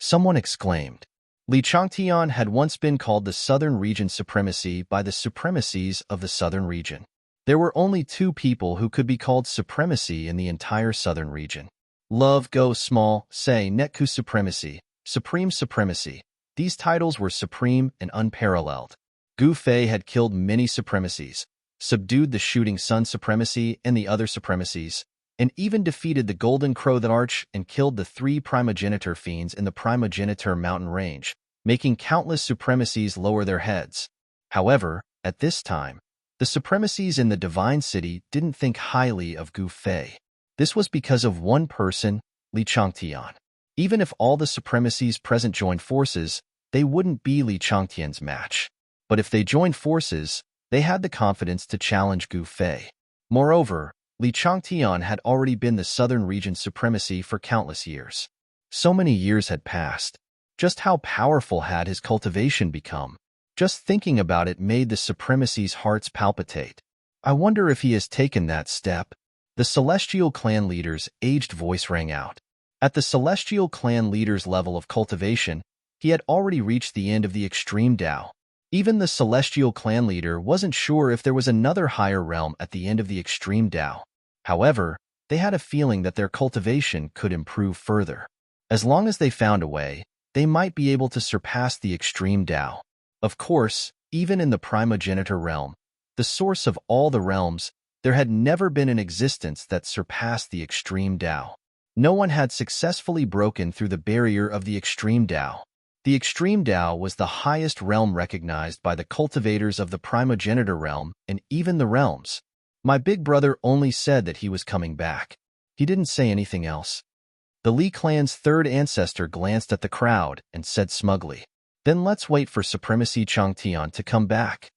Someone exclaimed. Li Changtian had once been called the Southern Region Supremacy by the supremacies of the Southern Region. There were only two people who could be called supremacy in the entire Southern Region. Love Go Small, Say Netku Supremacy, Supreme Supremacy. These titles were supreme and unparalleled. Gu Fei had killed many supremacies, subdued the Shooting Sun Supremacy and the other supremacies, and even defeated the Golden Crow the Arch and killed the three primogenitor fiends in the primogenitor mountain range, making countless supremacies lower their heads. However, at this time, the supremacies in the Divine City didn't think highly of Gu Fei. This was because of one person, Li Changtian. Even if all the supremacies present joined forces, they wouldn't be Li Changtian's match. But if they joined forces, they had the confidence to challenge Gu Fei. Moreover, Li Changtian had already been the Southern Region supremacy for countless years. So many years had passed. Just how powerful had his cultivation become? Just thinking about it made the supremacy's hearts palpitate. I wonder if he has taken that step. The Celestial Clan leader's aged voice rang out. At the Celestial Clan leader's level of cultivation, he had already reached the end of the extreme Tao. Even the Celestial Clan leader wasn't sure if there was another higher realm at the end of the extreme Tao. However, they had a feeling that their cultivation could improve further. As long as they found a way, they might be able to surpass the extreme Tao. Of course, even in the primogenitor realm, the source of all the realms, there had never been an existence that surpassed the extreme Tao. No one had successfully broken through the barrier of the extreme Tao. The extreme Tao was the highest realm recognized by the cultivators of the primogenitor realm and even the realms. My big brother only said that he was coming back. He didn't say anything else. The Li clan's third ancestor glanced at the crowd and said smugly, "Then let's wait for Supremacy Changtian to come back."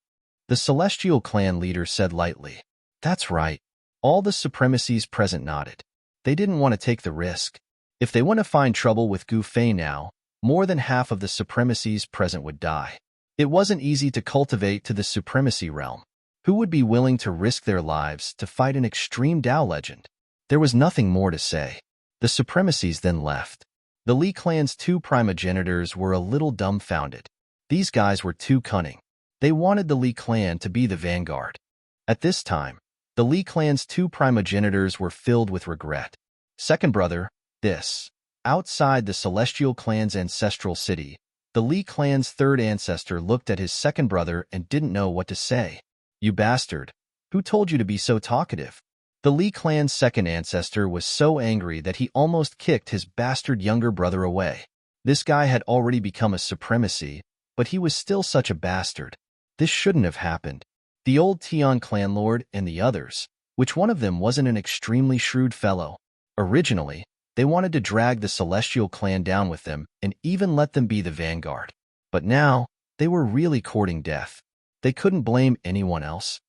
The Celestial Clan leader said lightly, "That's right." All the supremacies present nodded. They didn't want to take the risk. If they want to find trouble with Gu Fei now, more than half of the supremacies present would die. It wasn't easy to cultivate to the supremacy realm. Who would be willing to risk their lives to fight an extreme Tao legend? There was nothing more to say. The supremacies then left. The Li clan's two primogenitors were a little dumbfounded. These guys were too cunning. They wanted the Li clan to be the vanguard. At this time, the Li clan's two primogenitors were filled with regret. Second brother, this. Outside the Celestial Clan's ancestral city, the Li clan's third ancestor looked at his second brother and didn't know what to say. "You bastard. Who told you to be so talkative?" The Li clan's second ancestor was so angry that he almost kicked his bastard younger brother away. This guy had already become a supremacy, but he was still such a bastard. This shouldn't have happened. The old Tian clan lord and the others, which one of them wasn't an extremely shrewd fellow? Originally, they wanted to drag the Celestial Clan down with them and even let them be the vanguard. But now, they were really courting death. They couldn't blame anyone else.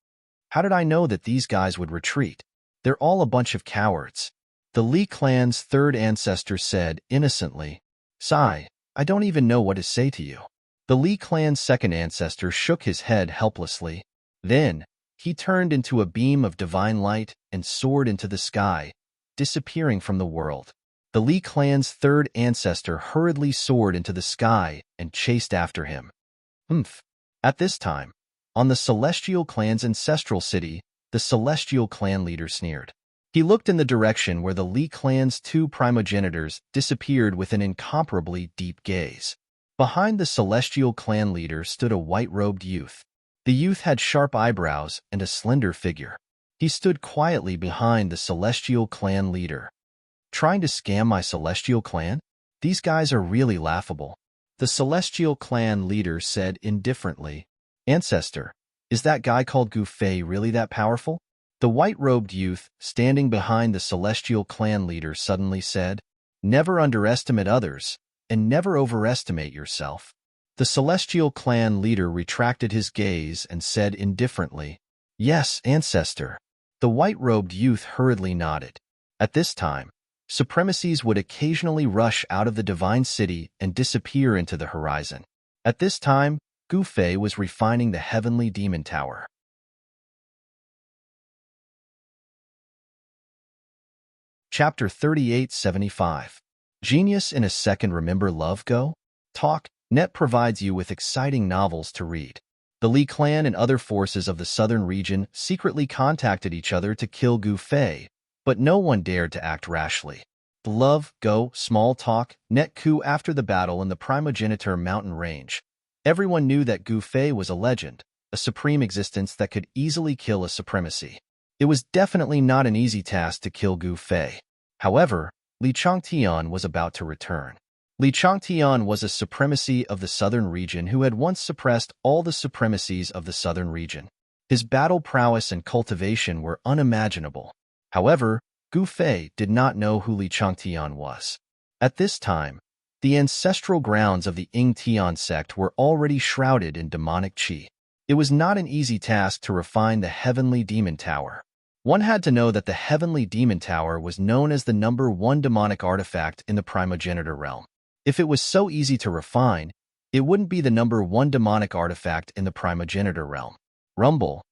How did I know that these guys would retreat? They're all a bunch of cowards. The Li clan's third ancestor said innocently, "Sai, I don't even know what to say to you." The Li clan's second ancestor shook his head helplessly. Then, he turned into a beam of divine light and soared into the sky, disappearing from the world. The Li clan's third ancestor hurriedly soared into the sky and chased after him. At this time, on the Celestial Clan's ancestral city, the Celestial Clan leader sneered. He looked in the direction where the Li clan's two primogenitors disappeared with an incomparably deep gaze. Behind the celestial clan leader stood a white-robed youth. The youth had sharp eyebrows and a slender figure. He stood quietly behind the celestial clan leader. Trying to scam my celestial clan? These guys are really laughable. The celestial clan leader said indifferently, Ancestor, is that guy called Gu Fei really that powerful? The white-robed youth, standing behind the celestial clan leader, suddenly said, Never underestimate others, and never overestimate yourself. The celestial clan leader retracted his gaze and said indifferently, Yes, Ancestor. The white-robed youth hurriedly nodded. At this time, supremacies would occasionally rush out of the divine city and disappear into the horizon. At this time, Gu Fei was refining the heavenly demon tower. Chapter 3875. Genius in a Second. Remember Love Go? Talk. Net provides you with exciting novels to read. The Li clan and other forces of the southern region secretly contacted each other to kill Gu Fei, but no one dared to act rashly. The Love Go small talk net coup after the battle in the primogeniture mountain range. Everyone knew that Gu Fei was a legend, a supreme existence that could easily kill a supremacy. It was definitely not an easy task to kill Gu Fei. However, Li Changtian was about to return. Li Changtian was a supremacy of the southern region who had once suppressed all the supremacies of the southern region. His battle prowess and cultivation were unimaginable. However, Gu Fei did not know who Li Changtian was. At this time, the ancestral grounds of the Ying Tian sect were already shrouded in demonic qi. It was not an easy task to refine the heavenly demon tower. One had to know that the heavenly demon tower was known as the number 1 demonic artifact in the primogeniture realm. If it was so easy to refine, it wouldn't be the number 1 demonic artifact in the primogeniture realm. Rumble.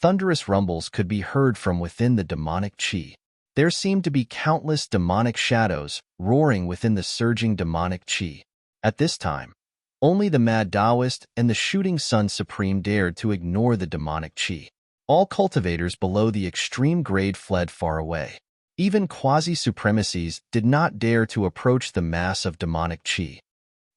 Thunderous rumbles could be heard from within the demonic qi. There seemed to be countless demonic shadows roaring within the surging demonic qi. At this time, only the mad Taoist and the shooting sun supreme dared to ignore the demonic qi. All cultivators below the extreme grade fled far away. Even quasi-supremacies did not dare to approach the mass of demonic qi.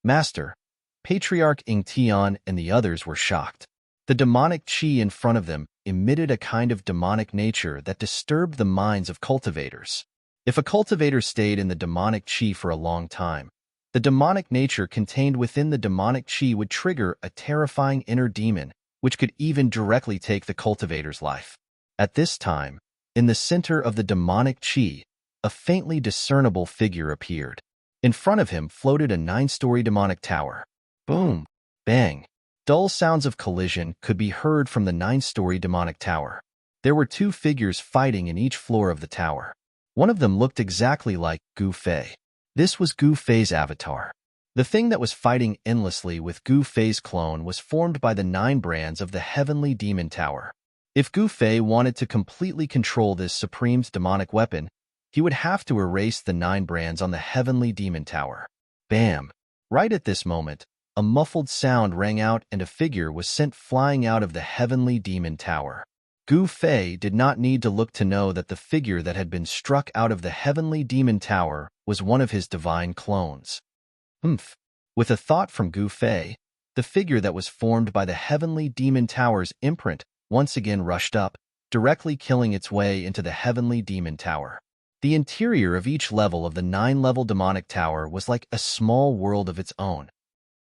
Master, Patriarch Ying Tian and the others were shocked. The demonic qi in front of them emitted a kind of demonic nature that disturbed the minds of cultivators. If a cultivator stayed in the demonic qi for a long time, the demonic nature contained within the demonic qi would trigger a terrifying inner demon, which could even directly take the cultivator's life. At this time, in the center of the demonic qi, a faintly discernible figure appeared. In front of him floated a 9-story demonic tower. Boom! Bang! Dull sounds of collision could be heard from the 9-story demonic tower. There were 2 figures fighting in each floor of the tower. One of them looked exactly like Gu Fei. This was Gu Fei's avatar. The thing that was fighting endlessly with Gu Fei's clone was formed by the 9 brands of the heavenly demon tower. If Gu Fei wanted to completely control this supreme demonic weapon, he would have to erase the 9 brands on the heavenly demon tower. Bam! Right at this moment, a muffled sound rang out and a figure was sent flying out of the heavenly demon tower. Gu Fei did not need to look to know that the figure that had been struck out of the heavenly demon tower was one of his divine clones. Humph! With a thought from Gu Fei, the figure that was formed by the heavenly demon tower's imprint once again rushed up, directly killing its way into the heavenly demon tower. The interior of each level of the 9-level demonic tower was like a small world of its own.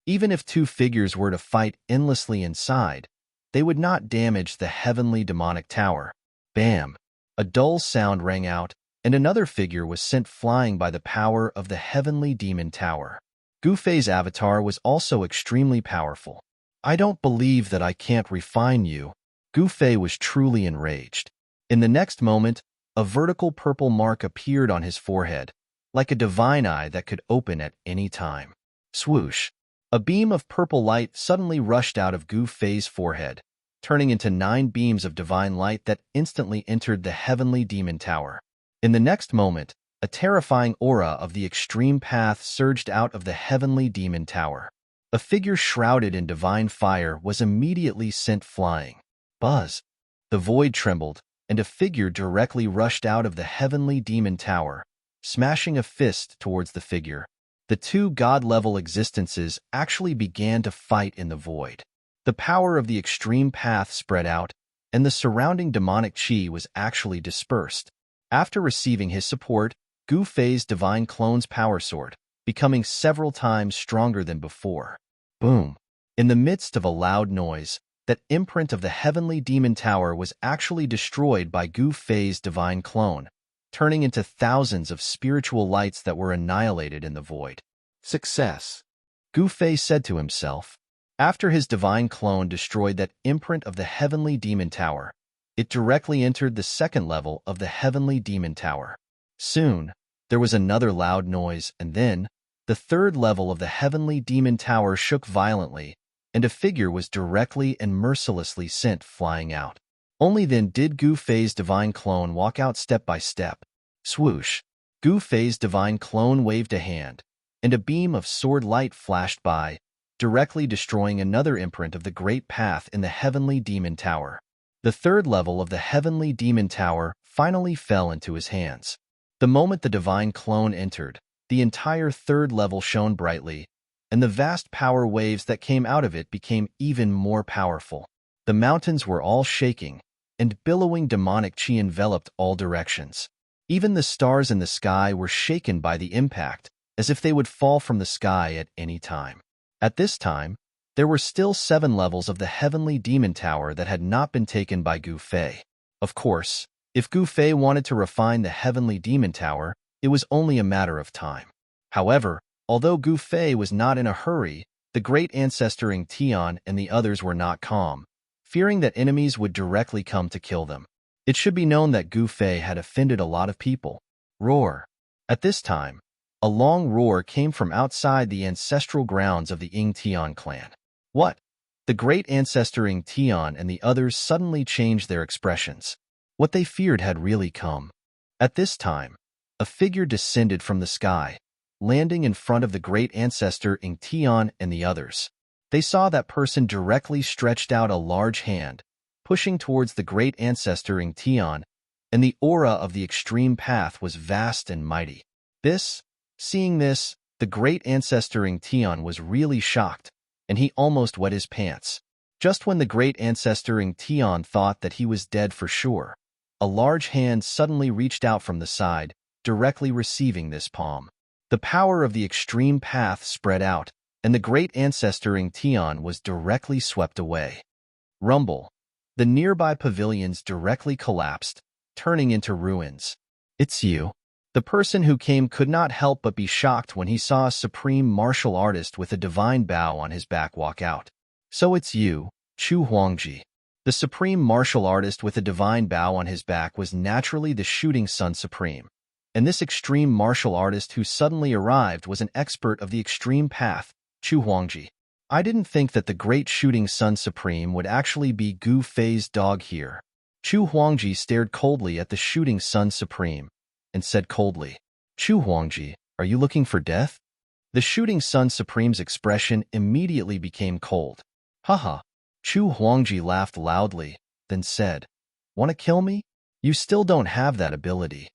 Even if 2 figures were to fight endlessly inside, they would not damage the heavenly demonic tower. Bam! A dull sound rang out, and another figure was sent flying by the power of the heavenly demon tower. Gu Fei's avatar was also extremely powerful. I don't believe that I can't refine you. Gu Fei was truly enraged. In the next moment, a vertical purple mark appeared on his forehead, like a divine eye that could open at any time. Swoosh! A beam of purple light suddenly rushed out of Gu Fei's forehead, turning into 9 beams of divine light that instantly entered the heavenly demon tower. In the next moment, a terrifying aura of the extreme path surged out of the heavenly demon tower. A figure shrouded in divine fire was immediately sent flying. Buzz! The void trembled, and a figure directly rushed out of the heavenly demon tower, smashing a fist towards the figure. the two god-level existences actually began to fight in the void. The power of the extreme path spread out, and the surrounding demonic chi was actually dispersed. After receiving his support, Gu Fei's divine clone's power sword, becoming several times stronger than before. Boom! In the midst of a loud noise, that imprint of the heavenly demon tower was actually destroyed by Gu Fei's divine clone, turning into thousands of spiritual lights that were annihilated in the void. Success! Gu Fei said to himself. After his divine clone destroyed that imprint of the heavenly demon tower, it directly entered the second level of the heavenly demon tower. Soon, there was another loud noise, and then, the third level of the heavenly demon tower shook violently, and a figure was directly and mercilessly sent flying out. Only then did Gu Fei's divine clone walk out step by step. Swoosh! Gu Fei's divine clone waved a hand, and a beam of sword light flashed by, directly destroying another imprint of the great path in the heavenly demon tower. The third level of the heavenly demon tower finally fell into his hands. The moment the divine clone entered, the entire third level shone brightly, and the vast power waves that came out of it became even more powerful. The mountains were all shaking, and billowing demonic chi enveloped all directions. Even the stars in the sky were shaken by the impact, as if they would fall from the sky at any time. At this time, there were still 7 levels of the heavenly demon tower that had not been taken by Gu Fei. Of course, if Gu Fei wanted to refine the heavenly demon tower, it was only a matter of time. However, although Gu Fei was not in a hurry, the great ancestor Ing Tian and the others were not calm, fearing that enemies would directly come to kill them. It should be known that Gu Fei had offended a lot of people. Roar! At this time, a long roar came from outside the ancestral grounds of the Ing Tian clan. What? The great ancestor Ing Tian and the others suddenly changed their expressions. What they feared had really come. At this time, a figure descended from the sky, landing in front of the great ancestor Ing Tian and the others. They saw that person directly stretched out a large hand, pushing towards the great ancestor Ing Tian, and the aura of the extreme path was vast and mighty. Seeing this, the great ancestor Ing Tian was really shocked, and he almost wet his pants. Just when the great ancestor Ing Tian thought that he was dead for sure, a large hand suddenly reached out from the side, directly receiving this palm. The power of the extreme path spread out, and the great ancestor Ing Tian was directly swept away. Rumble. The nearby pavilions directly collapsed, turning into ruins. It's you. The person who came could not help but be shocked when he saw a supreme martial artist with a divine bow on his back walk out. So it's you, Chu Huangji. The supreme martial artist with a divine bow on his back was naturally the Shooting Sun Supreme. And this extreme martial artist who suddenly arrived was an expert of the extreme path, Chu Huangji. I didn't think that the great Shooting Sun Supreme would actually be Gu Fei's dog here. Chu Huangji stared coldly at the Shooting Sun Supreme, and said coldly, Chu Huangji, are you looking for death? The Shooting Sun Supreme's expression immediately became cold. Haha. Chu Huangji laughed loudly, then said, Want to kill me? You still don't have that ability.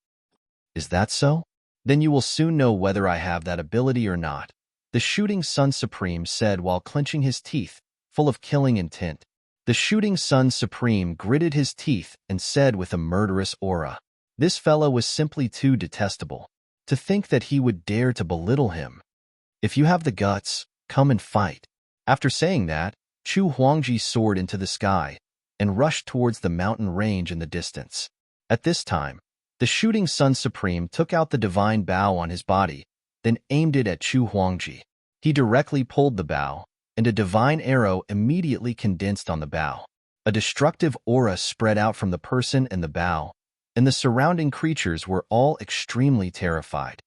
Is that so? Then you will soon know whether I have that ability or not, the Shooting Sun Supreme said while clenching his teeth, full of killing intent. The Shooting Sun Supreme gritted his teeth and said with a murderous aura, This fellow was simply too detestable. To think that he would dare to belittle him. If you have the guts, come and fight. After saying that, Chu Huangji soared into the sky and rushed towards the mountain range in the distance. At this time, the Shooting Sun Supreme took out the divine bow on his body, then aimed it at Chu Huangji. He directly pulled the bow, and a divine arrow immediately condensed on the bow. A destructive aura spread out from the person and the bow, and the surrounding creatures were all extremely terrified.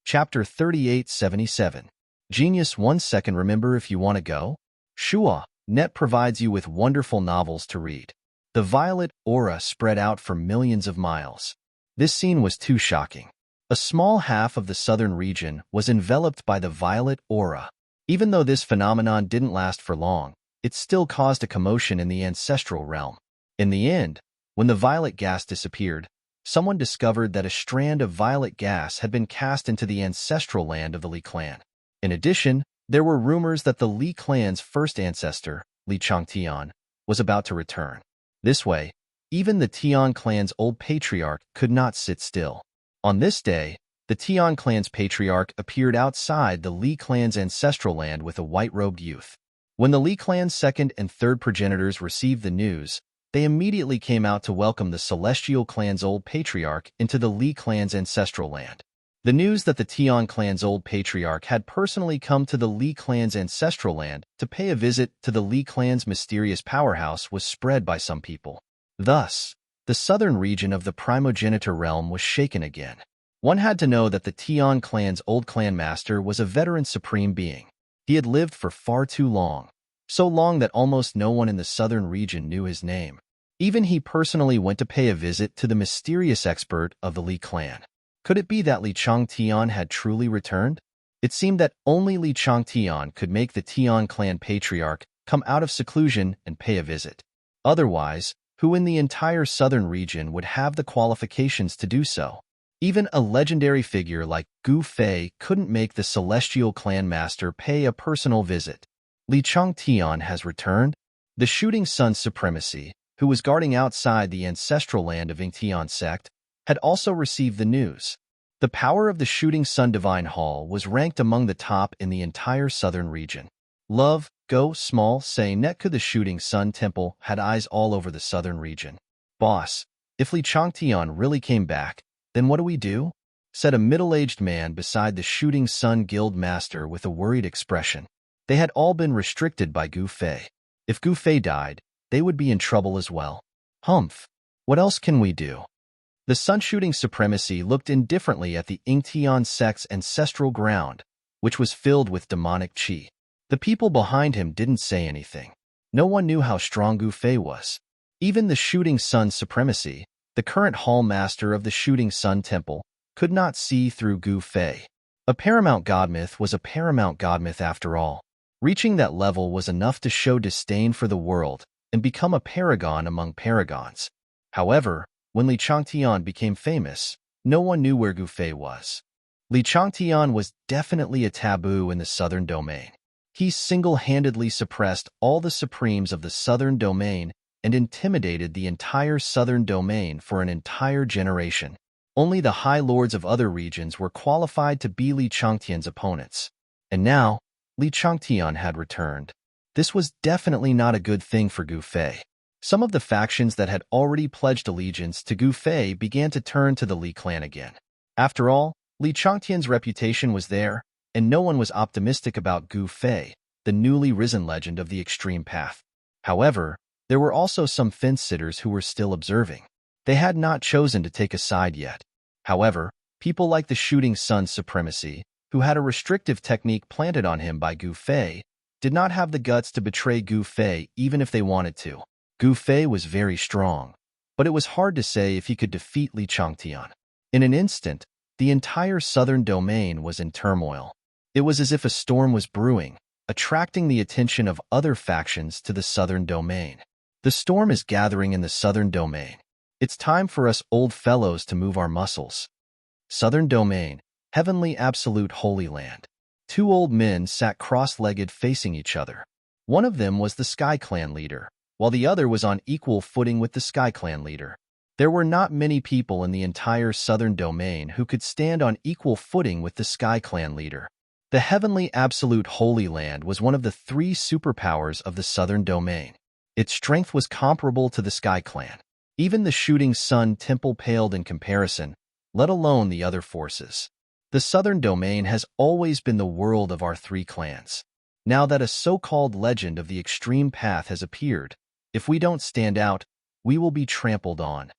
Chapter 3877. Genius 1 second. Remember, if you want to go? Shua Net provides you with wonderful novels to read. The violet aura spread out for millions of miles. This scene was too shocking. A small half of the southern region was enveloped by the violet aura. Even though this phenomenon didn't last for long, it still caused a commotion in the ancestral realm. In the end, when the violet gas disappeared, someone discovered that a strand of violet gas had been cast into the ancestral land of the Li clan. In addition, there were rumors that the Li clan's first ancestor, Li Changtian, was about to return. This way, even the Tian clan's old patriarch could not sit still. On this day, the Tian clan's patriarch appeared outside the Li clan's ancestral land with a white-robed youth. When the Li clan's second and third progenitors received the news, they immediately came out to welcome the Celestial clan's old patriarch into the Li clan's ancestral land. The news that the Tian clan's old patriarch had personally come to the Li clan's ancestral land to pay a visit to the Li clan's mysterious powerhouse was spread by some people. Thus, the southern region of the primogenitor realm was shaken again. One had to know that the Tian clan's old clan master was a veteran supreme being. He had lived for far too long, so long that almost no one in the southern region knew his name. Even he personally went to pay a visit to the mysterious expert of the Li clan. Could it be that Li Changtian had truly returned? It seemed that only Li Changtian could make the Tian clan patriarch come out of seclusion and pay a visit. Otherwise, who in the entire southern region would have the qualifications to do so? Even a legendary figure like Gu Fei couldn't make the Celestial clan master pay a personal visit. Li Changtian has returned? The Shooting Sun Supremacy, who was guarding outside the ancestral land of Yingtian sect, had also received the news. The power of the Shooting Sun Divine Hall was ranked among the top in the entire southern region. Love, Go, Small, Say, Netku the Shooting Sun Temple had eyes all over the southern region. Boss, if Li Changtian really came back, then what do we do? Said a middle-aged man beside the Shooting Sun Guild master with a worried expression. They had all been restricted by Gu Fei. If Gu Fei died, they would be in trouble as well. Humph. What else can we do? The Sun-Shooting Supremacy looked indifferently at the Yingtian sect's ancestral ground, which was filled with demonic qi. The people behind him didn't say anything. No one knew how strong Gu Fei was. Even the Shooting Sun Supremacy, the current hall master of the Shooting Sun Temple, could not see through Gu Fei. A paramount godmyth was a paramount godmyth after all. Reaching that level was enough to show disdain for the world and become a paragon among paragons. However, when Li Changtian became famous, no one knew where Gu Fei was. Li Changtian was definitely a taboo in the southern domain. He single-handedly suppressed all the supremes of the southern domain and intimidated the entire southern domain for an entire generation. Only the high lords of other regions were qualified to be Li Changtian's opponents. And now, Li Changtian had returned. This was definitely not a good thing for Gu Fei. Some of the factions that had already pledged allegiance to Gu Fei began to turn to the Li clan again. After all, Li Changtian's reputation was there, and no one was optimistic about Gu Fei, the newly risen legend of the extreme path. However, there were also some fence-sitters who were still observing. They had not chosen to take a side yet. However, people like the Shooting Sun Supremacy, who had a restrictive technique planted on him by Gu Fei, did not have the guts to betray Gu Fei even if they wanted to. Gu Fei was very strong, but it was hard to say if he could defeat Li Changtian. In an instant, the entire southern domain was in turmoil. It was as if a storm was brewing, attracting the attention of other factions to the southern domain. The storm is gathering in the southern domain. It's time for us old fellows to move our muscles. Southern domain, heavenly absolute holy land. Two old men sat cross-legged facing each other. One of them was the Sky Clan leader, while the other was on equal footing with the Sky Clan leader. There were not many people in the entire southern domain who could stand on equal footing with the Sky Clan leader. The heavenly absolute holy land was one of the three superpowers of the southern domain. Its strength was comparable to the Sky Clan. Even the Shooting Sun Temple paled in comparison, let alone the other forces. The southern domain has always been the world of our three clans. Now that a so-called legend of the extreme path has appeared, if we don't stand out, we will be trampled on.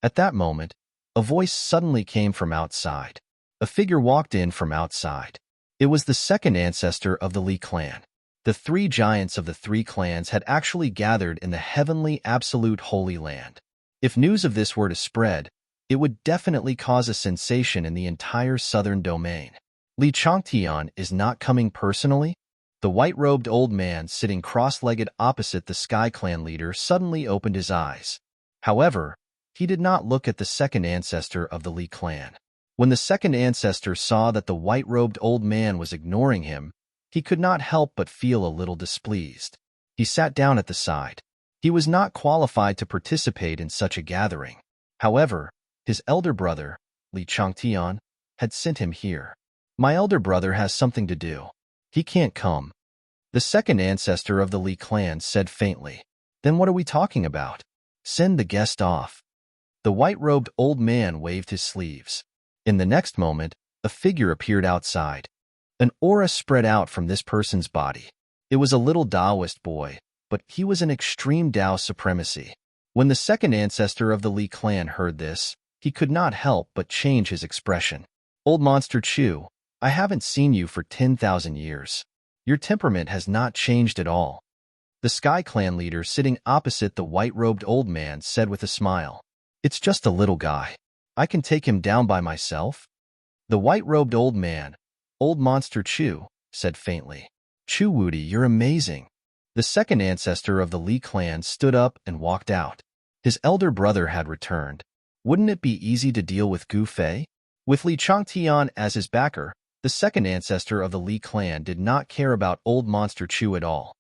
At that moment, a voice suddenly came from outside. A figure walked in from outside. It was the second ancestor of the Li clan. The three giants of the three clans had actually gathered in the heavenly absolute holy land. If news of this were to spread, it would definitely cause a sensation in the entire southern domain. Li Changtian is not coming personally? The white-robed old man sitting cross-legged opposite the Sky Clan leader suddenly opened his eyes. However, he did not look at the second ancestor of the Li clan. When the second ancestor saw that the white-robed old man was ignoring him, he could not help but feel a little displeased. He sat down at the side. He was not qualified to participate in such a gathering. However, his elder brother, Li Changtian, had sent him here. My elder brother has something to do. He can't come. The second ancestor of the Li clan said faintly. Then what are we talking about? Send the guest off. The white-robed old man waved his sleeves. In the next moment, a figure appeared outside. An aura spread out from this person's body. It was a little Taoist boy, but he was an extreme Tao supremacy. When the second ancestor of the Li clan heard this, he could not help but change his expression. Old Monster Chu, I haven't seen you for 10,000 years. Your temperament has not changed at all. The Sky Clan leader sitting opposite the white-robed old man said with a smile. It's just a little guy. I can take him down by myself. The white-robed old man, Old Monster Chu, said faintly. Chu Wudi, you're amazing. The second ancestor of the Li clan stood up and walked out. His elder brother had returned. Wouldn't it be easy to deal with Gu Fei? With Li Changtian as his backer, the second ancestor of the Li clan did not care about Old Monster Chu at all.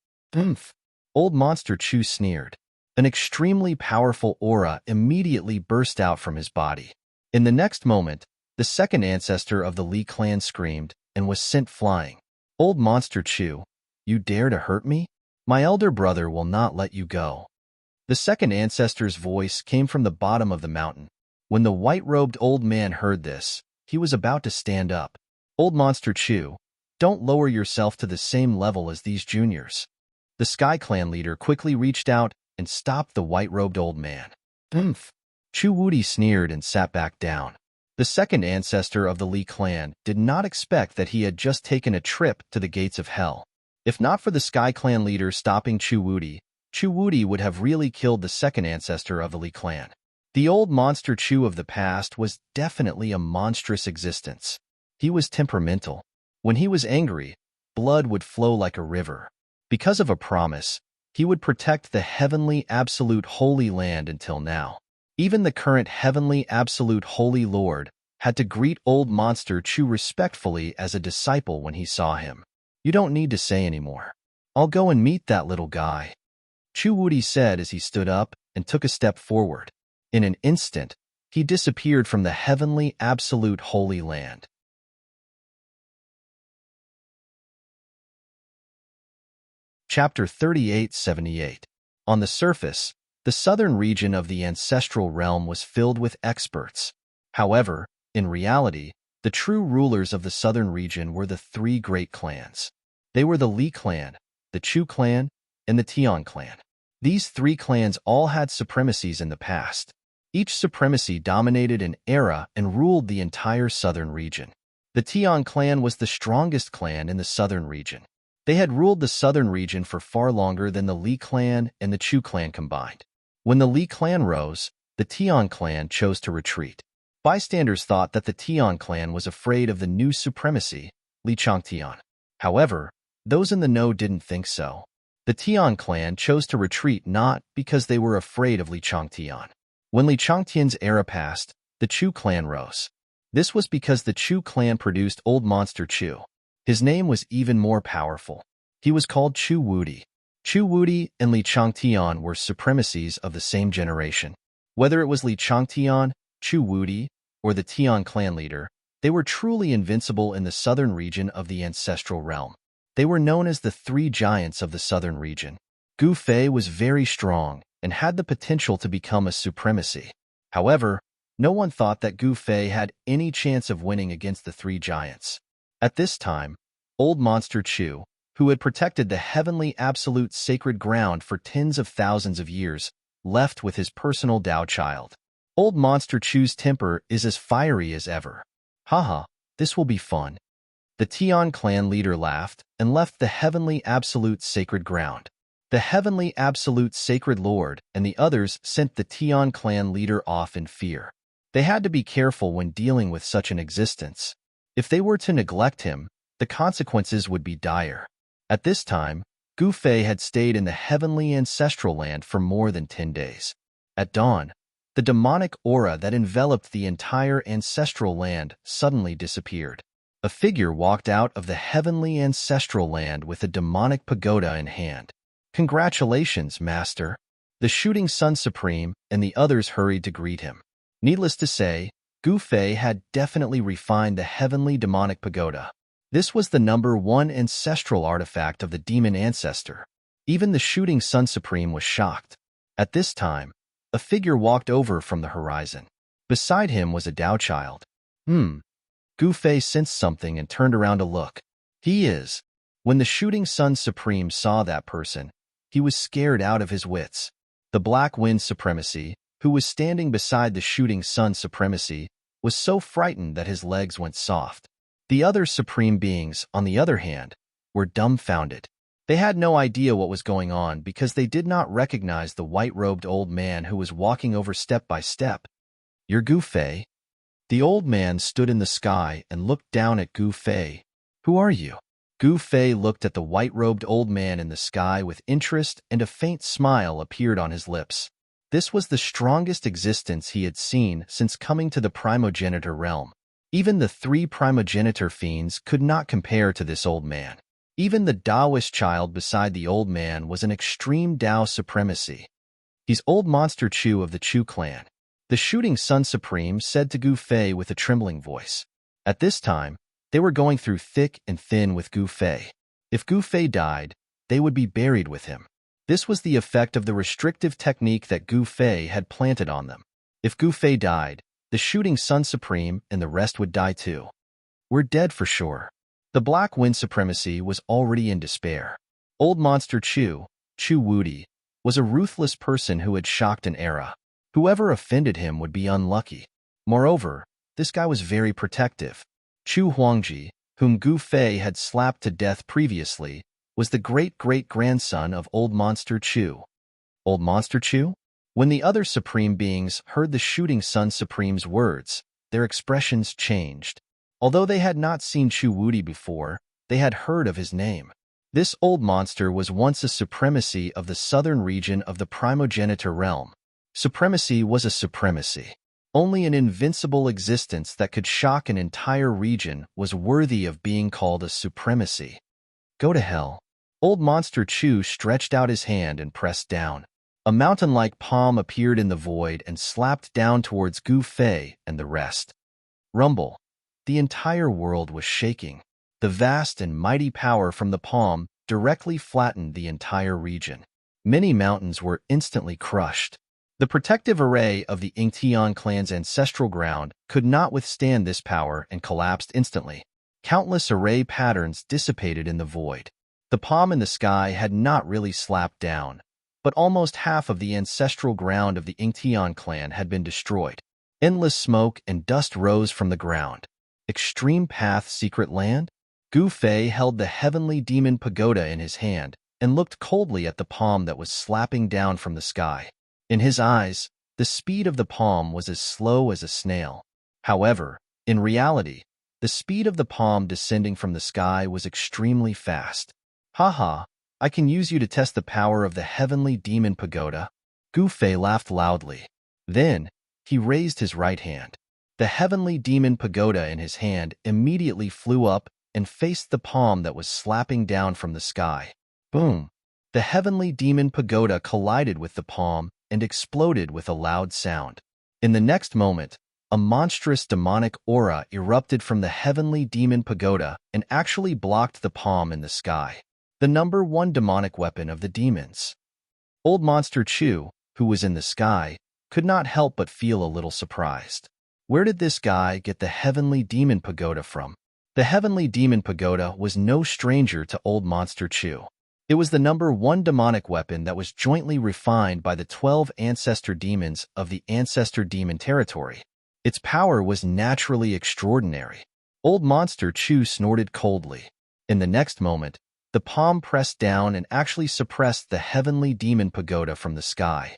Old Monster Chu sneered. An extremely powerful aura immediately burst out from his body. In the next moment, the second ancestor of the Li clan screamed and was sent flying. Old Monster Chu, you dare to hurt me? My elder brother will not let you go. The second ancestor's voice came from the bottom of the mountain. When the white-robed old man heard this, he was about to stand up. Old Monster Chu, don't lower yourself to the same level as these juniors. The Sky Clan leader quickly reached out and stopped the white-robed old man. Chu Wudi sneered and sat back down. The second ancestor of the Li clan did not expect that he had just taken a trip to the gates of hell. If not for the Sky Clan leader stopping Chu Wudi would have really killed the second ancestor of the Li clan. The old Monster Chu of the past was definitely a monstrous existence. He was temperamental. When he was angry, blood would flow like a river. Because of a promise, he would protect the heavenly absolute holy land until now. Even the current heavenly absolute holy lord had to greet old Monster Chu respectfully as a disciple when he saw him. You don't need to say anymore. I'll go and meet that little guy. Chu Wudi said as he stood up and took a step forward. In an instant, he disappeared from the heavenly absolute holy land. Chapter 3878. On the surface, the southern region of the ancestral realm was filled with experts. However, in reality, the true rulers of the southern region were the three great clans. They were the Li clan, the Chu clan, and the Tian clan. These three clans all had supremacies in the past. Each supremacy dominated an era and ruled the entire southern region. The Tian clan was the strongest clan in the southern region. They had ruled the southern region for far longer than the Li clan and the Chu clan combined. When the Li clan rose, the Tian clan chose to retreat. Bystanders thought that the Tian clan was afraid of the new supremacy, Li Changtian. However, those in the know didn't think so. The Tian clan chose to retreat not because they were afraid of Li Changtian. When Li Changtian's era passed, the Chu clan rose. This was because the Chu clan produced Old Monster Chu. His name was even more powerful. He was called Chu Wudi. Chu Wudi and Li Changtian were supremacies of the same generation. Whether it was Li Changtian, Chu Wudi, or the Tian clan leader, they were truly invincible in the southern region of the ancestral realm. They were known as the three giants of the southern region. Gu Fei was very strong and had the potential to become a supremacy. However, no one thought that Gu Fei had any chance of winning against the three giants. At this time, Old Monster Chu, who had protected the heavenly absolute sacred ground for tens of thousands of years, left with his personal Tao child. Old Monster Chu's temper is as fiery as ever. Haha, this will be fun. The Tian clan leader laughed and left the heavenly absolute sacred ground. The heavenly absolute sacred lord and the others sent the Tian clan leader off in fear. They had to be careful when dealing with such an existence. If they were to neglect him, the consequences would be dire. At this time, Gu Fei had stayed in the heavenly ancestral land for more than 10 days. At dawn, the demonic aura that enveloped the entire ancestral land suddenly disappeared. A figure walked out of the heavenly ancestral land with a demonic pagoda in hand. "Congratulations, Master." The Shooting Sun Supreme and the others hurried to greet him. Needless to say, Gu Fei had definitely refined the heavenly demonic pagoda. This was the #1 ancestral artifact of the demon ancestor. Even the Shooting Sun Supreme was shocked. At this time, a figure walked over from the horizon. Beside him was a Dao child. Gu Fei sensed something and turned around to look. He is. When the Shooting Sun Supreme saw that person, he was scared out of his wits. The Black Wind Supremacy, who was standing beside the Shooting Sun Supremacy, was so frightened that his legs went soft. The other supreme beings, on the other hand, were dumbfounded. They had no idea what was going on because they did not recognize the white-robed old man who was walking over step by step. "You're Gu Fei?" The old man stood in the sky and looked down at Gu Fei. "Who are you?" Gu Fei looked at the white-robed old man in the sky with interest, and a faint smile appeared on his lips. This was the strongest existence he had seen since coming to the primogenitor realm. Even the 3 primogenitor fiends could not compare to this old man. Even the Taoist child beside the old man was an extreme Tao supremacy. "He's old Monster Chu of the Chu clan," the Shooting Sun Supreme said to Gu Fei with a trembling voice. At this time, they were going through thick and thin with Gu Fei. If Gu Fei died, they would be buried with him. This was the effect of the restrictive technique that Gu Fei had planted on them. If Gu Fei died, the Shooting Sun Supreme and the rest would die too. "We're dead for sure." The Black Wind Supremacy was already in despair. Old Monster Chu, Chu Wudi, was a ruthless person who had shocked an era. Whoever offended him would be unlucky. Moreover, this guy was very protective. Chu Huangji, whom Gu Fei had slapped to death previously, was the great-great-grandson of Old Monster Chu. Old Monster Chu? When the other supreme beings heard the Shooting Sun Supreme's words, their expressions changed. Although they had not seen Chu Wudi before, they had heard of his name. This old monster was once a supremacy of the southern region of the primogenitor realm. Supremacy was a supremacy. Only an invincible existence that could shock an entire region was worthy of being called a supremacy. "Go to hell." Old Monster Chu stretched out his hand and pressed down. A mountain-like palm appeared in the void and slapped down towards Gu Fei and the rest. Rumble. The entire world was shaking. The vast and mighty power from the palm directly flattened the entire region. Many mountains were instantly crushed. The protective array of the Yingtian clan's ancestral ground could not withstand this power and collapsed instantly. Countless array patterns dissipated in the void. The palm in the sky had not really slapped down, but almost half of the ancestral ground of the Yingtian clan had been destroyed. Endless smoke and dust rose from the ground. Extreme Path Secret Land? Gu Fei held the heavenly demon pagoda in his hand and looked coldly at the palm that was slapping down from the sky. In his eyes, the speed of the palm was as slow as a snail. However, in reality, the speed of the palm descending from the sky was extremely fast. "Haha, I can use you to test the power of the heavenly demon pagoda." Gu Fei laughed loudly. Then, he raised his right hand. The heavenly demon pagoda in his hand immediately flew up and faced the palm that was slapping down from the sky. Boom! The heavenly demon pagoda collided with the palm and exploded with a loud sound. In the next moment, a monstrous demonic aura erupted from the heavenly demon pagoda and actually blocked the palm in the sky. The #1 demonic weapon of the demons. Old Monster Chu, who was in the sky, could not help but feel a little surprised. Where did this guy get the heavenly demon pagoda from? The heavenly demon pagoda was no stranger to Old Monster Chu. It was the #1 demonic weapon that was jointly refined by the 12 ancestor demons of the ancestor demon territory. Its power was naturally extraordinary. Old Monster Chu snorted coldly. In the next moment, the palm pressed down and actually suppressed the heavenly demon pagoda from the sky.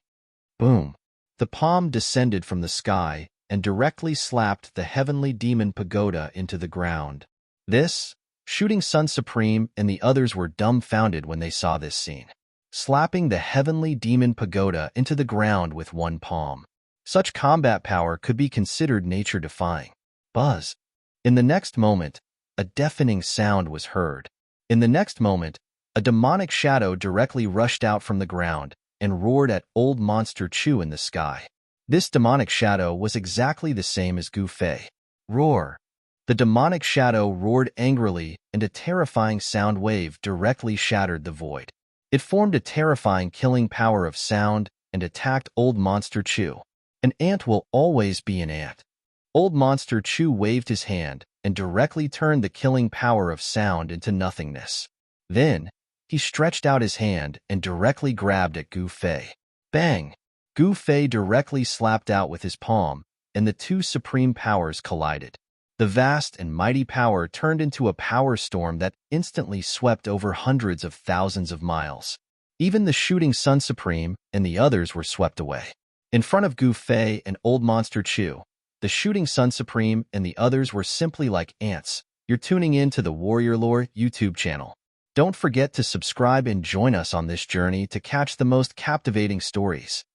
Boom! The palm descended from the sky and directly slapped the heavenly demon pagoda into the ground. This Shooting Sun Supreme and the others were dumbfounded when they saw this scene, slapping the heavenly demon pagoda into the ground with one palm. Such combat power could be considered nature-defying. Buzz. In the next moment, a deafening sound was heard. In the next moment, a demonic shadow directly rushed out from the ground and roared at Old Monster Chew in the sky. This demonic shadow was exactly the same as Gu Fei. Roar. The demonic shadow roared angrily, and a terrifying sound wave directly shattered the void. It formed a terrifying killing power of sound and attacked Old Monster Chew. An ant will always be an ant. Old Monster Chew waved his hand and directly turned the killing power of sound into nothingness. Then, he stretched out his hand and directly grabbed at Gu Fei. Bang! Gu Fei directly slapped out with his palm, and the two supreme powers collided. The vast and mighty power turned into a power storm that instantly swept over hundreds of thousands of miles. Even the Shooting Sun Supreme and the others were swept away. In front of Gu Fei and Old Monster Chew, the Shooting Sun Supreme and the others were simply like ants. You're tuning in to the Warrior Lore YouTube channel. Don't forget to subscribe and join us on this journey to catch the most captivating stories.